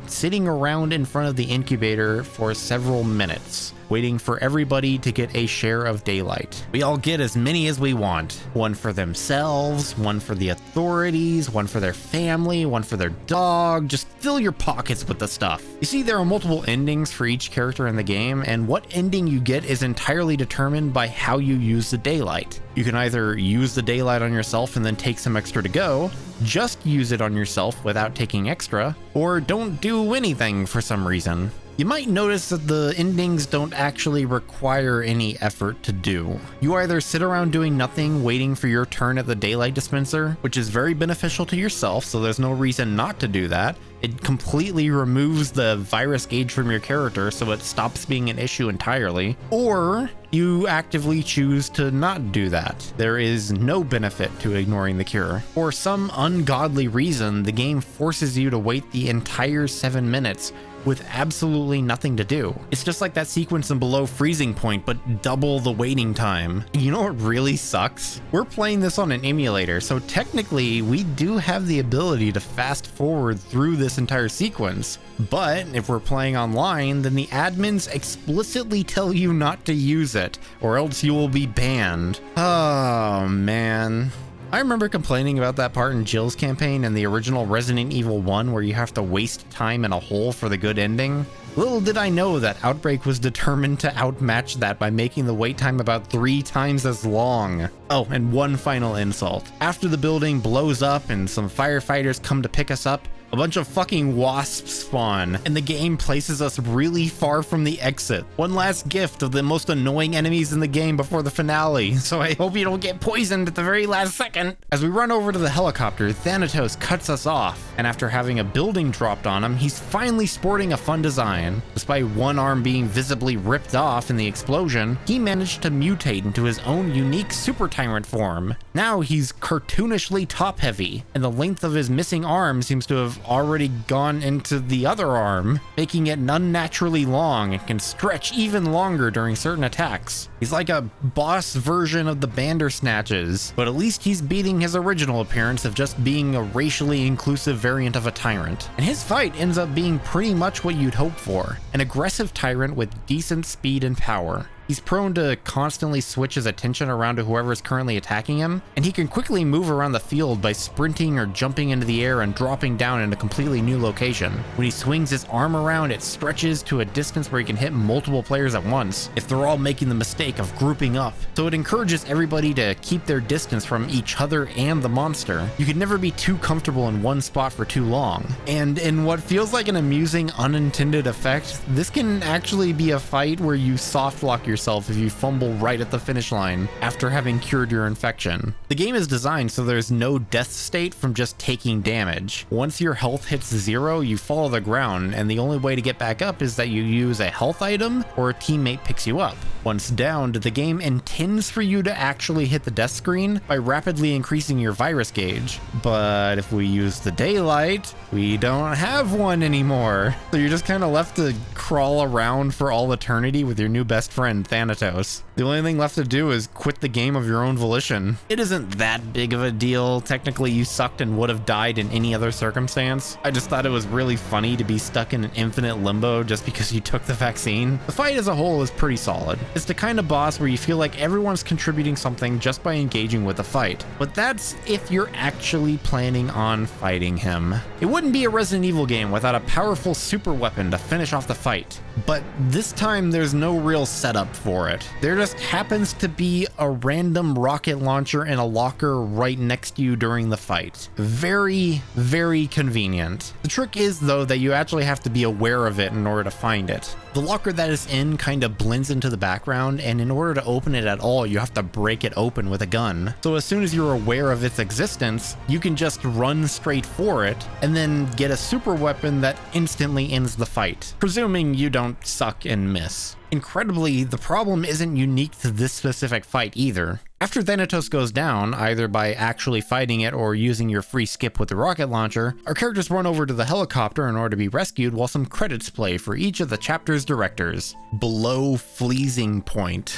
sitting around in front of the incubator, for several minutes, waiting for everybody to get a share of daylight. We all get as many as we want. One for themselves, one for the authorities, one for their family, one for their dog. Just fill your pockets with the stuff. You see, there are multiple endings for each character in the game, and what ending you get is entirely determined by how you use the daylight. You can either use the daylight on yourself and then take some extra to go, just use it on yourself without taking extra, or don't do anything for some reason. You might notice that the endings don't actually require any effort to do. You either sit around doing nothing, waiting for your turn at the daylight dispenser, which is very beneficial to yourself, so there's no reason not to do that. It completely removes the virus gauge from your character, so it stops being an issue entirely. Or you actively choose to not do that. There is no benefit to ignoring the cure. For some ungodly reason, the game forces you to wait the entire 7 minutes with absolutely nothing to do. It's just like that sequence in Below Freezing Point, but double the waiting time. You know what really sucks? We're playing this on an emulator, so technically we do have the ability to fast forward through this entire sequence. But if we're playing online, then the admins explicitly tell you not to use it, or else you will be banned. Oh man. I remember complaining about that part in Jill's campaign in the original Resident Evil 1 where you have to waste time in a hole for the good ending. Little did I know that Outbreak was determined to outmatch that by making the wait time about 3 times as long. Oh, and one final insult. After the building blows up and some firefighters come to pick us up, a bunch of fucking wasps spawn, and the game places us really far from the exit. One last gift of the most annoying enemies in the game before the finale, so I hope you don't get poisoned at the very last second. As we run over to the helicopter, Thanatos cuts us off, and after having a building dropped on him, he's finally sporting a fun design. Despite one arm being visibly ripped off in the explosion, he managed to mutate into his own unique Super Tyrant form. Now he's cartoonishly top-heavy, and the length of his missing arm seems to have already gone into the other arm, making it unnaturally long and can stretch even longer during certain attacks. He's like a boss version of the Bandersnatches, but at least he's beating his original appearance of just being a racially inclusive variant of a tyrant. And his fight ends up being pretty much what you'd hope for, an aggressive tyrant with decent speed and power. He's prone to constantly switch his attention around to whoever is currently attacking him, and he can quickly move around the field by sprinting or jumping into the air and dropping down in a completely new location. When he swings his arm around, it stretches to a distance where he can hit multiple players at once, if they're all making the mistake of grouping up. So it encourages everybody to keep their distance from each other and the monster. You can never be too comfortable in one spot for too long. And in what feels like an amusing unintended effect, this can actually be a fight where you soft lock yourself if you fumble right at the finish line after having cured your infection. The game is designed so there's no death state from just taking damage. Once your health hits 0, you fall to the ground, and the only way to get back up is that you use a health item or a teammate picks you up. Once downed, the game intends for you to actually hit the death screen by rapidly increasing your virus gauge. But if we use the daylight, we don't have one anymore. So you're just kind of left to crawl around for all eternity with your new best friend, Thanatos. The only thing left to do is quit the game of your own volition. It isn't that big of a deal. Technically, you sucked and would have died in any other circumstance. I just thought it was really funny to be stuck in an infinite limbo just because you took the vaccine. The fight as a whole is pretty solid. It's the kind of boss where you feel like everyone's contributing something just by engaging with the fight. But that's if you're actually planning on fighting him. It wouldn't be a Resident Evil game without a powerful super weapon to finish off the fight. But this time there's no real setup for it. There just happens to be a random rocket launcher in a locker right next to you during the fight. Very, very convenient. The trick is though that you actually have to be aware of it in order to find it. The locker that it's in kind of blends into the background, and in order to open it at all, you have to break it open with a gun. So as soon as you're aware of its existence, you can just run straight for it, and then get a super weapon that instantly ends the fight, presuming you don't suck and miss. Incredibly, the problem isn't unique to this specific fight either. After Thanatos goes down, either by actually fighting it or using your free skip with the rocket launcher, our characters run over to the helicopter in order to be rescued while some credits play for each of the chapter's directors. Below Freezing Point.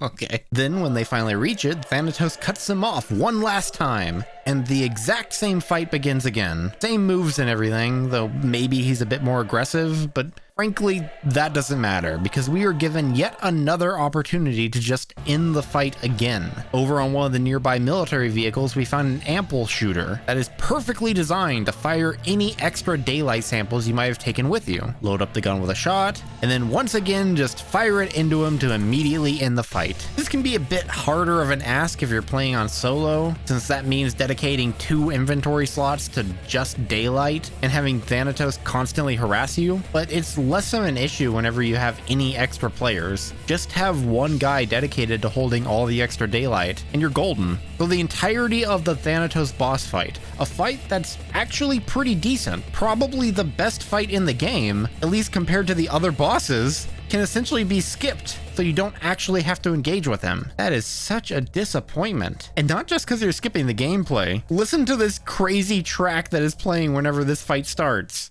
Okay. Then when they finally reach it, Thanatos cuts them off one last time, and the exact same fight begins again. Same moves and everything, though maybe he's a bit more aggressive, but Frankly, that doesn't matter because we are given yet another opportunity to just end the fight again. Over on one of the nearby military vehicles, we found an ample shooter that is perfectly designed to fire any extra daylight samples you might have taken with you. Load up the gun with a shot, and then once again, just fire it into him to immediately end the fight. This can be a bit harder of an ask if you're playing on solo, since that means dedicating 2 inventory slots to just daylight and having Thanatos constantly harass you, but it's less of an issue whenever you have any extra players. Just have one guy dedicated to holding all the extra daylight, and you're golden. So the entirety of the Thanatos boss fight, a fight that's actually pretty decent, probably the best fight in the game, at least compared to the other bosses, can essentially be skipped, so you don't actually have to engage with him. That is such a disappointment. And not just because you're skipping the gameplay. Listen to this crazy track that is playing whenever this fight starts.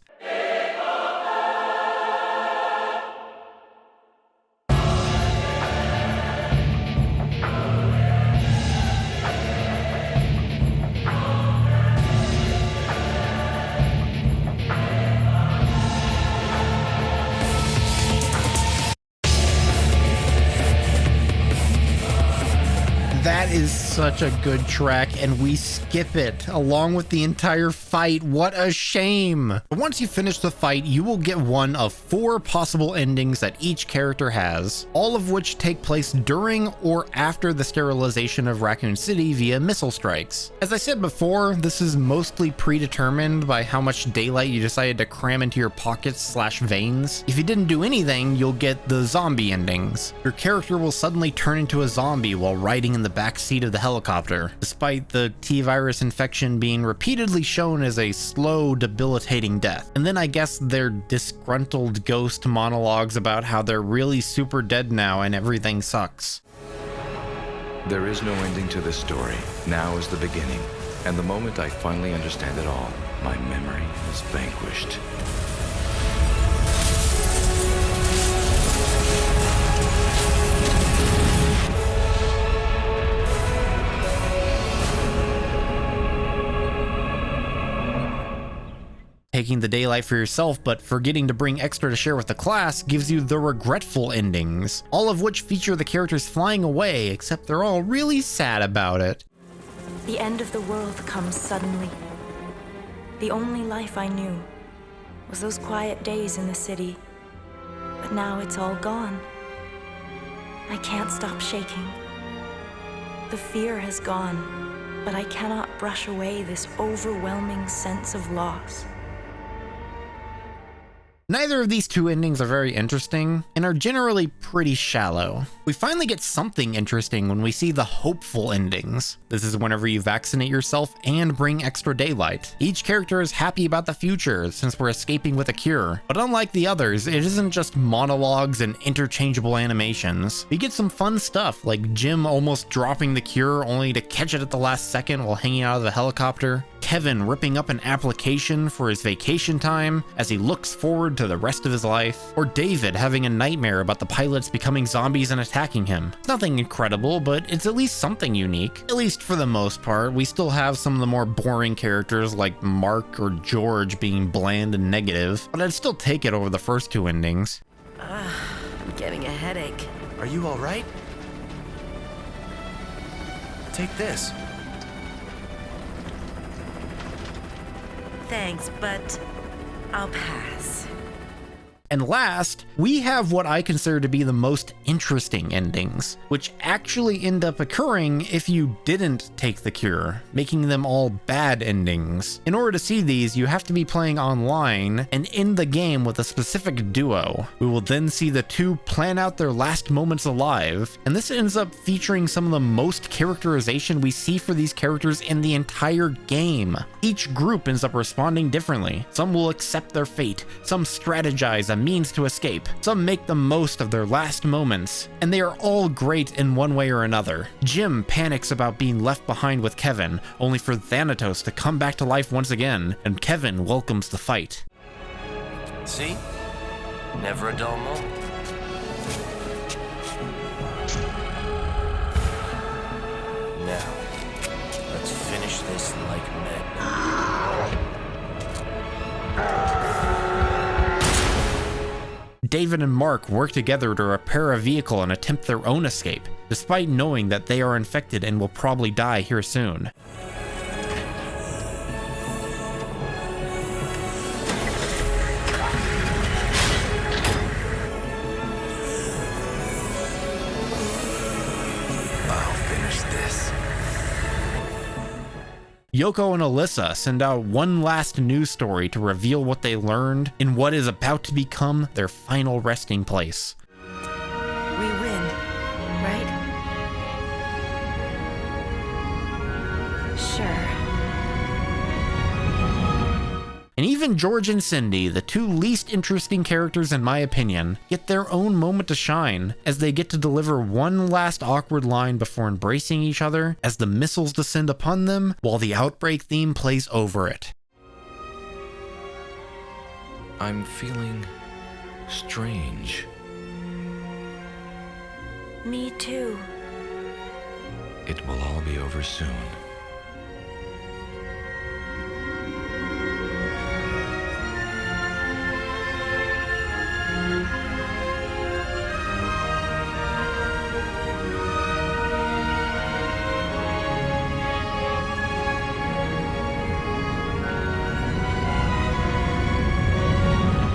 That is such a good track, and we skip it along with the entire fight. What a shame. Once you finish the fight, you will get one of 4 possible endings that each character has, all of which take place during or after the sterilization of Raccoon City via missile strikes. As I said before, this is mostly predetermined by how much daylight you decided to cram into your pockets/veins. If you didn't do anything, you'll get the zombie endings. Your character will suddenly turn into a zombie while riding in the back seat of the helicopter, despite the T-virus infection being repeatedly shown as a slow, debilitating death. And then I guess their disgruntled ghost monologues about how they're really super dead now and everything sucks. There is no ending to this story. Now is the beginning. And the moment I finally understand it all, my memory is vanquished. Taking the daylight for yourself, but forgetting to bring extra to share with the class gives you the regretful endings, all of which feature the characters flying away, except they're all really sad about it. The end of the world comes suddenly. The only life I knew was those quiet days in the city, but now it's all gone. I can't stop shaking. The fear has gone, but I cannot brush away this overwhelming sense of loss. Neither of these 2 endings are very interesting, and are generally pretty shallow. We finally get something interesting when we see the hopeful endings. This is whenever you vaccinate yourself and bring extra daylight. Each character is happy about the future since we're escaping with a cure. But unlike the others, it isn't just monologues and interchangeable animations. We get some fun stuff like Jim almost dropping the cure only to catch it at the last second while hanging out of the helicopter. Kevin ripping up an application for his vacation time as he looks forward to the rest of his life, or David having a nightmare about the pilots becoming zombies and attacking him. Nothing incredible, but it's at least something unique. At least for the most part. We still have some of the more boring characters like Mark or George being bland and negative, but I'd still take it over the first 2 endings. I'm getting a headache. Are you all right? Take this. Thanks, but I'll pass. And last, we have what I consider to be the most interesting endings, which actually end up occurring if you didn't take the cure, making them all bad endings. In order to see these, you have to be playing online and in the game with a specific duo. We will then see the 2 plan out their last moments alive, and this ends up featuring some of the most characterization we see for these characters in the entire game. Each group ends up responding differently. Some will accept their fate, some strategize a means to escape, some make the most of their last moments, and they are all great in one way or another. Jim panics about being left behind with Kevin, only for Thanatos to come back to life once again, and Kevin welcomes the fight. See? Never a dull moment. Now, let's finish this like men. David and Mark work together to repair a vehicle and attempt their own escape, despite knowing that they are infected and will probably die here soon. Yoko and Alyssa send out one last news story to reveal what they learned in what is about to become their final resting place. We win, right? Sure. And even George and Cindy, the two least interesting characters in my opinion, get their own moment to shine as they get to deliver one last awkward line before embracing each other as the missiles descend upon them while the Outbreak theme plays over it. I'm feeling strange. Me too. It will all be over soon.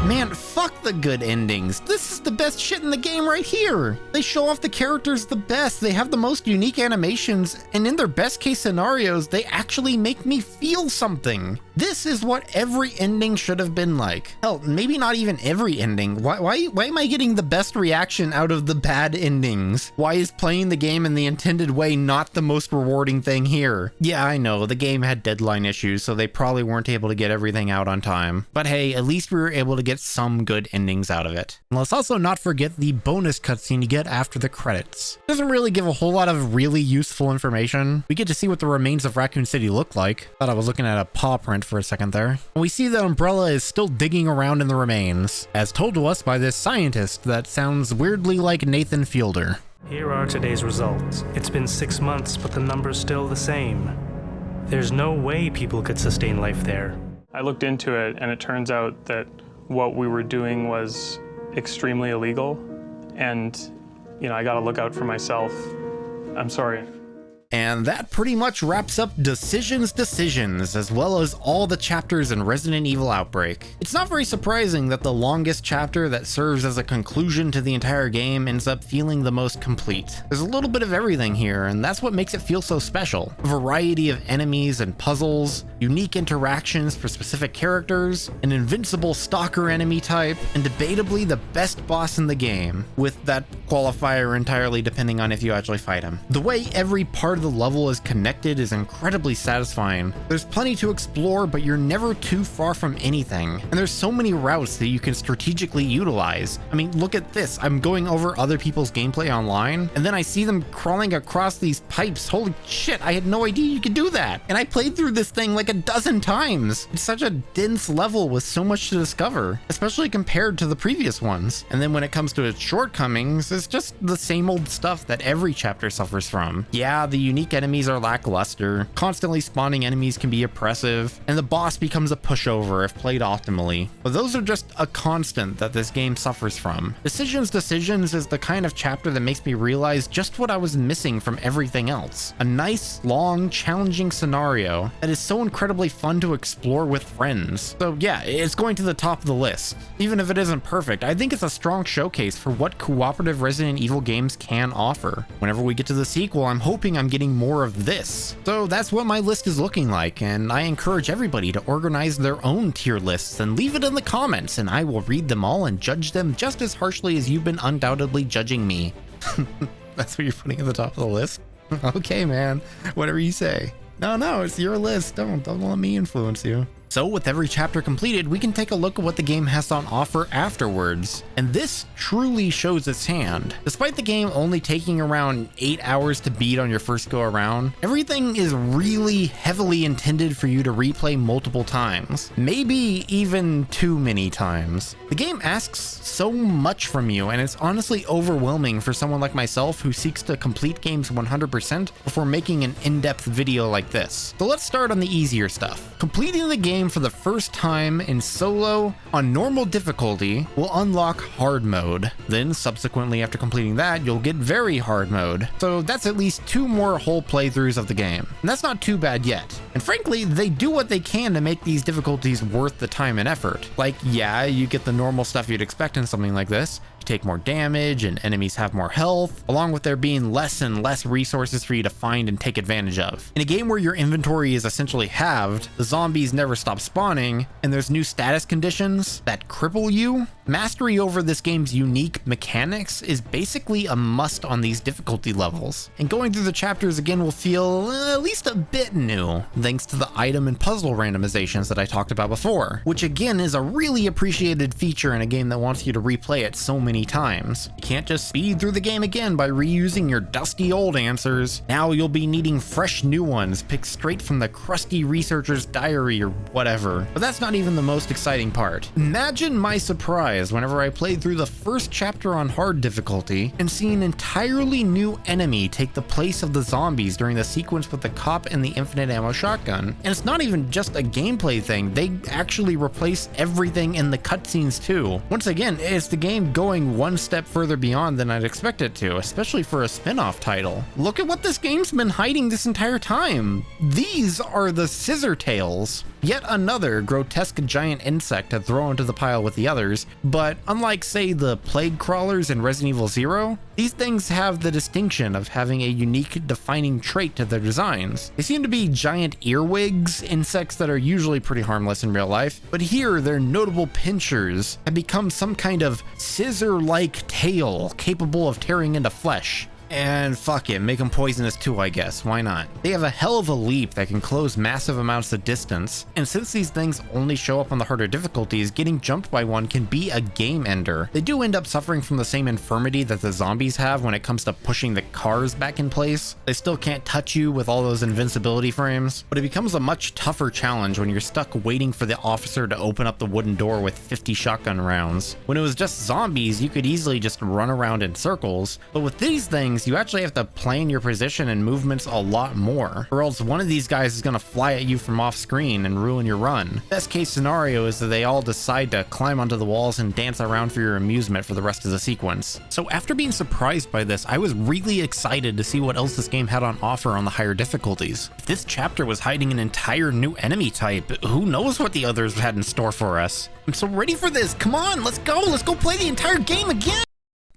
Man, fuck the good endings. This is the best shit in the game right here. They show off the characters the best, they have the most unique animations, and in their best case scenarios, they actually make me feel something. This is what every ending should have been like. Hell, maybe not even every ending. Why am I getting the best reaction out of the bad endings? Why is playing the game in the intended way not the most rewarding thing here? Yeah, I know, the game had deadline issues, so they probably weren't able to get everything out on time. But hey, at least we were able to get some good endings out of it. And let's also not forget the bonus cutscene you get after the credits. It doesn't really give a whole lot of really useful information. We get to see what the remains of Raccoon City look like. Thought I was looking at a paw print for a second there. And we see that Umbrella is still digging around in the remains, as told to us by this scientist that sounds weirdly like Nathan Fielder. Here are today's results. It's been 6 months, but the number's still the same. There's no way people could sustain life there. I looked into it, and it turns out that what we were doing was extremely illegal, and, you know, I gotta look out for myself. I'm sorry. And that pretty much wraps up Decisions, as well as all the chapters in Resident Evil Outbreak. It's not very surprising that the longest chapter that serves as a conclusion to the entire game ends up feeling the most complete. There's a little bit of everything here, and that's what makes it feel so special. A variety of enemies and puzzles, unique interactions for specific characters, an invincible stalker enemy type, and debatably the best boss in the game, with that qualifier entirely depending on if you actually fight him. The way every part of the level is connected is incredibly satisfying. There's plenty to explore, but you're never too far from anything. And there's so many routes that you can strategically utilize. I mean, look at this. I'm going over other people's gameplay online, and then I see them crawling across these pipes. Holy shit, I had no idea you could do that. And I played through this thing like a dozen times. It's such a dense level with so much to discover, especially compared to the previous ones. And then when it comes to its shortcomings, it's just the same old stuff that every chapter suffers from. Yeah, the unique enemies are lackluster, constantly spawning enemies can be oppressive, and the boss becomes a pushover if played optimally. But those are just a constant that this game suffers from. Decisions is the kind of chapter that makes me realize just what I was missing from everything else. A nice, long, challenging scenario that is so incredibly fun to explore with friends. So yeah, it's going to the top of the list. Even if it isn't perfect, I think it's a strong showcase for what cooperative Resident Evil games can offer. Whenever we get to the sequel, I'm hoping I'm getting more of this. So that's what my list is looking like, and I encourage everybody to organize their own tier lists and leave it in the comments, and I will read them all and judge them just as harshly as you've been undoubtedly judging me. That's what you're putting at the top of the list? Okay, man, whatever you say. No, it's your list. Don't let me influence you. So with every chapter completed, we can take a look at what the game has on offer afterwards. And this truly shows its hand. Despite the game only taking around 8 hours to beat on your first go around, everything is really heavily intended for you to replay multiple times. Maybe even too many times. The game asks so much from you, and it's honestly overwhelming for someone like myself who seeks to complete games 100% before making an in-depth video like this. So let's start on the easier stuff. Completing the game game for the first time in solo on normal difficulty will unlock hard mode. Then subsequently after completing that, you'll get very hard mode. So that's at least 2 more whole playthroughs of the game. And that's not too bad yet. And frankly, they do what they can to make these difficulties worth the time and effort. Like, yeah, you get the normal stuff you'd expect in something like this. Take more damage and enemies have more health, along with there being less and less resources for you to find and take advantage of. In a game where your inventory is essentially halved, the zombies never stop spawning, and there's new status conditions that cripple you, mastery over this game's unique mechanics is basically a must on these difficulty levels. And going through the chapters again will feel at least a bit new, thanks to the item and puzzle randomizations that I talked about before, which again is a really appreciated feature in a game that wants you to replay it so many times. You can't just speed through the game again by reusing your dusty old answers. Now you'll be needing fresh new ones picked straight from the crusty researcher's diary or whatever. But that's not even the most exciting part. Imagine my surprise whenever I played through the first chapter on hard difficulty and see an entirely new enemy take the place of the zombies during the sequence with the cop and the infinite ammo shotgun. And it's not even just a gameplay thing, they actually replace everything in the cutscenes too. Once again, it's the game going one step further beyond than I'd expect it to, especially for a spin-off title. Look at what this game's been hiding this entire time. These are the scissor tails. Yet another grotesque giant insect to throw into the pile with the others, but unlike say the plague crawlers in Resident Evil 0, these things have the distinction of having a unique defining trait to their designs. They seem to be giant earwigs, insects that are usually pretty harmless in real life, but here their notable pinchers have become some kind of scissor-like tail capable of tearing into flesh. And fuck it, make them poisonous too, I guess. Why not? They have a hell of a leap that can close massive amounts of distance, and since these things only show up on the harder difficulties, getting jumped by one can be a game ender. They do end up suffering from the same infirmity that the zombies have when it comes to pushing the cars back in place. They still can't touch you with all those invincibility frames, but it becomes a much tougher challenge when you're stuck waiting for the officer to open up the wooden door with 50 shotgun rounds. When it was just zombies, you could easily just run around in circles, but with these things, you actually have to plan your position and movements a lot more, or else one of these guys is going to fly at you from off screen and ruin your run. Best case scenario is that they all decide to climb onto the walls and dance around for your amusement for the rest of the sequence. So after being surprised by this, I was really excited to see what else this game had on offer on the higher difficulties. If this chapter was hiding an entire new enemy type, who knows what the others had in store for us. I'm so ready for this. Come on, let's go play the entire game again.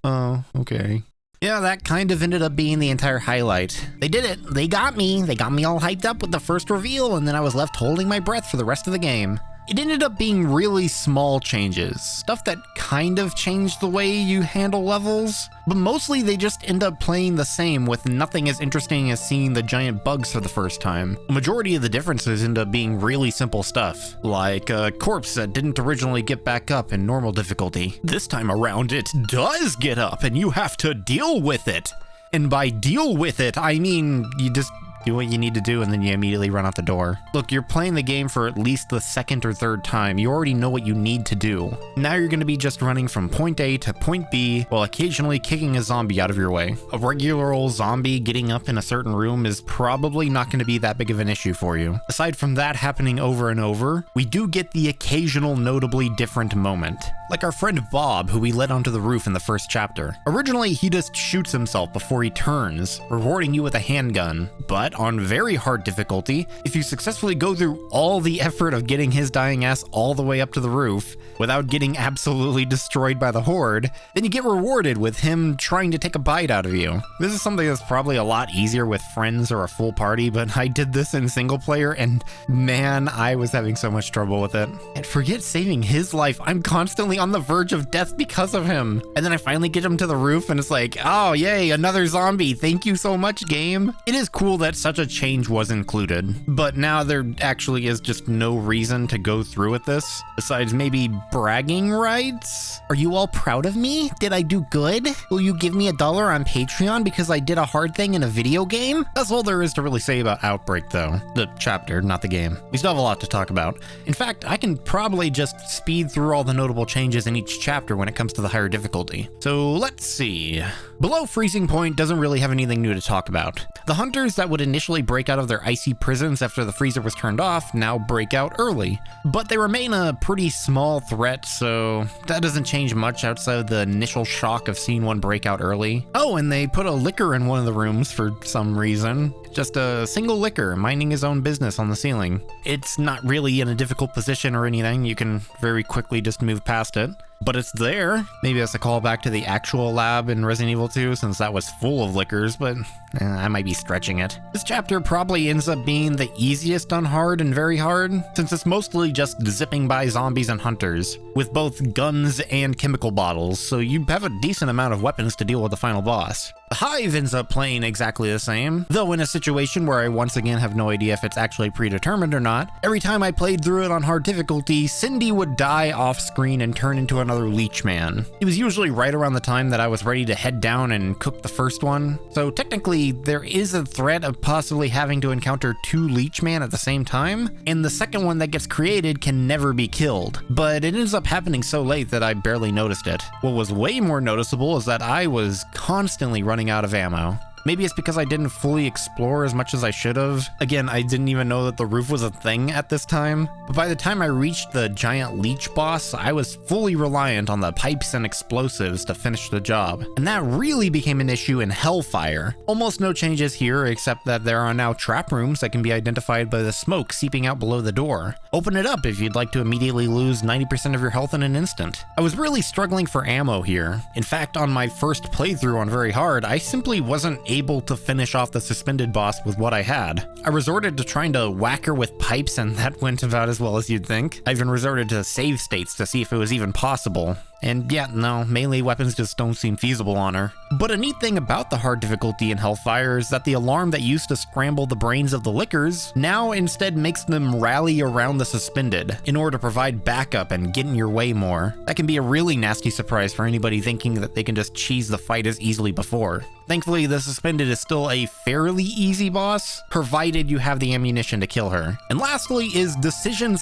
Oh, okay. Yeah, that kind of ended up being the entire highlight. They did it. They got me. They got me all hyped up with the first reveal, and then I was left holding my breath for the rest of the game. It ended up being really small changes, stuff that kind of changed the way you handle levels, but mostly they just end up playing the same with nothing as interesting as seeing the giant bugs for the first time. A majority of the differences end up being really simple stuff, like a corpse that didn't originally get back up in normal difficulty. This time around it does get up and you have to deal with it. And by deal with it, I mean you just do what you need to do and then you immediately run out the door. Look, you're playing the game for at least the second or third time. You already know what you need to do. Now you're going to be just running from point A to point B while occasionally kicking a zombie out of your way. A regular old zombie getting up in a certain room is probably not going to be that big of an issue for you. Aside from that happening over and over, we do get the occasional notably different moment. Like our friend Bob, who we led onto the roof in the first chapter. Originally, he just shoots himself before he turns, rewarding you with a handgun. But on very hard difficulty, if you successfully go through all the effort of getting his dying ass all the way up to the roof without getting absolutely destroyed by the horde, then you get rewarded with him trying to take a bite out of you. This is something that's probably a lot easier with friends or a full party, but I did this in single player and man, I was having so much trouble with it. And forget saving his life, I'm constantly on the verge of death because of him. And then I finally get him to the roof and it's like, oh yay, another zombie, thank you so much, game. It is cool that such a change was included, but now there actually is just no reason to go through with this, besides maybe bragging rights? Are you all proud of me? Did I do good? Will you give me $1 on Patreon because I did a hard thing in a video game? That's all there is to really say about Outbreak though. The chapter, not the game. We still have a lot to talk about. In fact, I can probably just speed through all the notable changes changes in each chapter when it comes to the higher difficulty. So let's see. Below freezing point doesn't really have anything new to talk about. The hunters that would initially break out of their icy prisons after the freezer was turned off now break out early, but they remain a pretty small threat, so that doesn't change much outside the initial shock of seeing one break out early. Oh, and they put a licker in one of the rooms for some reason. Just a single licker minding his own business on the ceiling. It's not really in a difficult position or anything, you can very quickly just move past it. But it's there. Maybe that's a callback to the actual lab in Resident Evil 2, since that was full of lickers, but I might be stretching it. This chapter probably ends up being the easiest on hard and very hard, since it's mostly just zipping by zombies and hunters, with both guns and chemical bottles, so you have a decent amount of weapons to deal with the final boss. The Hive ends up playing exactly the same, though in a situation where I once again have no idea if it's actually predetermined or not. Every time I played through it on hard difficulty, Cindy would die off screen and turn into another leech man. It was usually right around the time that I was ready to head down and cook the first one, so technically there is a threat of possibly having to encounter 2 leech man at the same time, and the second one that gets created can never be killed, but it ends up happening so late that I barely noticed it. What was way more noticeable is that I was constantly running out of ammo. Maybe it's because I didn't fully explore as much as I should have. Again, I didn't even know that the roof was a thing at this time. But by the time I reached the giant leech boss, I was fully reliant on the pipes and explosives to finish the job. And that really became an issue in Hellfire. Almost no changes here, except that there are now trap rooms that can be identified by the smoke seeping out below the door. Open it up if you'd like to immediately lose 90% of your health in an instant. I was really struggling for ammo here. In fact, on my first playthrough on very hard, I simply wasn't able to finish off the suspended boss with what I had. I resorted to trying to whack her with pipes, and that went about as well as you'd think. I even resorted to save states to see if it was even possible. And yeah, no, melee weapons just don't seem feasible on her. But a neat thing about the hard difficulty in Hellfire is that the alarm that used to scramble the brains of the lickers now instead makes them rally around the suspended in order to provide backup and get in your way more. That can be a really nasty surprise for anybody thinking that they can just cheese the fight as easily before. Thankfully, the suspended is still a fairly easy boss, provided you have the ammunition to kill her. And lastly is Decisions,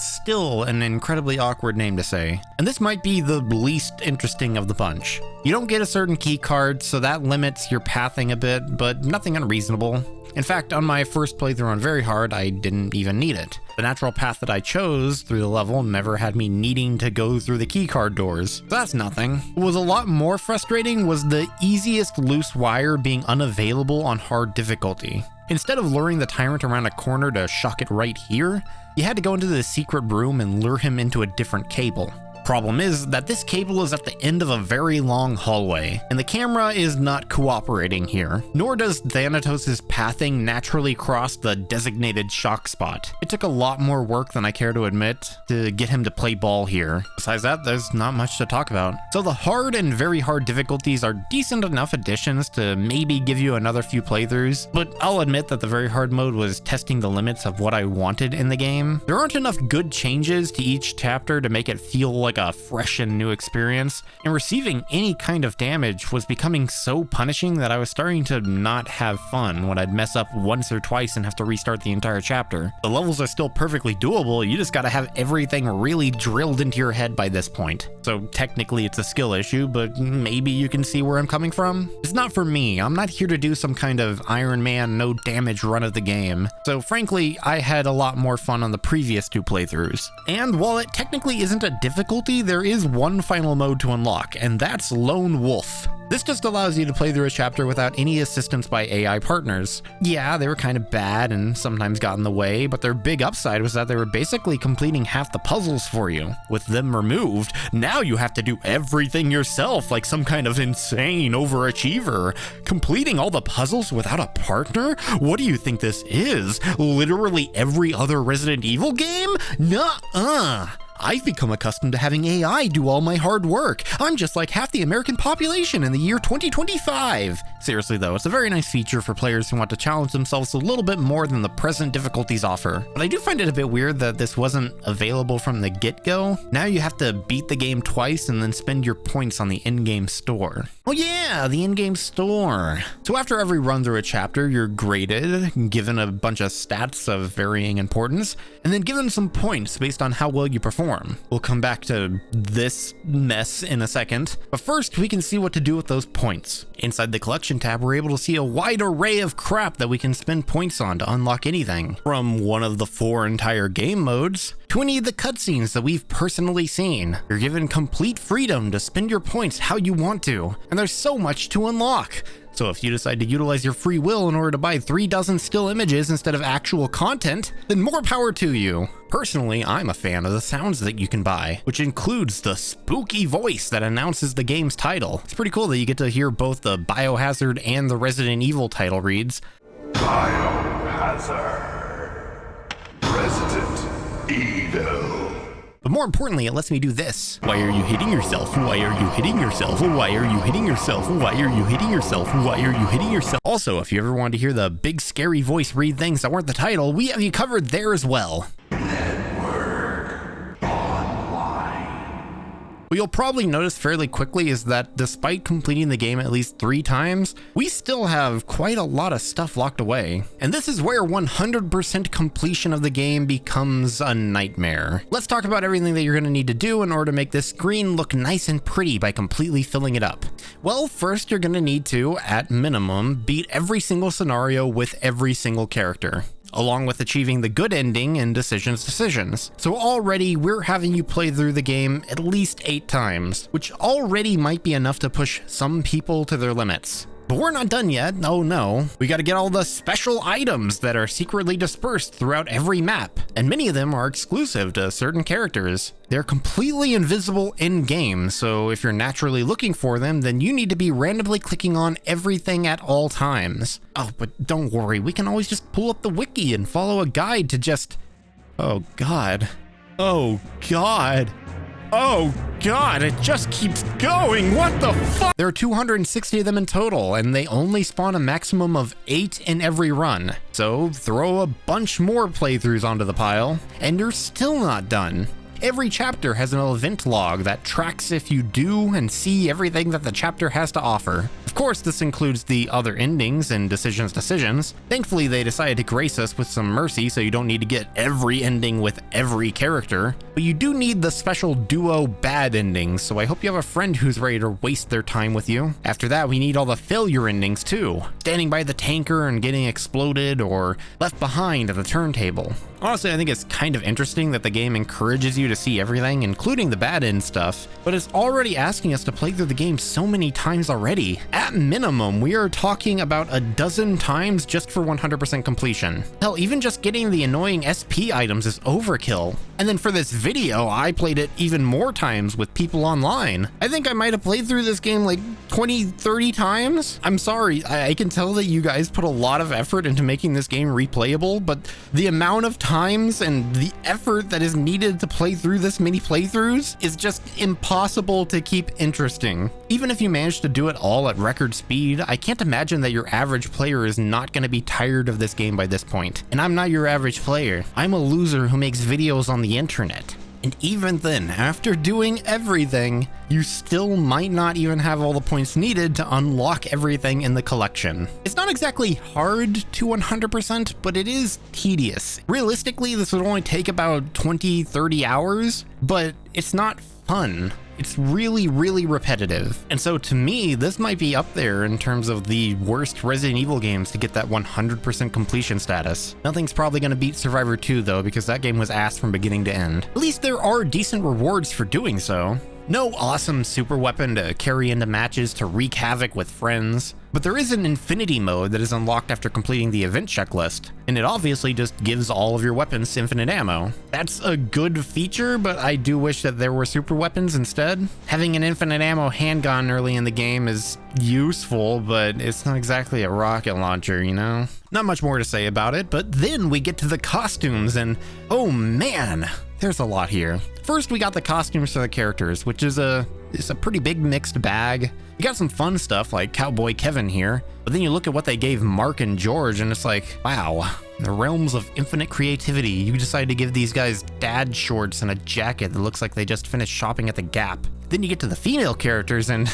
still an incredibly awkward name to say. And this might be the least interesting of the bunch. You don't get a certain key card, so that limits your pathing a bit, but nothing unreasonable. In fact, on my first playthrough on very hard, I didn't even need it. The natural path that I chose through the level never had me needing to go through the keycard doors. So that's nothing. What was a lot more frustrating was the easiest loose wire being unavailable on hard difficulty. Instead of luring the tyrant around a corner to shock it right here, you had to go into the secret room and lure him into a different cable. Problem is that this cable is at the end of a very long hallway, and the camera is not cooperating here, nor does Thanatos' pathing naturally cross the designated shock spot. It took a lot more work than I care to admit to get him to play ball here. Besides that, there's not much to talk about. So the hard and very hard difficulties are decent enough additions to maybe give you another few playthroughs, but I'll admit that the very hard mode was testing the limits of what I wanted in the game. There aren't enough good changes to each chapter to make it feel like a fresh and new experience, and receiving any kind of damage was becoming so punishing that I was starting to not have fun when I'd mess up once or twice and have to restart the entire chapter. The levels are still perfectly doable, you just gotta have everything really drilled into your head by this point. So technically it's a skill issue, but maybe you can see where I'm coming from. It's not for me. I'm not here to do some kind of Iron Man no damage run of the game. So frankly, I had a lot more fun on the previous 2 playthroughs. And while it technically isn't a difficulty, there is one final mode to unlock, and that's Lone Wolf. This just allows you to play through a chapter without any assistance by AI partners. Yeah, they were kind of bad and sometimes got in the way, but their big upside was that they were basically completing half the puzzles for you. With them removed, now you have to do everything yourself like some kind of insane overachiever. Completing all the puzzles without a partner? What do you think this is? Literally every other Resident Evil game? Nuh-uh. I've become accustomed to having AI do all my hard work. I'm just like half the American population in the year 2025. Seriously though, it's a very nice feature for players who want to challenge themselves a little bit more than the present difficulties offer. But I do find it a bit weird that this wasn't available from the get-go. Now you have to beat the game twice and then spend your points on the in-game store. Oh yeah, the in-game store. So after every run through a chapter, you're graded, given a bunch of stats of varying importance, and then given some points based on how well you perform. We'll come back to this mess in a second, but first we can see what to do with those points. Inside the collection tab, we're able to see a wide array of crap that we can spend points on to unlock anything, from one of the 4 entire game modes to any of the cutscenes that we've personally seen. You're given complete freedom to spend your points how you want to, and there's so much to unlock. So if you decide to utilize your free will in order to buy 3 dozen still images instead of actual content, then more power to you. Personally, I'm a fan of the sounds that you can buy, which includes the spooky voice that announces the game's title. It's pretty cool that you get to hear both the Biohazard and the Resident Evil title reads. Biohazard. Resident Evil. But more importantly, it lets me do this. Why are you hitting yourself? Why are you hitting yourself? Why are you hitting yourself? Why are you hitting yourself? Why are you hitting yourself? Also, if you ever wanted to hear the big scary voice read things that weren't the title, we have you covered there as well. What you'll probably notice fairly quickly is that despite completing the game at least 3 times, we still have quite a lot of stuff locked away. And this is where 100% completion of the game becomes a nightmare. Let's talk about everything that you're going to need to do in order to make this screen look nice and pretty by completely filling it up. Well, first you're going to need to, at minimum, beat every single scenario with every single character, along with achieving the good ending in Decisions. So already we're having you play through the game at least 8 times, which already might be enough to push some people to their limits. But we're not done yet. Oh no. We gotta get all the special items that are secretly dispersed throughout every map, and many of them are exclusive to certain characters. They're completely invisible in-game, so if you're naturally looking for them, then you need to be randomly clicking on everything at all times. Oh, but don't worry, we can always just pull up the wiki and follow a guide to just... Oh god. Oh god. Oh god, it just keeps going, what the fuck? There are 260 of them in total, and they only spawn a maximum of 8 in every run. So throw a bunch more playthroughs onto the pile, and you're still not done. Every chapter has an event log that tracks if you do and see everything that the chapter has to offer. Of course, this includes the other endings and Decisions. Thankfully, they decided to grace us with some mercy, so you don't need to get every ending with every character. But you do need the special duo bad endings, so I hope you have a friend who's ready to waste their time with you. After that, we need all the failure endings too. Standing by the tanker and getting exploded, or left behind at the turntable. Honestly, I think it's kind of interesting that the game encourages you to see everything, including the bad end stuff, but it's already asking us to play through the game so many times already. At minimum, we are talking about a dozen times just for 100% completion. Hell, even just getting the annoying SP items is overkill. And then for this video, I played it even more times with people online. I think I might have played through this game like 20, 30 times. I'm sorry, I can tell that you guys put a lot of effort into making this game replayable, but the amount of times and the effort that is needed to play through this many playthroughs is just impossible to keep interesting. Even if you manage to do it all at record speed, I can't imagine that your average player is not going to be tired of this game by this point. And I'm not your average player. I'm a loser who makes videos on the internet. And even then, after doing everything, you still might not even have all the points needed to unlock everything in the collection. It's not exactly hard to 100%, but it is tedious. Realistically, this would only take about 20-30 hours, but it's not fun. It's really, really repetitive. And so to me, this might be up there in terms of the worst Resident Evil games to get that 100% completion status. Nothing's probably gonna beat Survivor 2 though, because that game was ass from beginning to end. At least there are decent rewards for doing so. No awesome super weapon to carry into matches to wreak havoc with friends, but there is an infinity mode that is unlocked after completing the event checklist, and it obviously just gives all of your weapons infinite ammo. That's a good feature, but I do wish that there were super weapons instead. Having an infinite ammo handgun early in the game is useful, but it's not exactly a rocket launcher, you know? Not much more to say about it, but then we get to the costumes, and oh man, there's a lot here. First, we got the costumes for the characters, which is a pretty big mixed bag. You got some fun stuff like Cowboy Kevin here, but then you look at what they gave Mark and George and it's like, wow, in the realms of infinite creativity, you decided to give these guys dad shorts and a jacket that looks like they just finished shopping at the Gap. Then you get to the female characters and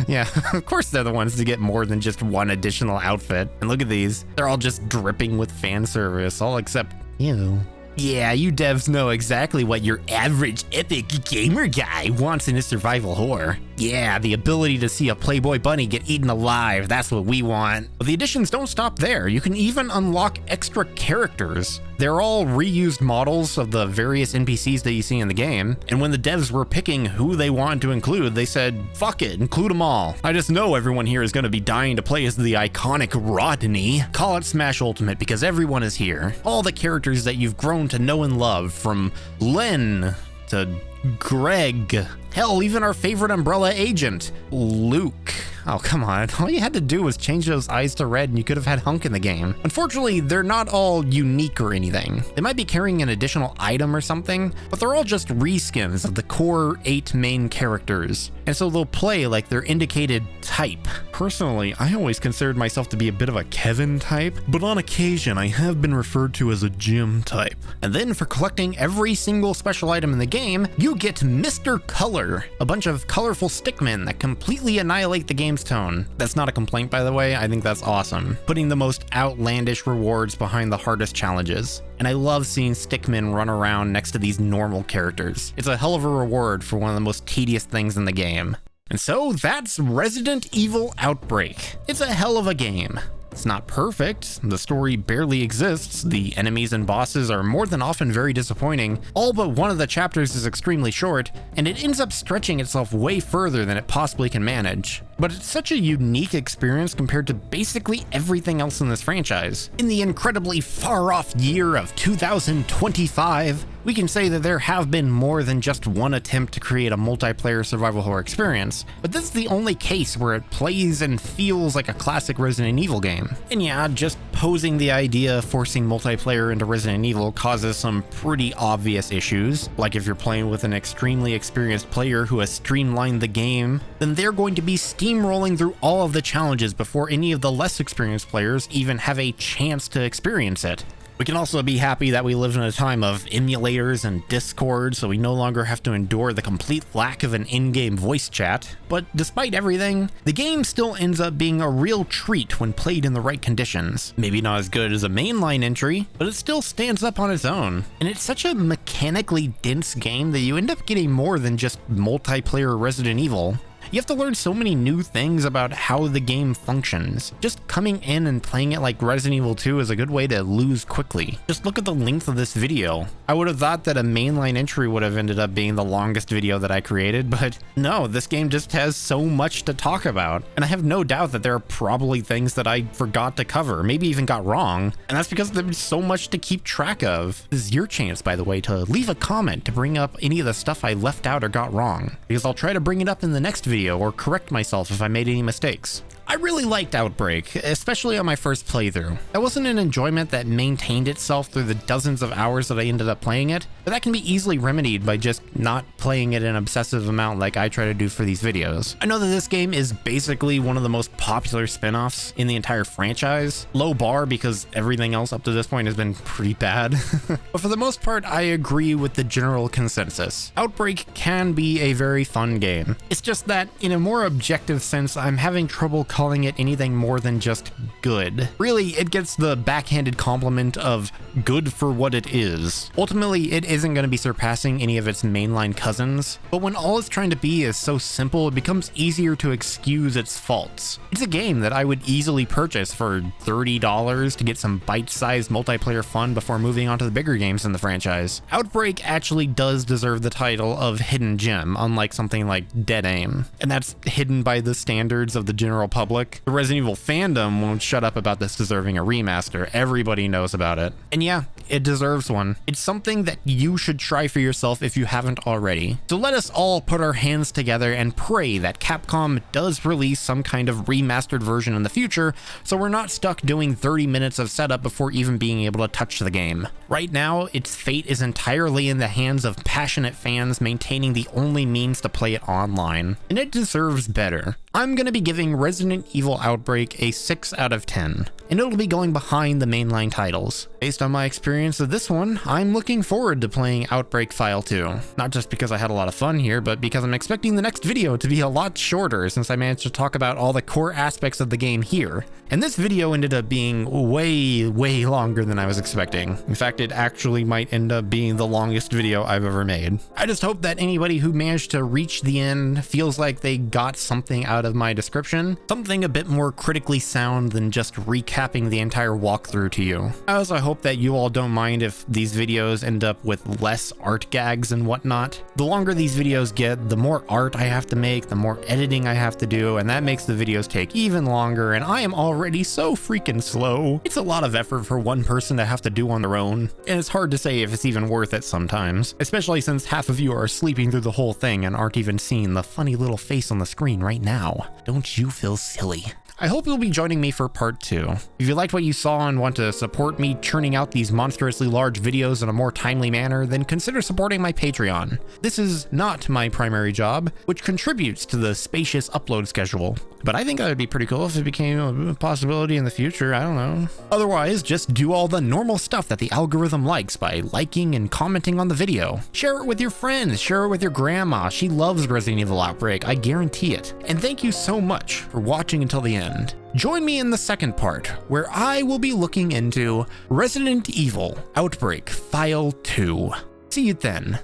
yeah, of course they're the ones to get more than just one additional outfit. And look at these, they're all just dripping with fan service, all except you. Yeah, you devs know exactly what your average epic gamer guy wants in a survival horror. Yeah, the ability to see a Playboy bunny get eaten alive, that's what we want. But the additions don't stop there. You can even unlock extra characters. They're all reused models of the various NPCs that you see in the game, and when the devs were picking who they wanted to include, they said, fuck it, include them all. I just know everyone here is going to be dying to play as the iconic Rodney. Call it Smash Ultimate because everyone is here. All the characters that you've grown to know and love, from Len to Greg. Hell, even our favorite Umbrella agent, Luke. Oh, come on. All you had to do was change those eyes to red and you could have had Hunk in the game. Unfortunately, they're not all unique or anything. They might be carrying an additional item or something, but they're all just reskins of the core 8 main characters. And so they'll play like their indicated type. Personally, I always considered myself to be a bit of a Kevin type, but on occasion I have been referred to as a Jim type. And then for collecting every single special item in the game, you get Mr. Color, a bunch of colorful stickmen that completely annihilate the game's tone. That's not a complaint, by the way. I think that's awesome. Putting the most outlandish rewards behind the hardest challenges. And I love seeing stickmen run around next to these normal characters. It's a hell of a reward for one of the most tedious things in the game. And so that's Resident Evil Outbreak. It's a hell of a game. It's not perfect, the story barely exists, the enemies and bosses are more than often very disappointing, all but one of the chapters is extremely short, and it ends up stretching itself way further than it possibly can manage. But it's such a unique experience compared to basically everything else in this franchise. In the incredibly far-off year of 2025, we can say that there have been more than just one attempt to create a multiplayer survival horror experience, but this is the only case where it plays and feels like a classic Resident Evil game. And yeah, just posing the idea of forcing multiplayer into Resident Evil causes some pretty obvious issues, like if you're playing with an extremely experienced player who has streamlined the game, then they're going to be steamrolling through all of the challenges before any of the less experienced players even have a chance to experience it. We can also be happy that we live in a time of emulators and Discord, so we no longer have to endure the complete lack of an in-game voice chat. But despite everything, the game still ends up being a real treat when played in the right conditions. Maybe not as good as a mainline entry, but it still stands up on its own. And it's such a mechanically dense game that you end up getting more than just multiplayer Resident Evil. You have to learn so many new things about how the game functions. Just coming in and playing it like Resident Evil 2 is a good way to lose quickly. Just look at the length of this video. I would have thought that a mainline entry would have ended up being the longest video that I created, but no, this game just has so much to talk about. And I have no doubt that there are probably things that I forgot to cover, maybe even got wrong, and that's because there's so much to keep track of. This is your chance, by the way, to leave a comment to bring up any of the stuff I left out or got wrong, because I'll try to bring it up in the next video or correct myself if I made any mistakes. I really liked Outbreak, especially on my first playthrough. That wasn't an enjoyment that maintained itself through the dozens of hours that I ended up playing it, but that can be easily remedied by just not playing it an obsessive amount like I try to do for these videos. I know that this game is basically one of the most popular spin-offs in the entire franchise. Low bar because everything else up to this point has been pretty bad. But for the most part, I agree with the general consensus. Outbreak can be a very fun game. It's just that, in a more objective sense, I'm having trouble calling it anything more than just good. Really, it gets the backhanded compliment of good for what it is. Ultimately, it isn't going to be surpassing any of its mainline cousins, but when all it's trying to be is so simple, it becomes easier to excuse its faults. It's a game that I would easily purchase for $30 to get some bite-sized multiplayer fun before moving on to the bigger games in the franchise. Outbreak actually does deserve the title of hidden gem, unlike something like Dead Aim, and that's hidden by the standards of the general public. The Resident Evil fandom won't shut up about this deserving a remaster. Everybody knows about it. And yeah, it deserves one. It's something that you should try for yourself if you haven't already. So let us all put our hands together and pray that Capcom does release some kind of remastered version in the future, so we're not stuck doing 30 minutes of setup before even being able to touch the game. Right now, its fate is entirely in the hands of passionate fans maintaining the only means to play it online, and it deserves better. I'm going to be giving Resident Evil Outbreak a 6 out of 10, and it'll be going behind the mainline titles. Based on my experience of this one, I'm looking forward to playing Outbreak File 2. Not just because I had a lot of fun here, but because I'm expecting the next video to be a lot shorter since I managed to talk about all the core aspects of the game here. And this video ended up being way longer than I was expecting. In fact, it actually might end up being the longest video I've ever made. I just hope that anybody who managed to reach the end feels like they got something out of my description, something a bit more critically sound than just recapping the entire walkthrough to you. I also hope that you all don't mind if these videos end up with less art gags and whatnot. The longer these videos get, the more art I have to make, the more editing I have to do, and that makes the videos take even longer, and I am already so freaking slow. It's a lot of effort for one person to have to do on their own, and it's hard to say if it's even worth it sometimes, especially since half of you are sleeping through the whole thing and aren't even seeing the funny little face on the screen right now. Don't you feel silly? I hope you'll be joining me for part 2. If you liked what you saw and want to support me churning out these monstrously large videos in a more timely manner, then consider supporting my Patreon. This is not my primary job, which contributes to the spacious upload schedule, but I think that would be pretty cool if it became a possibility in the future, I don't know. Otherwise, just do all the normal stuff that the algorithm likes by liking and commenting on the video. Share it with your friends, share it with your grandma, she loves Resident Evil Outbreak, I guarantee it. And thank you so much for watching until the end. Join me in the second part, where I will be looking into Resident Evil Outbreak File 2. See you then.